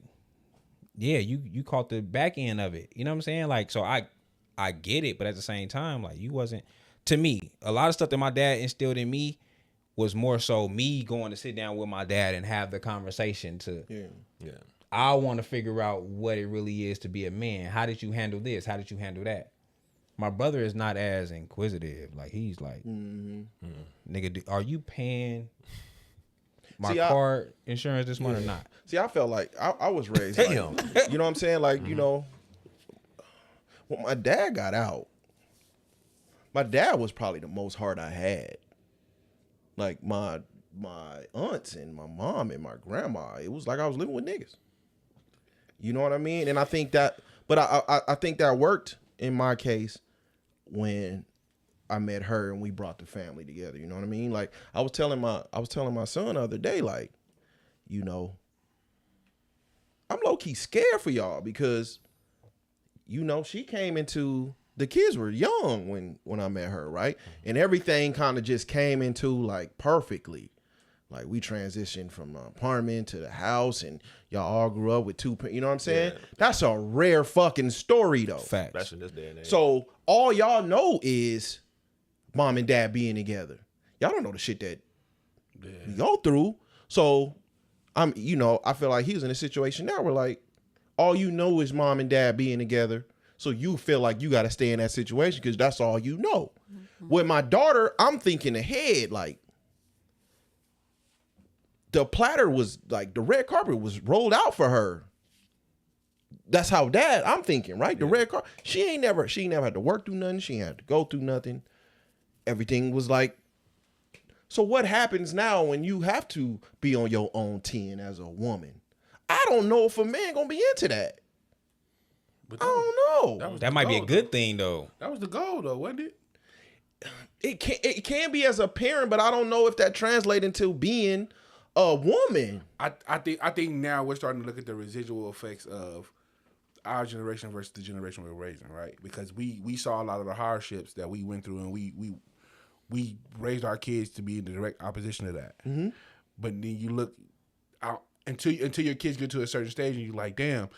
yeah, you caught the back end of it. You know what I'm saying? Like, so I get it, but at the same time, like, you wasn't, to me, a lot of stuff that my dad instilled in me was more so me going to sit down with my dad and have the conversation to, I want to figure out what it really is to be a man. How did you handle this? How did you handle that? My brother is not as inquisitive. Like, he's like, nigga, are you paying my car insurance this month or not? See, I felt like I was raised like, you know what I'm saying? Like, you know, when my dad got out, my dad was probably the most heart I had. Like, my aunts and my mom and my grandma, it was like I was living with niggas. You know what I mean? And I think that, but I think that worked in my case when I met her and we brought the family together. You know what I mean? Like, I was telling my son the other day, like, you know, I'm low key scared for y'all because, you know, she came into, the kids were young when I met her, right? And everything kind of just came into, like, perfectly. Like we transitioned from an apartment to the house, and y'all all grew up with two. You know what I'm saying? Yeah. That's a rare fucking story, though. Facts. Especially in this day and age. So all y'all know is mom and dad being together. Y'all don't know the shit that we go through. So I feel like he's in a situation now where like all you know is mom and dad being together. So you feel like you got to stay in that situation because that's all you know. With my daughter, I'm thinking ahead, like the platter was like the red carpet was rolled out for her. That's how I'm thinking, right? The red carpet. She ain't never had to work through nothing. She ain't had to go through nothing. Everything was like. So what happens now when you have to be on your own 10 as a woman? I don't know if a man gonna be into that. But I don't know. That might be a good thing though. That was the goal, though, wasn't it? It can be as a parent, but I don't know if that translates into being a woman. I think now we're starting to look at the residual effects of our generation versus the generation we're raising, right? Because we saw a lot of the hardships that we went through, and we raised our kids to be in the direct opposition to that. Mm-hmm. But then you look out until your kids get to a certain stage, and you're like, damn,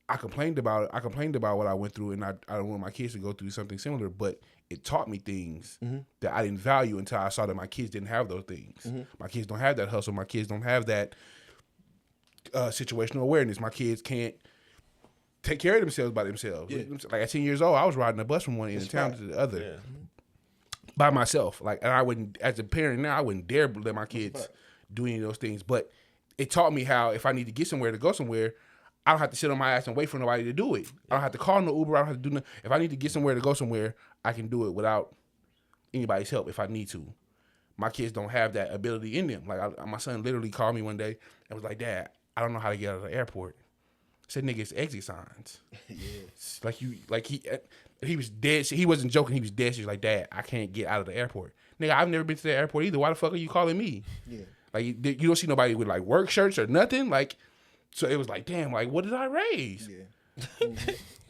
I complained about it. I complained about what I went through, and I don't want my kids to go through something similar. But it taught me things that I didn't value until I saw that my kids didn't have those things. Mm-hmm. My kids don't have that hustle. My kids don't have that situational awareness. My kids can't take care of themselves by themselves. Yeah. Like at 10 years old, I was riding a bus from one end of town to the other by myself. Like, and I wouldn't, as a parent now, I wouldn't dare let my kids do any of those things. But it taught me how if I need to get somewhere to go somewhere, I don't have to sit on my ass and wait for nobody to do it. I don't have to call no Uber. I don't have to do nothing. If I need to get somewhere to go somewhere, I can do it without anybody's help if I need to. My kids don't have that ability in them. Like my son literally called me one day and was like, "Dad, I don't know how to get out of the airport." I said, "Nigga, it's exit signs." He was dead. He wasn't joking. He was dead. He was like, "Dad, I can't get out of the airport." Nigga, I've never been to the airport either. Why the fuck are you calling me? Yeah. Like you don't see nobody with like work shirts or nothing. Like, so it was like, damn, like what did I raise? Yeah.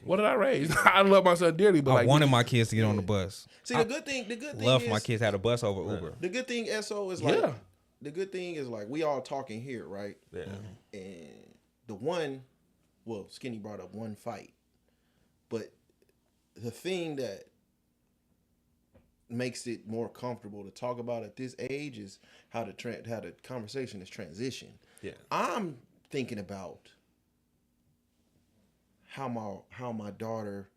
What did I raise? I love my son dearly, but I wanted my kids to get on the bus. See, the good thing love is, my kids had a bus over Uber. The good thing, SO, is like, the good thing is like we all talking here, right? Yeah. And the one, well, Skinny brought up one fight, but the thing that makes it more comfortable to talk about at this age is how the conversation is transitioned. Yeah. I'm thinking about how my daughter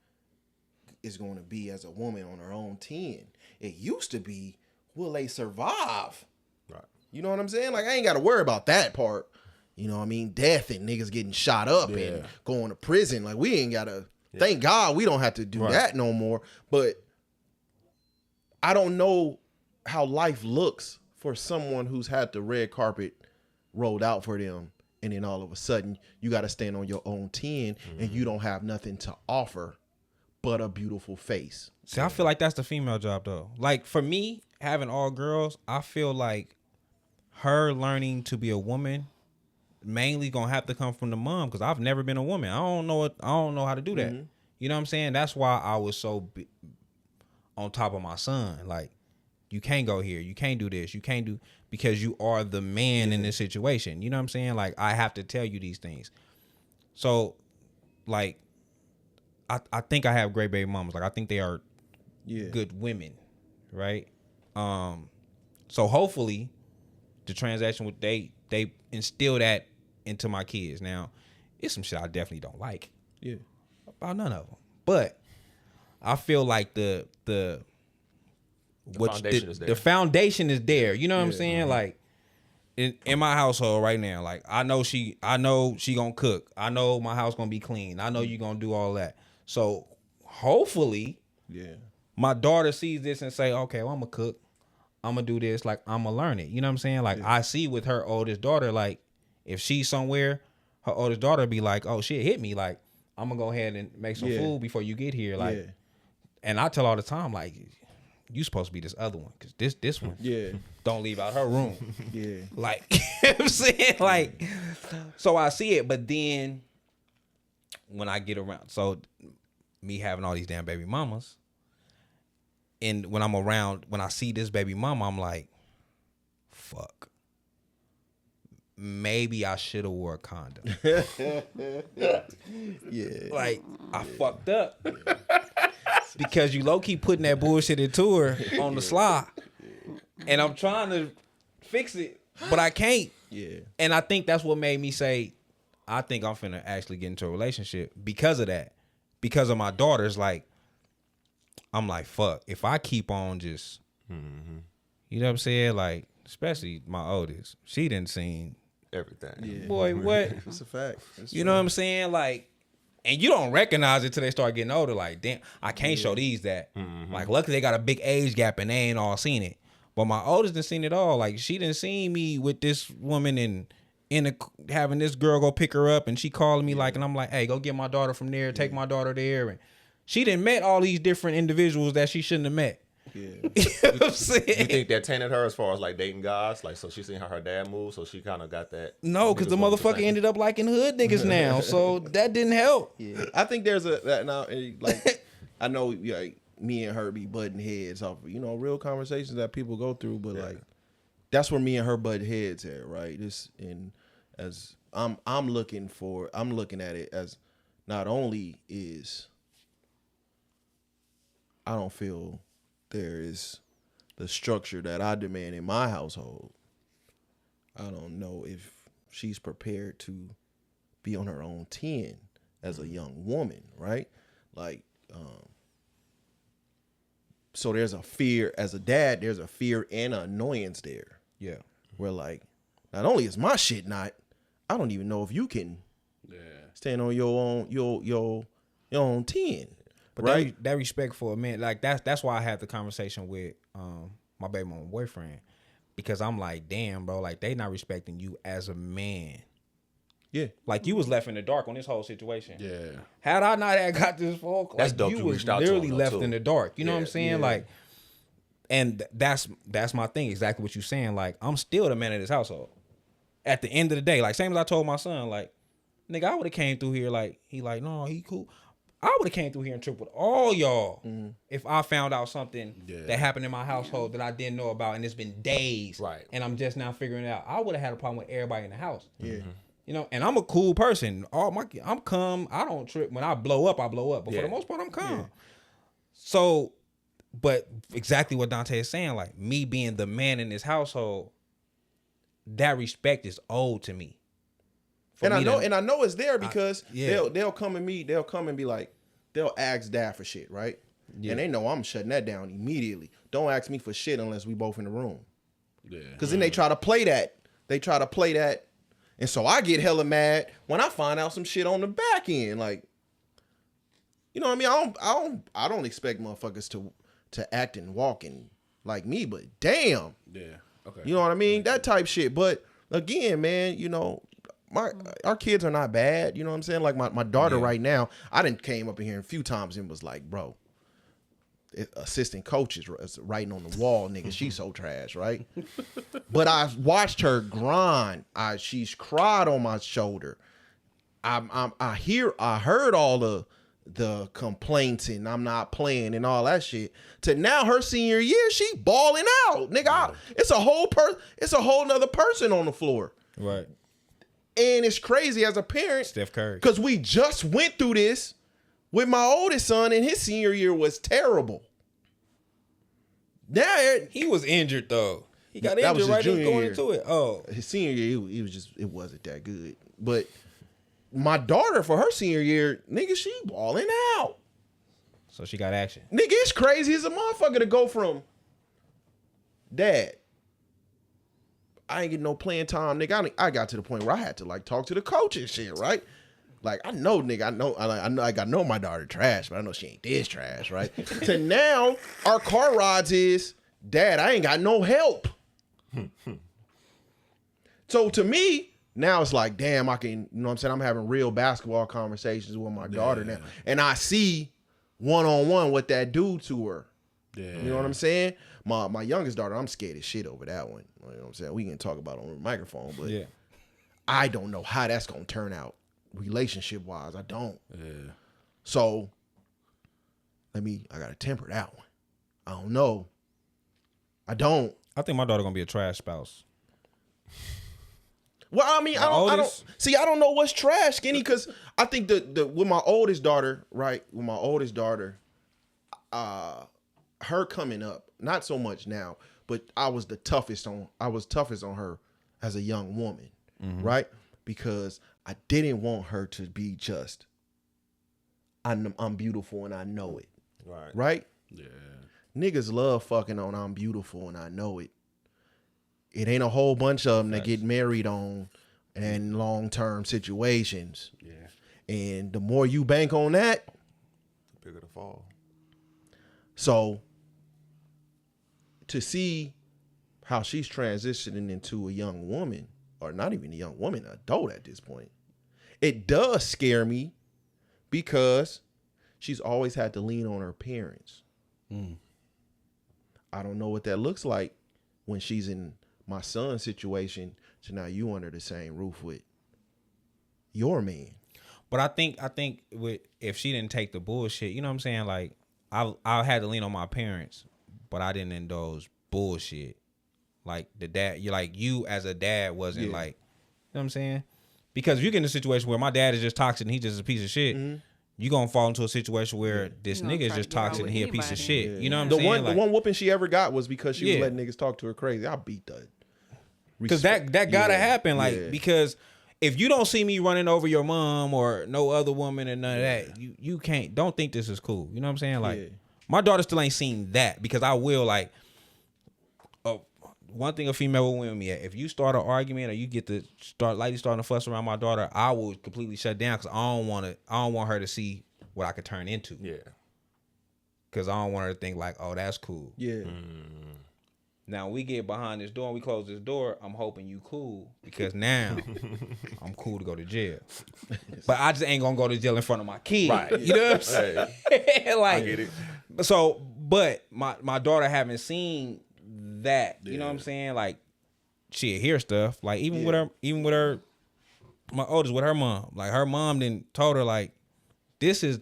is going to be as a woman on her own 10. It used to be, will they survive? Right. You know what I'm saying? Like, I ain't got to worry about that part. You know what I mean? Death and niggas getting shot up and going to prison. Like, we ain't got to, thank God we don't have to do that no more. But I don't know how life looks for someone who's had the red carpet rolled out for them. And then all of a sudden, you got to stand on your own 10 and you don't have nothing to offer but a beautiful face. See, I feel like that's the female job, though. Like, for me, having all girls, I feel like her learning to be a woman mainly going to have to come from the mom because I've never been a woman. I don't know how to do that. Mm-hmm. You know what I'm saying? That's why I was so on top of my son. Like, you can't go here. You can't do this. You can't do... Because you are the man in this situation. You know what I'm saying? Like, I have to tell you these things. So, like, I think I have great baby mamas. Like, I think they are good women, right? So, hopefully, the transaction with they instill that into my kids. Now, it's some shit I definitely don't like. Yeah. About none of them. But I feel like the foundation is there. You know what I'm saying? Mm-hmm. Like in my household right now, like I know she gonna cook. I know my house gonna be clean. I know you gonna do all that. So hopefully, my daughter sees this and say, okay, well, I'm gonna cook. I'm gonna do this. Like I'm gonna learn it. You know what I'm saying? Like I see with her oldest daughter, like if she's somewhere, her oldest daughter be like, oh shit, hit me. Like I'm gonna go ahead and make some food before you get here. Like, and I tell all the time, like, you supposed to be this other one because this one don't leave out her room. Like, you know what I'm saying? Like, so I see it, but then when I get around, so me having all these damn baby mamas, and when I'm around, when I see this baby mama, I'm like, fuck. maybe I should have wore a condom. Yeah. Like, I fucked up. Because you low-key putting that bullshit into her on the sly. And I'm trying to fix it, but I can't. Yeah. And I think that's what made me say, I think I'm finna actually get into a relationship because of that. Because of my daughters, like, I'm like, fuck, if I keep on just, you know what I'm saying? Like, especially my oldest, she didn't seen, Everything. Yeah. boy, what? It's a fact. You know what I'm saying? Like, and you don't recognize it till they start getting older. Like, damn, I can't show these that. Like, luckily they got a big age gap and they ain't all seen it. But my oldest done seen it all. Like, she done seen me with this woman and having this girl go pick her up, and she calling me like, and I'm like, hey, go get my daughter from there, take my daughter there. And she done met all these different individuals that she shouldn't have met. Yeah. You know what I'm saying? You think that tainted her as far as like dating guys? Like, so she seen how her dad moved, so she kind of got that. No, because the motherfucker ended up liking hood niggas now, so that didn't help. Yeah. I think there's that now, like, I know like me and her be butting heads off, real conversations that people go through, but like, that's where me and her butt heads at, right? As I'm looking at it as not only is I don't feel there is the structure that I demand in my household. I don't know if she's prepared to be on her own 10 as a young woman, right? Like, so there's a fear, as a dad, there's a fear and an annoyance there. Yeah. Where like, not only is my shit not, I don't even know if you can stand on your own 10. But right? that respect for a man, like that's why I had the conversation with my baby mama boyfriend, because I'm like, damn, bro, like they not respecting you as a man. Yeah. Like you was left in the dark on this whole situation. Yeah. Had I not had got this phone call, That's like, dope you you was reached out to literally him, though, left too. in the dark. You know what I'm Yeah, saying? yeah. Like, and that's my thing. Exactly what you saying. Like, I'm still the man of this household. At the end of the day, like same as I told my son, like, nigga, I would have came through here. Like, he like, no, he cool. I would have came through here and tripped with all y'all if I found out something that happened in my household that I didn't know about, and it's been days, Right. and I'm just now figuring it out. I would have had a problem with everybody in the house. Yeah. You know, and I'm a cool person. I'm calm. I don't trip. When I blow up, I blow up. But for the most part, I'm calm. Yeah. So, but exactly what Dante is saying, like me being the man in this household, that respect is owed to me. And I know it's there because yeah. they'll come and be like, they'll ask dad for shit, right? Yeah. And they know I'm shutting that down immediately. Don't ask me for shit unless we both in the room. Yeah. Because then they try to play that. And so I get hella mad when I find out some shit on the back end. Like, you know what I mean? I don't expect motherfuckers to act and walk and like me, but damn. Yeah. Okay. You know what I mean? That type shit. But again, man, our kids are not bad. You know what I'm saying? Like my daughter right now, I done came up in here a few times and was like, bro, assistant coach is writing on the wall, nigga. She's so trash, right? But I watched her grind. She's cried on my shoulder. I heard all the complaints and I'm not playing and all that shit. To now her senior year, she balling out, nigga. It's a whole nother person on the floor. right. And it's crazy as a parent, Steph Curry. because we just went through this with my oldest son, and his senior year was terrible. Now He was injured though. He got That was injured his right in junior going year. into it. Oh, his senior year, it wasn't that good. But my daughter, for her senior year, nigga, she balling out. so she got action. Nigga, it's crazy as a motherfucker to go from dad, I ain't getting no playing time, nigga. I got to the point where I had to like talk to the coach and shit, right? Like I know I know my daughter trash, but I know she ain't this trash, right? To now, our car rides is, Dad, I ain't got no help. So to me, now it's like, damn, I can, you know what I'm saying? I'm having real basketball conversations with my daughter now. And I see one-on-one what that do to her. Yeah. You know what I'm saying? My youngest daughter, I'm scared as shit over that one. You know what I'm saying? We can talk about it on the microphone, but Yeah. I don't know how that's gonna turn out relationship-wise. I don't. Yeah. So I gotta temper that one. I don't know. I don't. I think my daughter gonna be a trash spouse. Well, I mean, I don't know what's trash, Skinny, because I think with my oldest daughter, right? With my oldest daughter, her coming up, not so much now, but I was toughest on her as a young woman, right? Because I didn't want her to be just, I'm beautiful and I know it. Right? Yeah. Niggas love fucking on I'm beautiful and I know it. It ain't a whole bunch of them that get married on in long-term situations. Yeah. And the more you bank on that, The bigger the fall. So to see how she's transitioning into a young woman, or not even a young woman, an adult at this point, it does scare me because she's always had to lean on her parents. I don't know what that looks like when she's in my son's situation. So now you under the same roof with your man. But I think if she didn't take the bullshit, you know what I'm saying? Like I had to lean on my parents, but I didn't indulge bullshit. Like the dad, you as a dad wasn't like, you know what I'm saying? Because if you get in a situation where my dad is just toxic and he just a piece of shit, you gonna fall into a situation where this nigga is just toxic and he a piece of shit. You know what I'm saying? The one whooping she ever got was because she was letting niggas talk to her crazy. I beat that. Because that gotta happen. Because if you don't see me running over your mom or no other woman and none of that, you can't. Don't think this is cool. You know what I'm saying? Like my daughter still ain't seen that because I will like. One thing a female will win me at, if you start an argument or you get to starting to fuss around my daughter, I will completely shut down because I don't want her to see what I could turn into. Yeah. Because I don't want her to think like, oh, that's cool. Yeah. Now we get behind this door and we close this door. I'm hoping you cool because now I'm cool to go to jail. But I just ain't gonna go to jail in front of my kid. Right. You know what I'm saying? Like, I get it. So, but my daughter haven't seen that. You know what I'm saying? Like, she'll hear stuff. Like even with her, my oldest with her mom. Like her mom then told her like, this is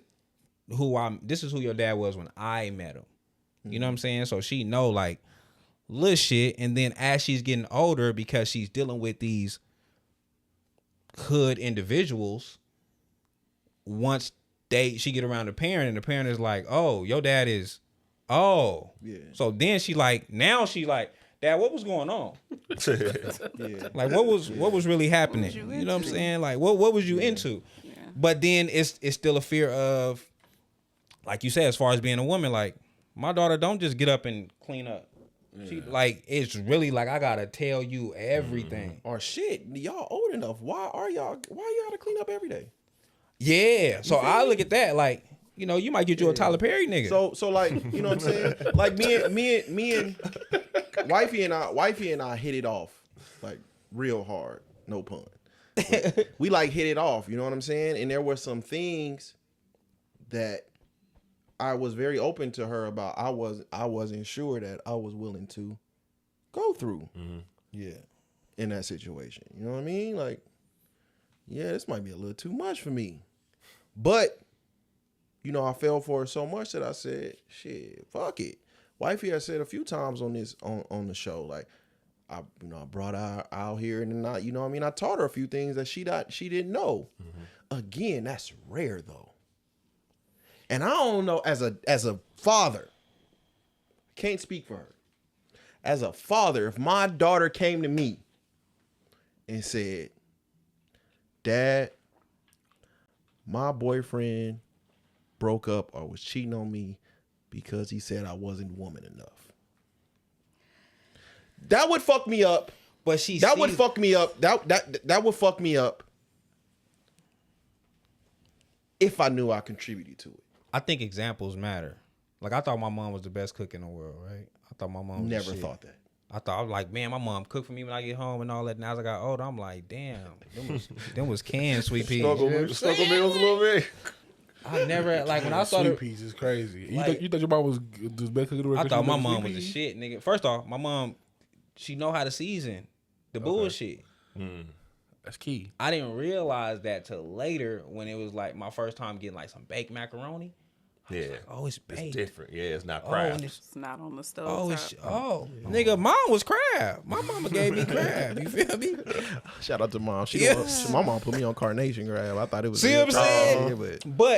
who your dad was when I met him. You know what I'm saying? So she know like little shit, and then as she's getting older, because she's dealing with these hood individuals, once she get around the parent, and the parent is like, oh, your dad is, so then she like, now she like, Dad, what was going on? Like what was really happening? You know what I'm saying? Like what was you into? Yeah. But then it's still a fear of, like you said, as far as being a woman, like my daughter don't just get up and clean up. She like, it's really like I gotta tell you everything. Or shit, y'all old enough. Why y'all to clean up every day? Yeah. So I look at that like, you know, you might get you a Tyler Perry nigga. So like, you know what I'm saying? Like me and wifey and I hit it off like real hard. No pun. But we like hit it off. You know what I'm saying? And there were some things that I was very open to her about. I wasn't sure that I was willing to go through. In that situation. You know what I mean? Like, yeah, this might be a little too much for me. But, you know, I fell for it so much that I said, shit, fuck it. Wifey has said a few times on the show, like, I brought her out here and I, you know what I mean? I taught her a few things that she didn't know. Again, that's rare though. And I don't know, as a father, can't speak for her. As a father, if my daughter came to me and said, Dad, my boyfriend broke up or was cheating on me because he said I wasn't woman enough. That would fuck me up. But would fuck me up. That would fuck me up if I knew I contributed to it. I think examples matter. Like I thought my mom was the best cook in the world, right? I thought my mom was never thought that. I was like, man, my mom cooked for me when I get home and all that. Now as I got older, I'm like, damn, them was canned sweet peas. Struggle meals a little bit. I never like when I started. Sweet peas is crazy. Like, you thought your mom was the best cook in the world? I thought my mom was the shit, nigga. First off, my mom, she know how to season the bullshit. That's key. I didn't realize that till later when it was like my first time getting like some baked macaroni. Yeah. Oh, it's baked. It's different. Yeah, it's not Oh, crab. and it's It's not on the stove. oh, nigga, mine was crab. My mama gave me crab. You feel me? Shout out to mom. Yeah. My mom put me on carnation crab. I thought it was. See what I'm saying? Yeah,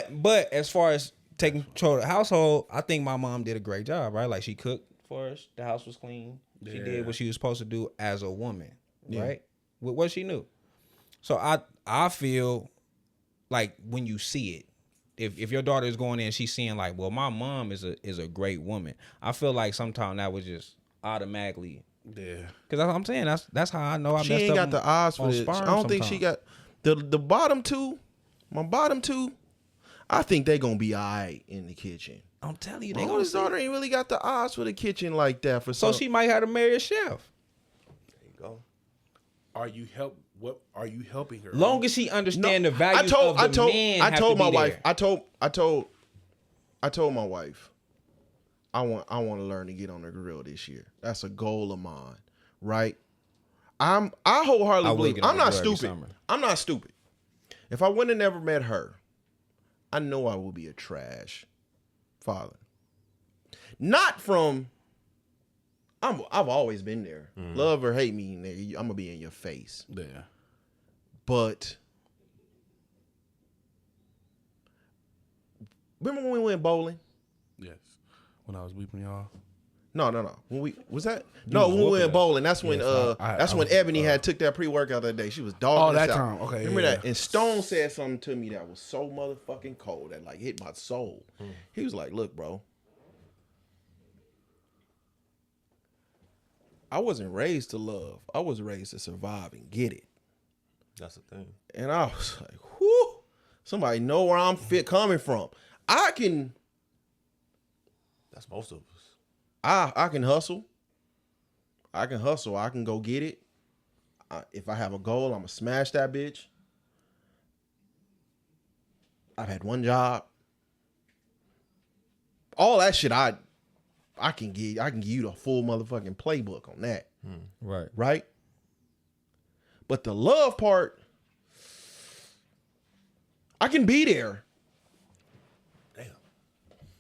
But as far as taking control of the household, I think my mom did a great job, right? Like she cooked for us. The house was clean. She did what she was supposed to do as a woman, right? With what she knew. So I feel like when you see it, if your daughter is going in and she's seeing like, well, my mom is a great woman. I feel like sometimes that was just automatically. Yeah. Because I'm saying that's how I know I she messed ain't up got the eyes for on this. I sperm don't think she sometimes. got the bottom two. My bottom two, I think they gonna be alright in the kitchen. I'm telling you, My they gonna oldest see. daughter ain't really got the eyes for the kitchen like that. For So some. she might have to marry a chef. There you go. Are you helping her? Long as she understand the values of the man. I told my wife. There. I told my wife. I want to learn to get on the grill this year. That's a goal of mine, right? I wholeheartedly I will believe. get on I'm the not grill every stupid. summer. I'm not stupid. If I wouldn't have never met her, I know I would be a trash father. Not from. I've always been there. Love or hate me, nigga, I'm gonna be in your face. Yeah. But remember when we went bowling? Yes. When I was weeping y'all. No. When we was that? No, when we whooping went us. bowling. That's when Yes, that's I when was, Ebony had took that pre-workout that day. She was dogging Oh, us that out. time. Okay, Remember yeah. that? And Stone said something to me that was so motherfucking cold that like hit my soul. He was like, "Look, bro. I wasn't raised to love. I was raised to survive and get it." That's the thing. And I was like, whoo, somebody know where I'm coming from. I can That's most of us. I can hustle. I can go get it. If I have a goal, I'm gonna smash that bitch. I've had one job. All that shit I can give you the full motherfucking playbook on that. Right. Right? But the love part, I can be there. Damn.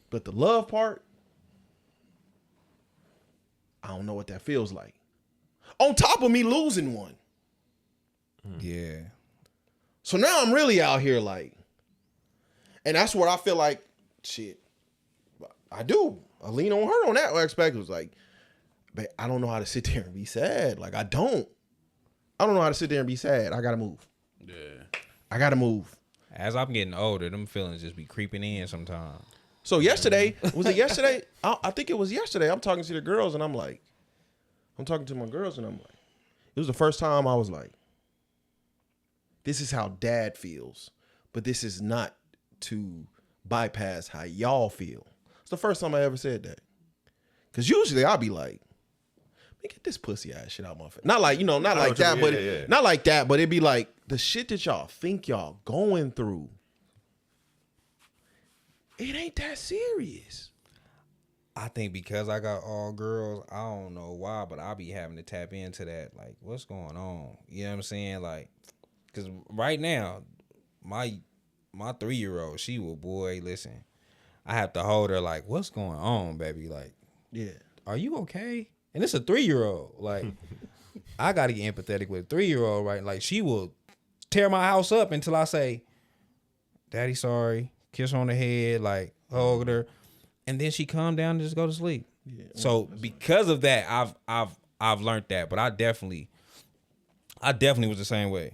But the love part, I don't know what that feels like. On top of me losing one. Yeah. So now I'm really out here like, and that's what I feel like, shit, I do. I lean on her on that aspect. It was like, but I don't know how to sit there and be sad. Like, I don't know how to sit there and be sad. I gotta move. Yeah. I gotta move. As I'm getting older, them feelings just be creeping in sometimes. So yesterday, was it yesterday? I think it was yesterday. I'm talking to the girls and I'm talking to my girls and I'm like, it was the first time I was like, this is how dad feels, but this is not to bypass how y'all feel. It's the first time I ever said that. Cause usually I'll be like, man, get this pussy ass shit out my face. Not like, not like that, but not like that, but it'd be like the shit that y'all think y'all going through. It ain't that serious. I think because I got all girls, I don't know why, but I be having to tap into that. Like, what's going on? You know what I'm saying? Like, because right now, my 3-year-old, she will, boy, listen. I have to hold her like, what's going on, baby? Like, Yeah. are you okay? And it's a 3-year-old. Like, I got to get empathetic with a 3-year-old, right? Like, she will tear my house up until I say, Daddy, sorry. Kiss her on the head, like, hug her. And then she calm down and just go to sleep. Yeah, so because of that, I've learned that. But I definitely was the same way.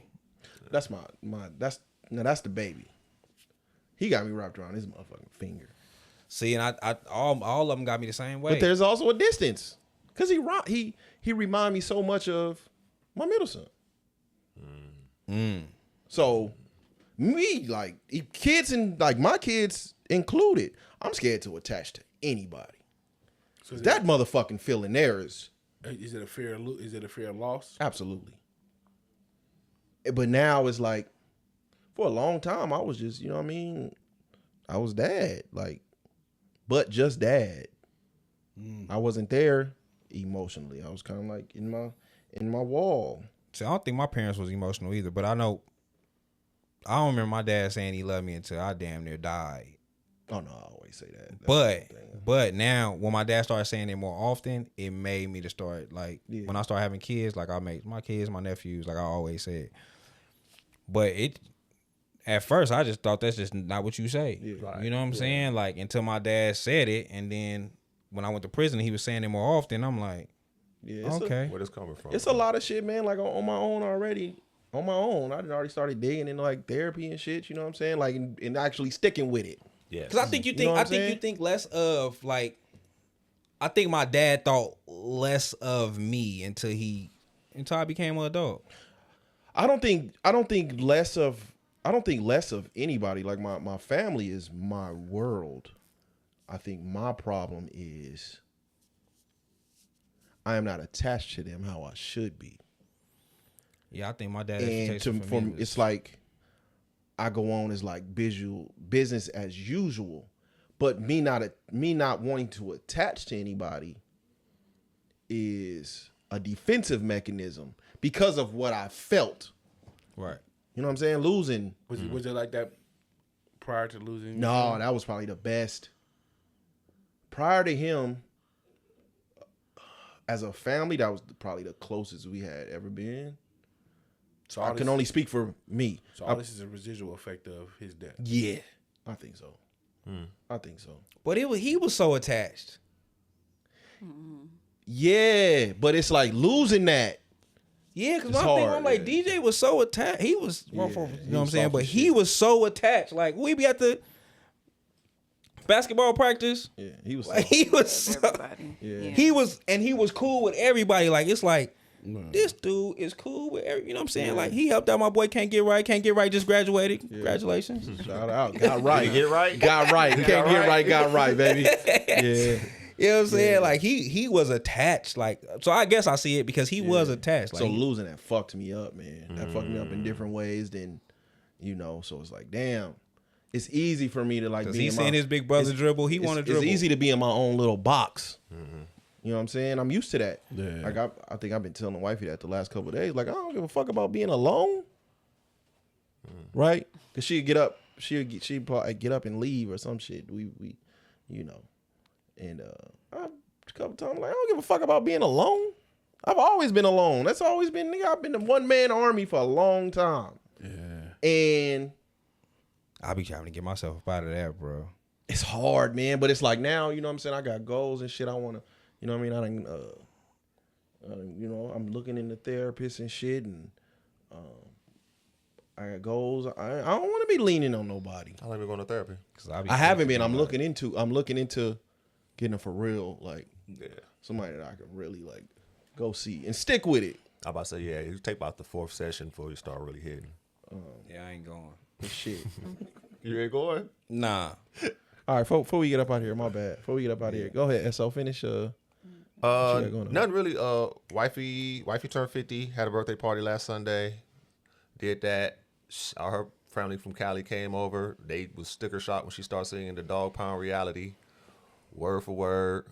That's that's the baby. He got me wrapped around his motherfucking finger. See, and I all of them got me the same way. But there's also a distance. Cause he remind me so much of my middle son. So me, like kids and like my kids included, I'm scared to attach to anybody. So that motherfucking feeling there is it a fear of loss? Absolutely. But now it's like, for a long time, I was just, I was dad, like, but just dad. I wasn't there emotionally. I was kind of like in my wall. See, I don't think my parents was emotional either, but I don't remember my dad saying he loved me until I damn near died. Oh no, I always say that. But now when my dad started saying it more often, it made me to start like when I start having kids, like I make my kids, my nephews, like I always said. But at first I just thought that's just not what you say. Yeah. You know what I'm saying? Like until my dad said it, and then when I went to prison, he was saying it more often. I'm like, okay. Where this coming from? It's a lot of shit, man. Like on my own already. On my own, I already started digging into like therapy and shit. You know what I'm saying? Like and actually sticking with it. Yeah. Because I think you think less of like. I think my dad thought less of me until I became an adult. I don't think less of anybody. Like my family is my world. I think my problem is I am not attached to them how I should be. Yeah, I think my dad. And it's like I go on as like business as usual, but me not wanting to attach to anybody is a defensive mechanism because of what I felt. Right. You know what I'm saying? Losing. Was it like that prior to losing? No, that was probably the best. Prior to him, as a family, that was probably the closest we had ever been. So I can only speak for me. So all this is a residual effect of his death. Yeah, I think so. I think so. But he was so attached. Yeah, but it's like losing that. Yeah, because It's my thing, hard, I'm like, yeah. DJ was so attached. He was, you know what I'm saying? soft But as he shit. was so attached. Like, we be at the basketball practice. Yeah, he was. Like, he was so, Everybody. Yeah. he was cool with everybody. Like, it's like, this dude is cool with every, you know what I'm saying? Like, he helped out my boy, can't get right, just graduated. Congratulations. Shout out. Got right. Get right? Got right. Can't get right. Got right, baby. Yeah. You know what I'm saying? Like, he was attached. Like, so I guess I see it because he was attached. Like, So losing that fucked me up, man. That fucked me up in different ways than, so it's like, damn. It's easy for me to like because be he's in my, seen his big brother dribble. He want to dribble. It's easy to be in my own little box. You know what I'm saying? I'm used to that. Yeah. Like I think I've been telling the wifey that the last couple of days. Like I don't give a fuck about being alone, right? Cause she'd get up, she'd probably get up and leave or some shit. We and a couple times like I don't give a fuck about being alone. I've always been alone. That's always been nigga. I've been the one man army for a long time. Yeah. And I be trying to get myself up out of that, bro. it's hard, man. But it's like now, you know what I'm saying? I got goals and shit I want to, you know what I mean? I'm looking into therapists and shit, and I got goals. I don't want to be leaning on nobody. How long you been going to therapy? I haven't been. I'm looking into getting a for real, like somebody that I can really like go see and stick with it. I'm about to say, yeah, you take about the 4th session before you start really hitting. Yeah, I ain't going. Shit. You ain't going? Nah. All right, before we get up out of here, my bad. Before we get up out of here, go ahead. So finish. What you got going on? Nothing really. Wifey turned 50. Had a birthday party last Sunday. Did that. Her family from Cali came over. They was sticker shock when she started singing the Dog Pound Reality, word for word.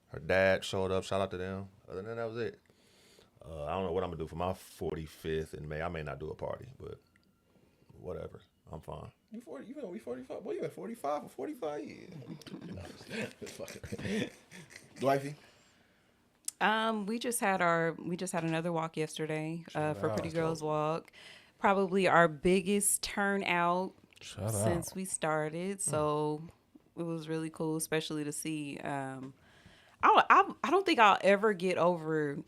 Her dad showed up. Shout out to them. Other than that was it. I don't know what I'm gonna do for my 45th in May. I may not do a party, but whatever. I'm fine. You 40? You gonna be 45? Boy, you at 45 for 45 years. Wifey? We just had another walk yesterday for Pretty Girls Walk. Probably our biggest turnout since we started. So it was really cool, especially to see. I don't think I'll ever get over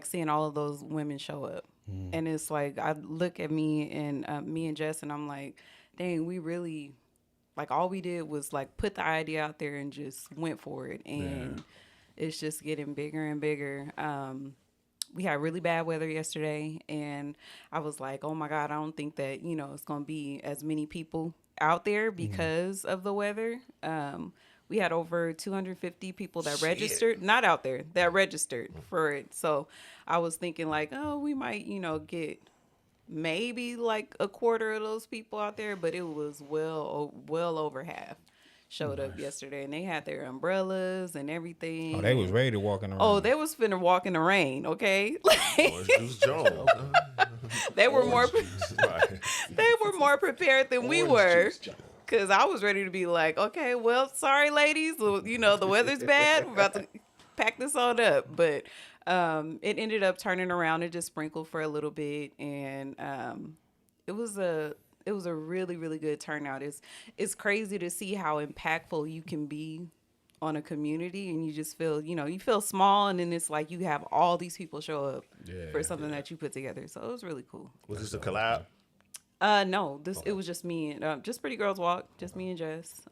seeing all of those women show up. And it's like I look at me and Jess, and I'm like, dang, we really all we did was like put the idea out there and just went for it, and it's just getting bigger and bigger. We had really bad weather yesterday, and I was like, oh my God, I don't think that it's gonna be as many people out there because of the weather. We had over 250 people that registered, not out there, that registered for it. So I was thinking we might, get maybe like a quarter of those people out there, but it was well over half showed up yesterday, and they had their umbrellas and everything. Oh, they was ready to walk in the rain. Oh, they was finna walk in the rain, okay? They were more prepared than we were. Because I was ready to be like, okay, well, sorry, ladies. Well, you know, the weather's bad. We're about to pack this on up. But it ended up turning around. It just sprinkled for a little bit. And it was a really, really good turnout. It's crazy to see how impactful you can be on a community, and you just feel, you feel small, and then it's like you have all these people show up for something that you put together. So it was really cool. Was this a collab? No, it was just me and just Pretty Girls Walk, just me and Jess.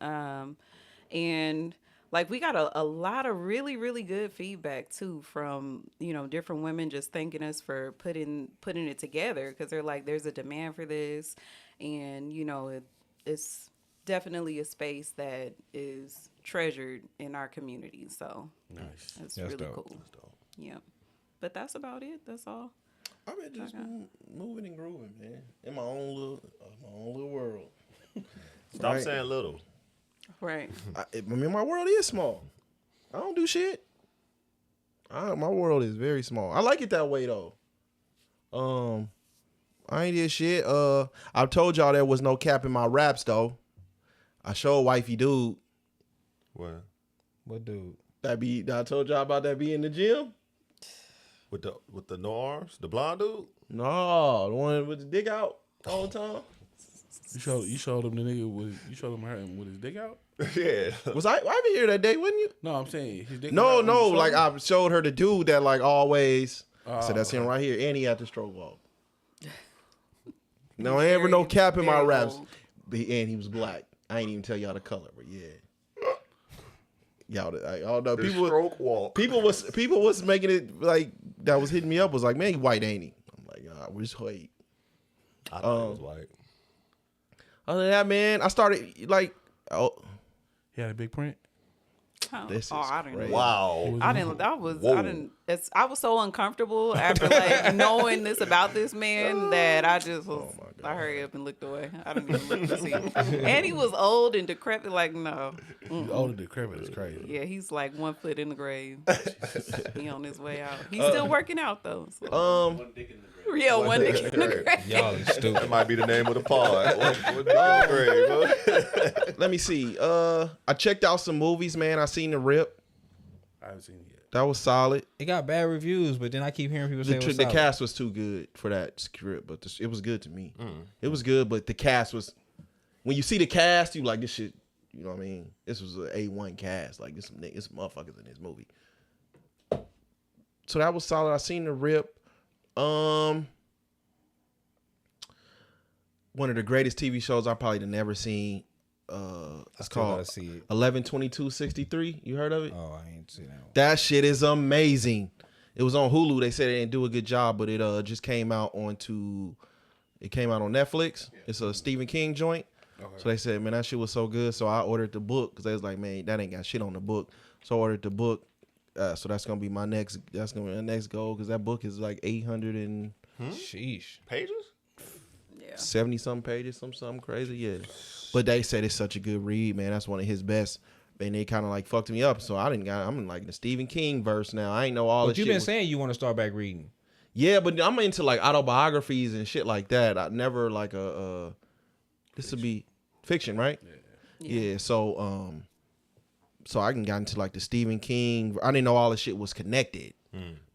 And like we got a lot of really, really good feedback too from, different women just thanking us for putting it together, because they're like, there's a demand for this, and it's definitely a space that is treasured in our community. So Nice. that's That's really dope. cool. Yeah, but that's about it. That's all. I've been just moving and grooving, man, in my own little world. Stop Right. saying little. Right. I mean, my world is small. I don't do shit. My world is very small. I like it that way though. I ain't did shit. I told y'all there was no cap in my raps though. I showed wifey dude. What dude? I told y'all about that be in the gym. With the no arms, the blonde dude. No, the one with the dick out all the time. You showed him the nigga you showed him him with his dick out? Yeah. Was I been here that day, wasn't you? No, I'm saying his dick No, out. no, when you like showed him? I showed her the dude that like always. Oh, So that's him right here, and he had the stroke walk. No, He's ain't ever no very, cap in my very raps. old. And he was black. I ain't even tell y'all the color, but yeah. Y'all know The people. stroke walk. People was making it like that was hitting me up was like, man, he white, ain't he? I'm like, we're just white. I thought it was white. Other than that, man, I started like, He had a big print. this is I didn't crazy. know. Wow. I was so uncomfortable after like knowing this about this man that I just was, I hurried up and looked away. I didn't even look to see him. And he was old and decrepit. Like, no. He's older than decrepit. It's crazy. Yeah, he's like 1 foot in the grave. He on his way out. He's still working out though. So. One dick in the grave. Yeah, one dick in the grave. Y'all is That Oh stupid. might be the name of the pod. What grave, Let me see. I checked out some movies, man. I seen The Rip. I haven't seen it yet. That was solid. It got bad reviews, but then I keep hearing people say it was The solid. cast was too good for that script, but it was good to me. It was good, but the cast was. When you see the cast, you like this shit. You know what I mean? This was an A1 cast. Like this some motherfuckers in this movie. So that was solid. I seen The Rip. One of the greatest TV shows I probably never seen. It's still called gotta see it. 11/22/63. You heard of it? Oh, I ain't seen that one. That shit is amazing. It was on Hulu. They said they didn't do a good job, but it just came out on Netflix. It's a Stephen King joint. Okay. So they said, man, that shit was so good. So I ordered the book because they was like, man, that ain't got shit on the book. So I ordered the book. So that's gonna be my next goal because that book is like 870 Sheesh. Pages? Yeah. something pages, something crazy. Yeah. But they said it's such a good read, man. That's one of his best. And they kind of like fucked me up. So I'm in like the Stephen King verse now. I ain't know all But this you've shit. been saying you want to start back reading. Yeah, but I'm into like autobiographies and shit like that. I never like this would be fiction, right? Yeah. So I got into like the Stephen King. I didn't know all this shit was connected,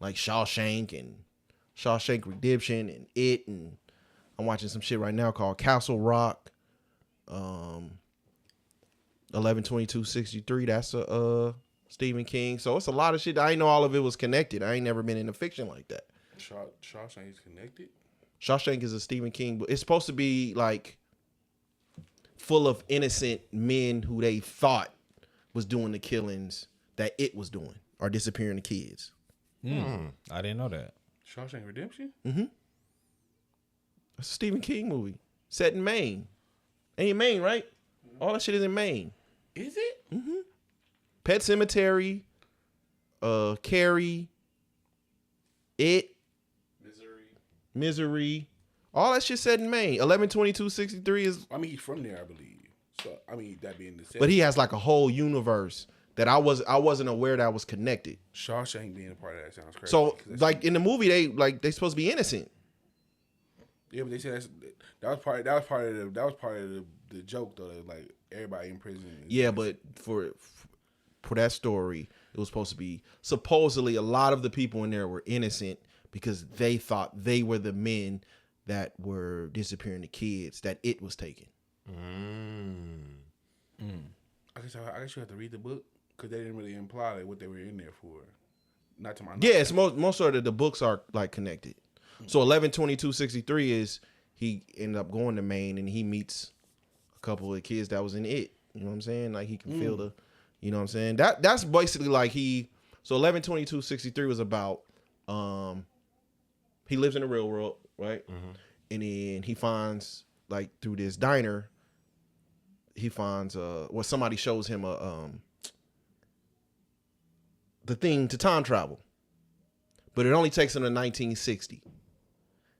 like Shawshank and Shawshank Redemption and It, and I'm watching some shit right now called Castle Rock. 11/22/63. That's a Stephen King. So it's a lot of shit. I didn't know all of it was connected. I ain't never been into fiction like that. Shawshank is connected. Shawshank is a Stephen King, but it's supposed to be like full of innocent men who they thought was doing the killings that It was doing or disappearing the kids. I didn't know that. Shawshank Redemption. It's a Stephen King movie set in Maine. Ain't in Maine, right? All that shit is in Maine. Is it? Pet Cemetery, Carrie, It, Misery. All that shit set in Maine. 11/22/63 is, I mean, he's from there, I believe. So I mean, that being the set. but he has like a whole universe that I wasn't aware that was connected. Shawshank being a part of that sounds crazy. So 'Cause that's- like in the movie, they supposed to be innocent. Yeah, but they said that was part of the joke though. That, like everybody in prison. Yeah, but for that story, it was supposed to be supposedly a lot of the people in there were innocent because they thought they were the men that were disappearing the kids that it was taking. I guess you have to read the book because they didn't really imply like what they were in there for. Not to my knowledge. Yeah, it's most of the books are like connected. So 11/22/63 is he ended up going to Maine and he meets a couple of kids that was in it. You know what I'm saying? Like he can feel the, you know what I'm saying? That's basically like so 11/22/63 was about he lives in the real world, right? And then he finds like through this diner, he finds somebody shows him the thing to time travel. But it only takes him to 1960.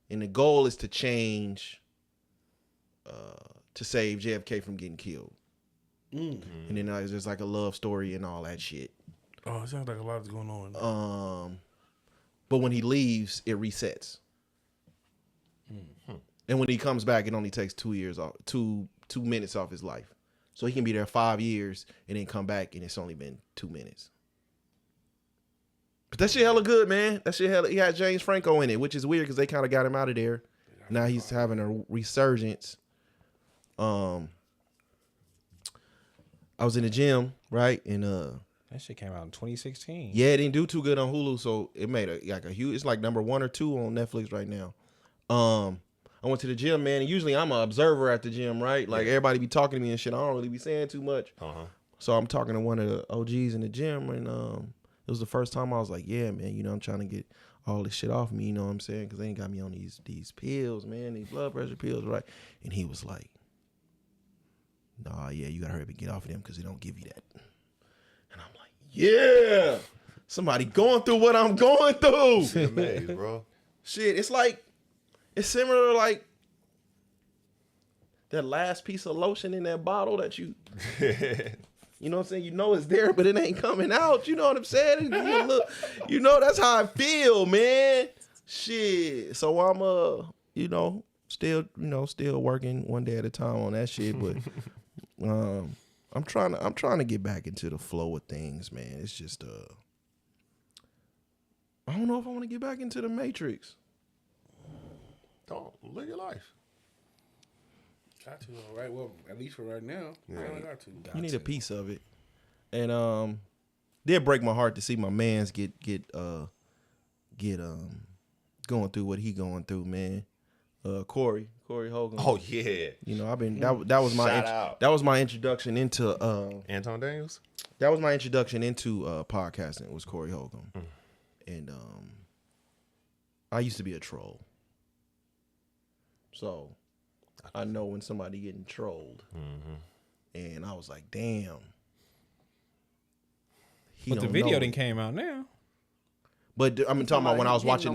And the goal is to change, to save JFK from getting killed. And then there's like a love story and all that shit. Oh, it sounds like a lot is going on. But when he leaves, it resets. And when he comes back, it only takes 2 years off, 2 minutes off his life. So he can be there 5 years and then come back and it's only been 2 minutes. But that shit hella good, man. That shit hella, he had James Franco in it, which is weird because they kind of got him out of there. Now he's having a resurgence. I was in the gym, right? And That shit came out in 2016. yeah, it didn't do too good on Hulu, so it made a huge. It's like number 1 or 2 on Netflix right now. I went to the gym, man, and usually I'm an observer at the gym, right? Like everybody be talking to me and shit. I don't really be saying too much. So I'm talking to one of the OGs in the gym, and it was the first time I was like, yeah, man, you know, I'm trying to get all this shit off me, you know what I'm saying? Because they ain't got me on these pills, man, these blood pressure pills, right? And he was like, nah, yeah, you got to hurry up and get off of them because they don't give you that. And I'm like, yeah, somebody going through what I'm going through. Amazed, bro. Shit, it's similar to like that last piece of lotion in that bottle that you know what I'm saying? You know it's there, but it ain't coming out. You know what I'm saying? You know, that's how I feel, man. Shit. So I'm still working one day at a time on that shit, but I'm trying to get back into the flow of things, man. It's just I don't know if I want to get back into the Matrix. Don't live your life. Got to, all right. Well, at least for right now, I got to. You need a piece of it. And did break my heart to see my mans get going through what he going through, man. Corey Hogan. Oh yeah. You know, I've been that was my introduction into Anton Daniels. That was my introduction into podcasting. Was Corey Hogan. And I used to be a troll. So I know when somebody getting trolled. And I was like, damn. But the video didn't came out now. But I'm talking about when I was watching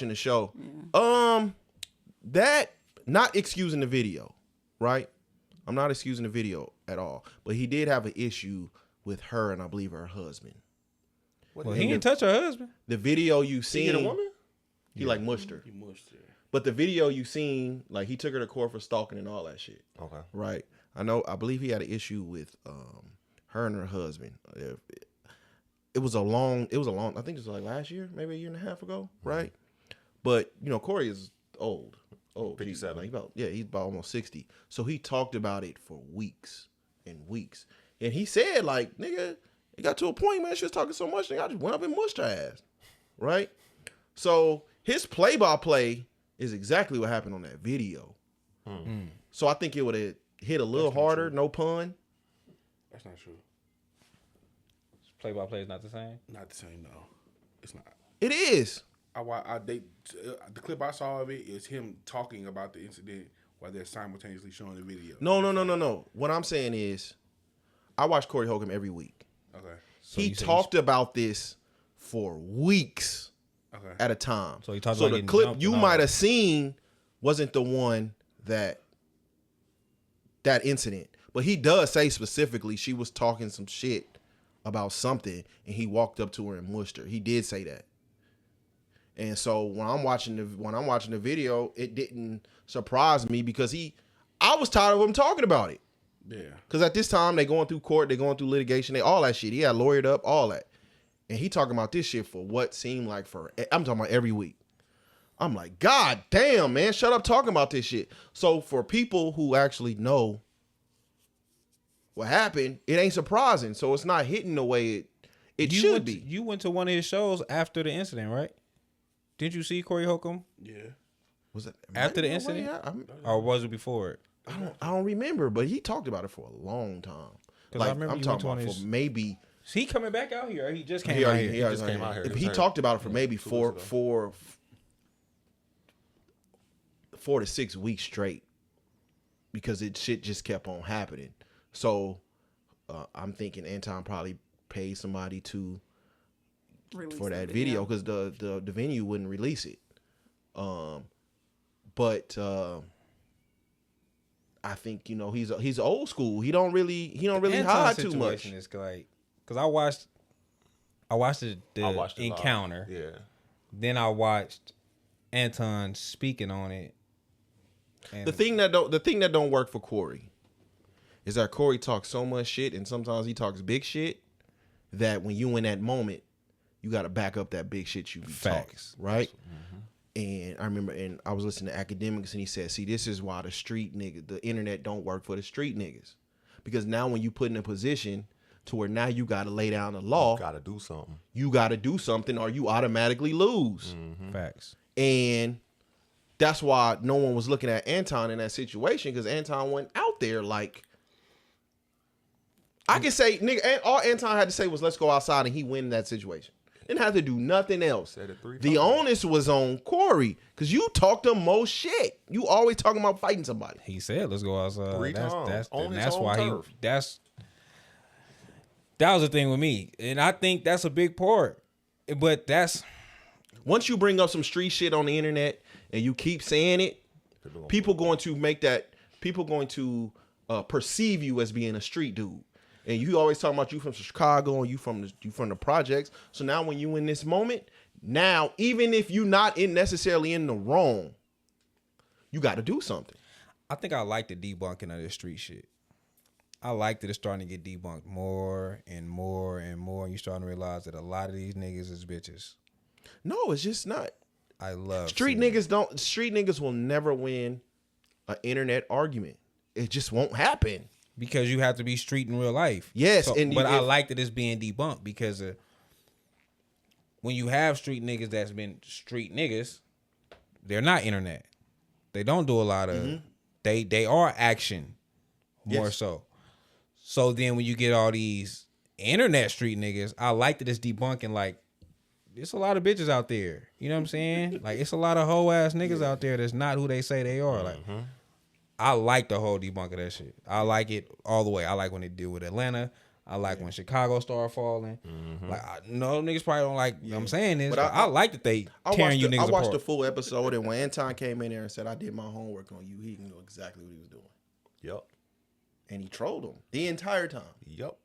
the show. Yeah. That, not excusing the video, right? I'm not excusing the video at all. But he did have an issue with her and I believe her husband. Well, he didn't touch her husband. The video you seen. He hit a woman? He like mushed her. He mushed her. But the video you seen, like he took her to court for stalking and all that shit. Okay. Right. I believe he had an issue with her and her husband. It was a long, I think it was like last year, maybe a year and a half ago, right? But, you know, Corey is old. 57. He's about almost 60. So he talked about it for weeks and weeks. And he said, like, nigga, it got to a point, man, she was talking so much, nigga, I just went up and mushed her ass. Right? So his play-by-play is exactly what happened on that video. So I think it would have hit a little harder, no pun. That's not true. Play-by-play is not the same? Not the same, no. It's not. It is. The clip I saw of it is him talking about the incident while they're simultaneously showing the video. No. What I'm saying is, I watch Corey Holcomb every week. Okay. So he talked about this for weeks at a time. So he talked about the clip jumped you and all might that. have seen wasn't the one that incident. But he does say specifically she was talking some shit about something and he walked up to her and mushed her. He did say that. And so when I'm watching the video, it didn't surprise me because I was tired of him talking about it. Yeah. Because at this time they going through court, they going through litigation, they all that shit. He had lawyered up, all that, and he talking about this shit for what seemed like I'm talking about every week. I'm like, God damn, man, shut up talking about this shit. So for people who actually know what happened, it ain't surprising. So it's not hitting the way it should be. You went to one of his shows after the incident, right? Didn't you see Corey Holcomb? Yeah. Was it After the incident? Or was it before it? I don't remember, but he talked about it for a long time. Because I remember I'm you went talking to about his... for maybe. Is he coming back out here? Or he just came He out here? just came out here. He talked about it for maybe 4 to 6 weeks straight because shit just kept on happening. So I'm thinking Anton probably paid somebody to for that video because the venue wouldn't release it. But I think he's old school. He don't really hide too much. Is like, because I watched the encounter. Yeah. Then I watched Anton speaking on it. And The thing that don't work for Corey is that Corey talks so much shit, and sometimes he talks big shit that when you in that moment, you got to back up that big shit you be talking, right? Mm-hmm. And I remember, and I was listening to Academics, and he said, "See, this is why the internet don't work for the street niggas, because now when you put in a position to where now you got to lay down the law, You gotta do something. you got to do something, or you automatically lose." Mm-hmm. Facts. And that's why no one was looking at Anton in that situation, because Anton went out there like, I can say, nigga, all Anton had to say was, "Let's go outside," and he win that situation. Didn't have to do nothing else. Said it 3 The times. onus was on Corey, because you talk the most shit. You always talking about fighting somebody. He said, "Let's go outside." 3 times. On his That's own why turf. that was the thing with me, and I think that's a big part. But Once you bring up some street shit on the internet and you keep saying it, people going to perceive you as being a street dude. And you always talking about you from Chicago and you from the projects. So now when you in this moment, now even if you not necessarily in the wrong, you got to do something. I think I like the debunking of this street shit. I like that it's starting to get debunked more and more and more. And you're starting to realize that a lot of these niggas is bitches. No, it's just not. I love Street seeing niggas will never win an internet argument. It just won't happen. because you have to be street in real life. Yes, but I like that it's being debunked because when you have street niggas that's been street niggas, they're not internet. They don't do a lot of. They are action more so. So then when you get all these internet street niggas, I like that it's debunking. Like, there's a lot of bitches out there. You know what I'm saying? Like, it's a lot of hoe ass niggas out there that's not who they say they are. Like, I like the whole debunk of that shit. I like it all the way. I like when they deal with Atlanta. I like when Chicago started falling. Like, no niggas probably don't like. I'm saying this, but I like that they tearing you niggas apart. I watched the full episode, and when Anton came in there and said, "I did my homework on you," he knew exactly what he was doing. Yep. And he trolled him the entire time. Yep.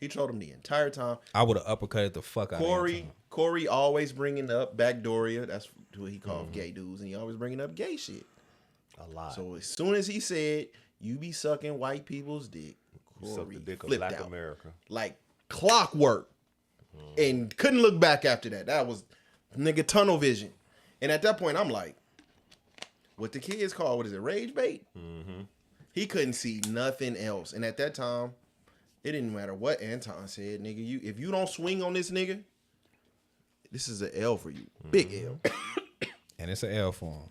He trolled him the entire time. I would have uppercutted the fuck out of him. Corey always bringing up Backdooria. That's what he called gay dudes, and he always bringing up gay shit. A lot. So as soon as he said, "You be sucking white people's dick," Suck Corey the dick of flipped Black out America. like clockwork, and couldn't look back after that. That was nigga tunnel vision. And at that point, I'm like, what the kids call, what is it, rage bait? He couldn't see nothing else. And at that time, it didn't matter what Anton said, nigga. If you don't swing on this nigga, this is an L for you, big L. And it's an L for him.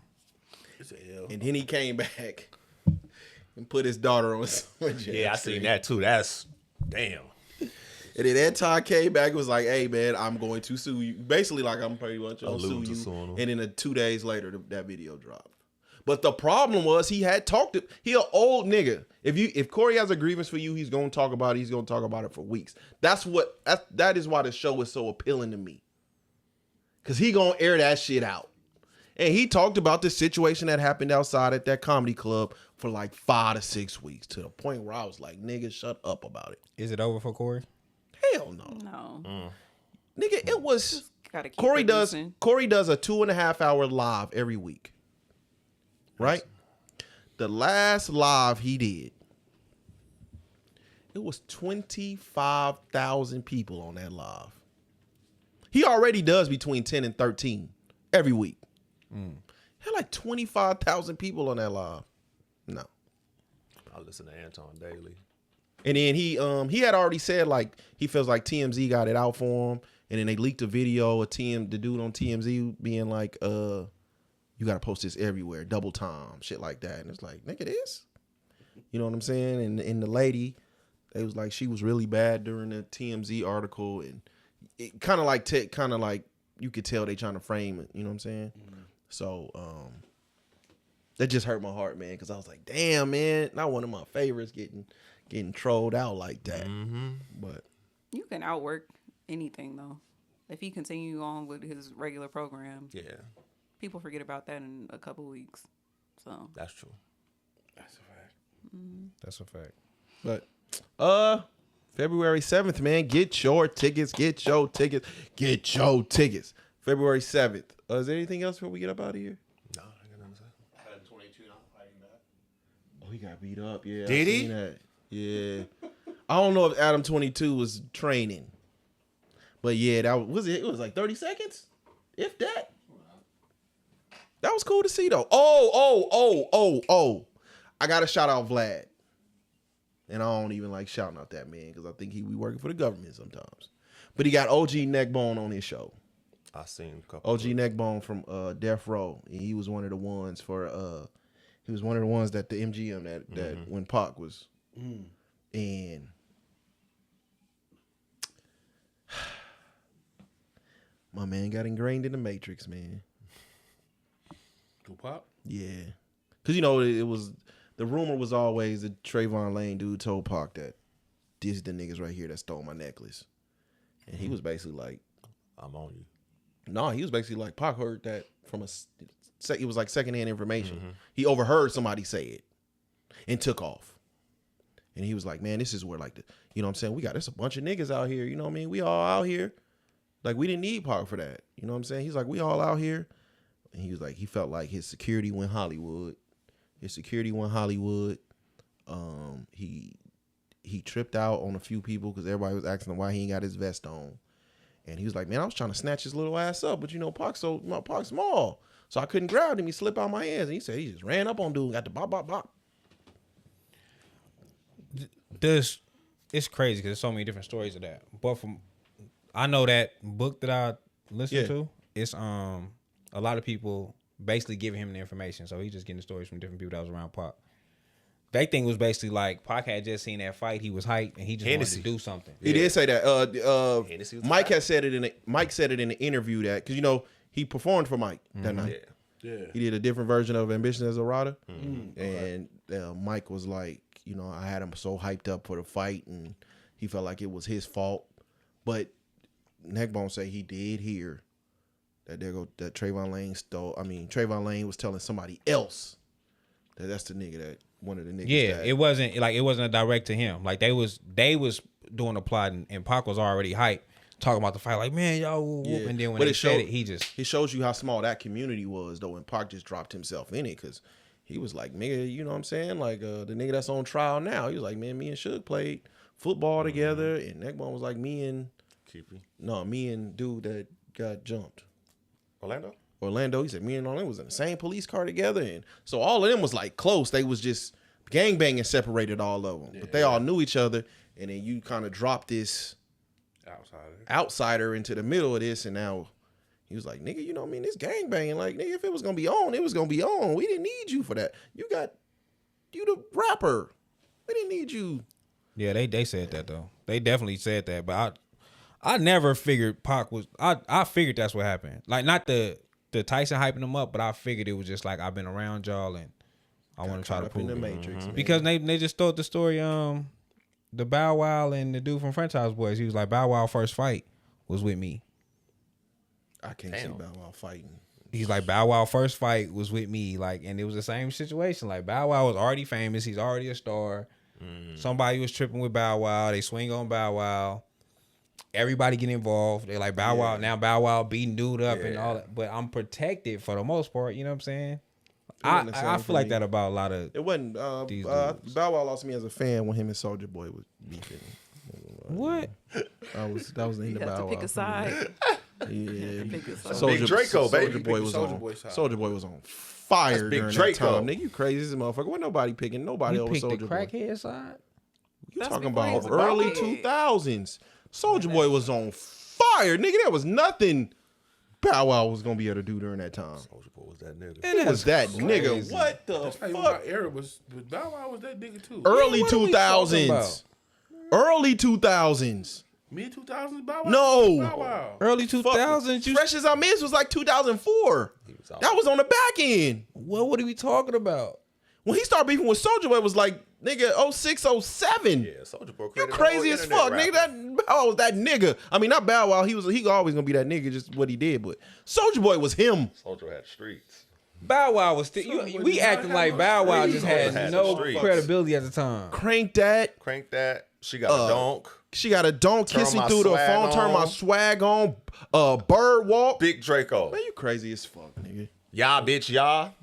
It's an L. And then he came back and put his daughter on Yeah, I seen that too. That's damn. And then Anton came back and was like, "Hey man, I'm going to sue you." Basically, like, I'm pretty much gonna sue you. And then 2 days later, that video dropped. But the problem was he had talked to. He an old nigga. If Corey has a grievance for you, he's gonna talk about it. He's gonna talk about it for weeks. That is why the show is so appealing to me. Cause he gonna air that shit out. And he talked about the situation that happened outside at that comedy club for like 5 to 6 weeks, to the point where I was like, "Nigga, shut up about it." Is it over for Corey? Hell no. No. Nigga, it was Gotta keep Corey does producing. Corey does a 2.5 hour live every week. Right? The last live he did, it was 25,000 people on that live. He already does between 10 and 13 every week. Had like 25,000 people on that live. No. I listen to Anton daily. And then he had already said like he feels like TMZ got it out for him, and then they leaked a video of the dude on TMZ being like, you gotta post this everywhere, double time, shit like that. And it's like, nigga, this? You know what I'm saying? And the lady, it was like she was really bad during the TMZ article, and it kind of like you could tell they trying to frame it. You know what I'm saying? So that just hurt my heart, man, because I was like, damn, man, not one of my favorites getting trolled out like that. But You can outwork anything though. If he continue on with his regular program, Yeah, people forget about that in a couple weeks. So that's true. That's a fact. That's a fact. But February 7th, man, get your tickets. February 7th. Is there anything else before we get up out of here? No, I got nothing to say. Adam 22 not fighting back. Oh, he got beat up. Yeah. Did I he? seen that. Yeah. I don't know if Adam 22 was training. But yeah, that was it. It was like 30 seconds, if that. That was cool to see though. Oh. I gotta shout out Vlad. And I don't even like shouting out that man because I think he be working for the government sometimes. But he got OG Neckbone on his show. I seen a couple. OG Neckbone from Death Row. He was one of the ones that the MGM that when Pac was and my man got ingrained in the Matrix, man. Tupac? Yeah. Cause you know it was the rumor was always that Trayvon Lane dude told Pac that this is the niggas right here that stole my necklace. And he was basically like, I'm on you. no, he was basically like, Pac heard that from it was like secondhand information. He overheard somebody say it and took off. And he was like, man, this is where like you know what I'm saying? There's a bunch of niggas out here, you know what I mean? We all out here. Like we didn't need Pac for that. You know what I'm saying? He's like, we all out here. And he was like, he felt like his security went Hollywood. He tripped out on a few people because everybody was asking him why he ain't got his vest on. And he was like, man, I was trying to snatch his little ass up, but you know, Pac's small. So I couldn't grab him. He slipped out my hands. And he said he just ran up on dude and got the bop, bop, bop. It's crazy because there's so many different stories of that. But I know that book that I listened to, it's a lot of people basically giving him the information. So he's just getting the stories from different people that was around Pac. They thing was basically like Pac had just seen that fight. He was hyped and he just wanted to do something. He did say that. Mike said it in the interview that because you know he performed for Mike that night. Yeah. He did a different version of Ambition as a Rider, and Mike was like, you know, I had him so hyped up for the fight, and he felt like it was his fault. But Neckbone say he did hear that Trayvon Lane stole. I mean, Trayvon Lane was telling somebody else that's the nigga that one of the niggas. Yeah, it wasn't a direct to him. Like they was doing the plot, and Pac was already hyped, talking about the fight. Like, man, y'all, whoop. And then when he said it, he shows you how small that community was though. And Pac just dropped himself in it because he was like, nigga, you know what I'm saying? Like the nigga that's on trial now. He was like, man, me and Suge played football together, and Neckbone was like me and dude that got jumped. Orlando, he said me and Orlando was in the same police car together, and so all of them was like close. They was just gangbanging separated all of them, but they all knew each other. And then you kind of dropped this outsider into the middle of this, and now he was like, nigga, you know what I mean? This gangbanging, like nigga, if it was gonna be on, it was gonna be on. We didn't need you for that. You the rapper. We didn't need you. Yeah, they said that though. They definitely said that, but I never figured Pac was. I figured that's what happened. Like not the Tyson hyping him up, but I figured it was just like I've been around y'all and I want to try to prove in the it. Matrix Because they just told the story. The Bow Wow and the dude from French House Boys. He was like, Bow Wow first fight was with me. I can't see Bow Wow fighting. He's like, Bow Wow first fight was with me. Like, and it was the same situation. Like Bow Wow was already famous. He's already a star. Somebody was tripping with Bow Wow. They swing on Bow Wow. everybody get involved. They're like Bow Wow. Now Bow Wow beating dude up and all that. But I'm protected for the most part. You know what I'm saying? I feel like that about a lot of. It wasn't. These Bow dudes. Wow lost me as a fan when him and Soulja Boy was beefing. What? That was the end You of have Bow to pick Wow. a side. Yeah, Pick a side. Big Draco, baby. Soulja Boy was Soulja on. Boy side. Soulja Boy was on fire That's Big during Draco. that time. Nigga, you crazy as a motherfucker. Wasn't nobody picking nobody You over picked the Soulja Boy. crackhead side? You That's talking before he about was a early crackhead. 2000s? Soulja Boy was on fire, nigga. There was nothing Bow Wow was gonna be able to do during that time. Soulja Boy was that nigga. It was that nigga. crazy. What the That's how you fuck? my era was. But Bow Wow was that nigga too. Early what are we talking 2000s. about? Early 2000s. Mid 2000s Bow Wow. No. Bow Wow. Early 2000s. You, Fresh as I Miss was like 2004. was out. That was on the back end. what are we talking about? When he started beefing with Soulja Boy, it was like nigga 06, 07. Yeah, Soulja Boy. You created the crazy whole as fuck, internet nigga. That Bow Wow was that nigga. I mean, not Bow Wow. He always gonna be that nigga. Just what he did, but Soulja Boy was him. Soulja had streets. Bow Wow was still. We acting like Bow Wow just Had had the no streets. credibility at the time. Crank that. Crank that. She got a donk. She got a don't Turn kiss me my through the swag phone. Turn my on. swag on. Bird walk. Big Draco. Man, you crazy as fuck, nigga. Y'all, bitch, y'all.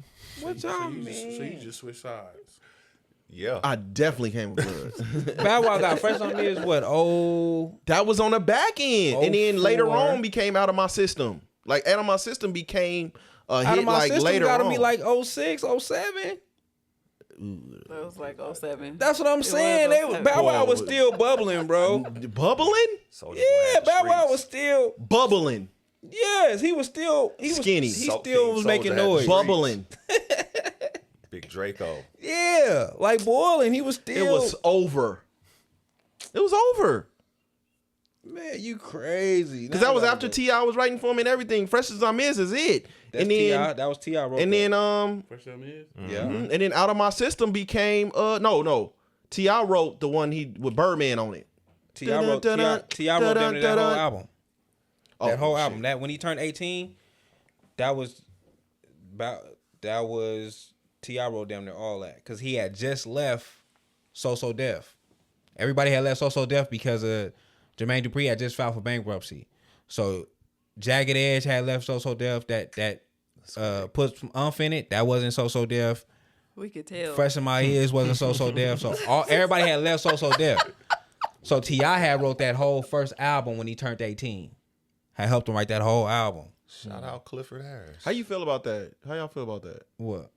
What So y'all you mean? just switch sides. Yeah. I definitely came with blood. Bow Wow got Fresh on Me is what? Oh, That was on the back end, and then later 04. on became Out of My System. Like Out of My System became a Out hit of My like System later gotta on. be like 06, 07. That was like 07. That's what I'm It saying. was They was, 07. Bow Wow was Whoa. still bubbling, bro. Bubbling, Soulja Boy Yeah, had the Bow Wow streets. was still. bubbling, Yes, he was still. He was Skinny. He So- still King was Soulja making had the noise. streets. bubbling. Big Draco. Yeah, like boiling. He was still. It was over. It was over. Man, you crazy. Because that was after T.I. was writing for him and everything. Fresh as I Miss is it. That's and then T.I. That was T.I. wrote and that. then First time is. yeah. and then Out of My System became no. T.I. wrote the one he with Birdman on it. T.I. wrote damn near that whole album. Oh, That whole shit. album. That when he turned 18, that was T.I. wrote damn near all that. Cause he had just left So Def. Everybody had left So Def because Jermaine Dupri had just filed for bankruptcy. So Jagged Edge had left So Def. That put some umph in it. That wasn't So Def. We could tell. Fresh in My Ears wasn't So Def. So everybody had left So Def. So T.I. had wrote that whole first album when he turned 18. Had helped him write that whole album. Shout out Clifford Harris. How you feel about that? How y'all feel about that? What?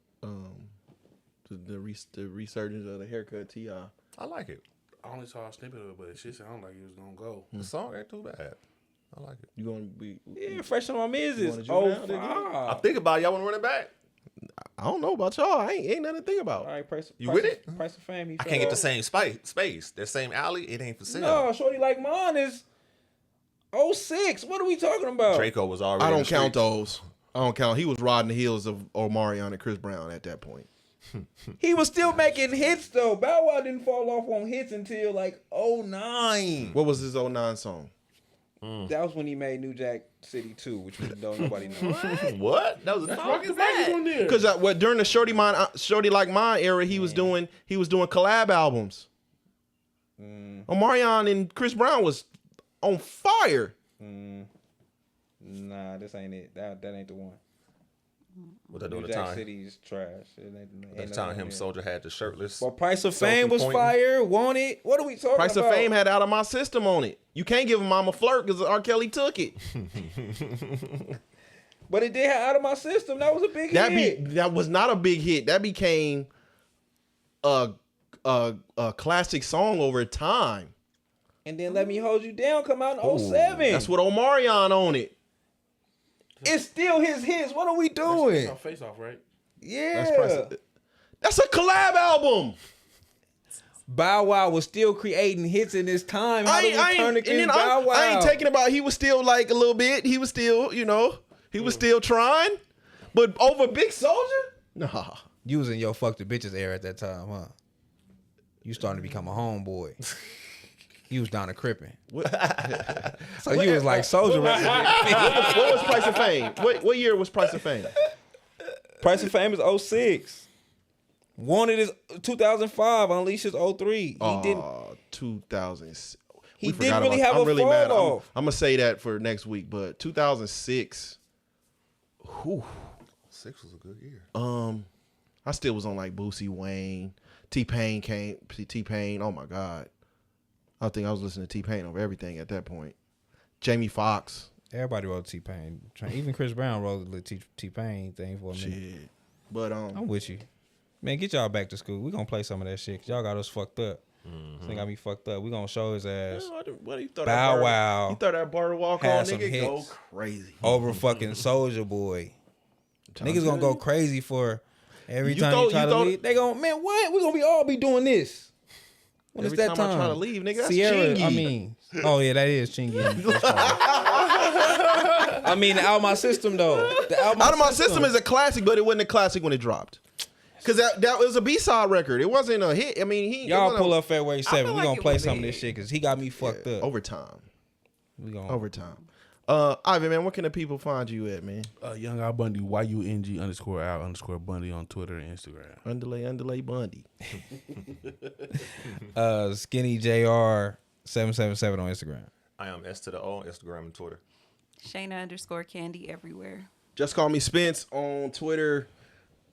The resurgence of the haircut T.I. I like it. I only saw a snippet of it, but it shit sounded like it was gonna go. The song ain't too bad. I like it. You gonna be? Yeah, Fresh on My Ears You is wanna juke now, I 05. think about it. Y'all want to run it back? I don't know about y'all. Ain't nothing to think about. All right, You with it? Price of Fame. I can't get the same space. That same alley, it ain't for sale. No, Shorty Like Mine is 06. What are we talking about? Draco was already. I in don't the count streets. those. I don't count. He was riding the heels of Omarion and Chris Brown at that point. He was still making hits though. Bow Wow didn't fall off on hits until like 09. What was his 09 song? That was when he made New Jack City 2, which we don't nobody know. What? That was a What was that? Because during the Shorty Like Mine era, he was doing collab albums. Omarion and Chris Brown was on fire. Nah, this ain't it. That ain't the one. What they doing New the Jack time? City is trash. It ain't That nothing time on him there. Soldier had the shirtless. Well, Price of Selfie Fame was pointing. fire. Want it? What are we talking Price about? of Fame had Out of My System on it. You can't give him Mama Flirt because R. Kelly took it. But it did have Out of My System. That was a big hit. That was not a big hit. That became a classic song over time. And then Let Me Hold You Down come out in 07. That's what Omarion on it. It's still his hits. What are we doing? That's Face Off, right? Yeah. That's a collab album. Bow Wow was still creating hits in his time. How do we turn against Bow Wow? I ain't taking about he was still like a little bit. He was still, he was still trying. But over Big Soldier? Nah. You was in your fuck the bitches era at that time, huh? You starting to become a homeboy. You was down to crippin'. So you was like Soldier. What was Price of Fame? What year was Price of Fame? Price of Fame is 06. Wanted is 2005. Unleashed is 03. He didn't. 2000. He We didn't forgot really about- have I'm a really fall mad. off. I'm gonna say that for next week, but 2006. Whew, 6 was a good year. I still was on like Boosie, Wayne, T-Pain came. T-Pain, oh my God. I think I was listening to T-Pain over everything at that point. Jamie Foxx. Everybody wrote T-Pain. Even Chris Brown wrote the T-Pain thing for a minute. Shit. But I'm with you. Man, get y'all back to school. We gonna play some of that shit. 'Cause y'all got us fucked up. This nigga got me fucked up. We gonna show his ass what you throw Bow that bar, Wow. You throw that bar walk Had on, some nigga, go hits. crazy. over fucking Soulja Boy. Niggas gonna go crazy for every time throw- you try you to throw- leave. They gonna, man, what? We gonna be all be doing this. When Every it's that time I time? try to leave, nigga, that's Sierra, Chingy. I mean, oh yeah, that is Chingy. I mean, the Out of My System though. The Out of My System is a classic, but it wasn't a classic when it dropped. Cause that was a B-side record. It wasn't a hit. I mean, y'all pull up Fairway 7. feel We like gonna it play was some of a this shit because he got me fucked up. Overtime. We gonna Overtime. Ivan, man, where can the people find you at, man? Young Al Bundy, YUNG_Al_Bundy on Twitter and Instagram. Underlay Bundy. Skinny JR 777 on Instagram. I am S to the O on Instagram and Twitter. Shayna_Candy everywhere. Just call me Spence on Twitter.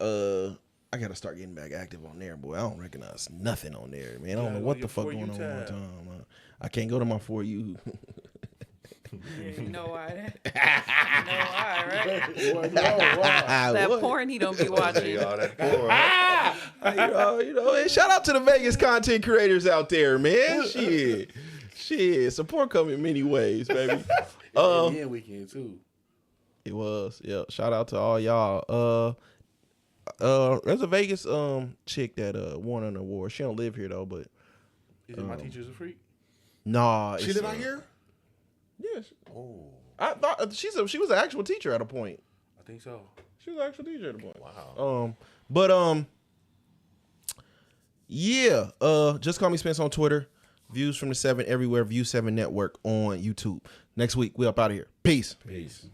I gotta start getting back active on there, boy. I don't recognize nothing on there, man. I don't know what the fuck going on one time. I can't go to my For You. Yeah, you know why? You know why, right? That What? porn he don't be watching. All that porn, huh? you know, and shout out to the Vegas content creators out there, man. Shit, support come in many ways, baby. Yeah, weekend too. It was, yeah. Shout out to all y'all. There's a Vegas chick that won an award. She don't live here though, but Is it My Teacher's a Freak? nah. She live out here? Yes. Oh, I thought she was an actual teacher at a point. I think so. She was an actual teacher at a point. wow. Yeah. Just call me Spence on Twitter. Views from the 7 everywhere. View 7 Network on YouTube. Next week we up out of here. Peace. Peace.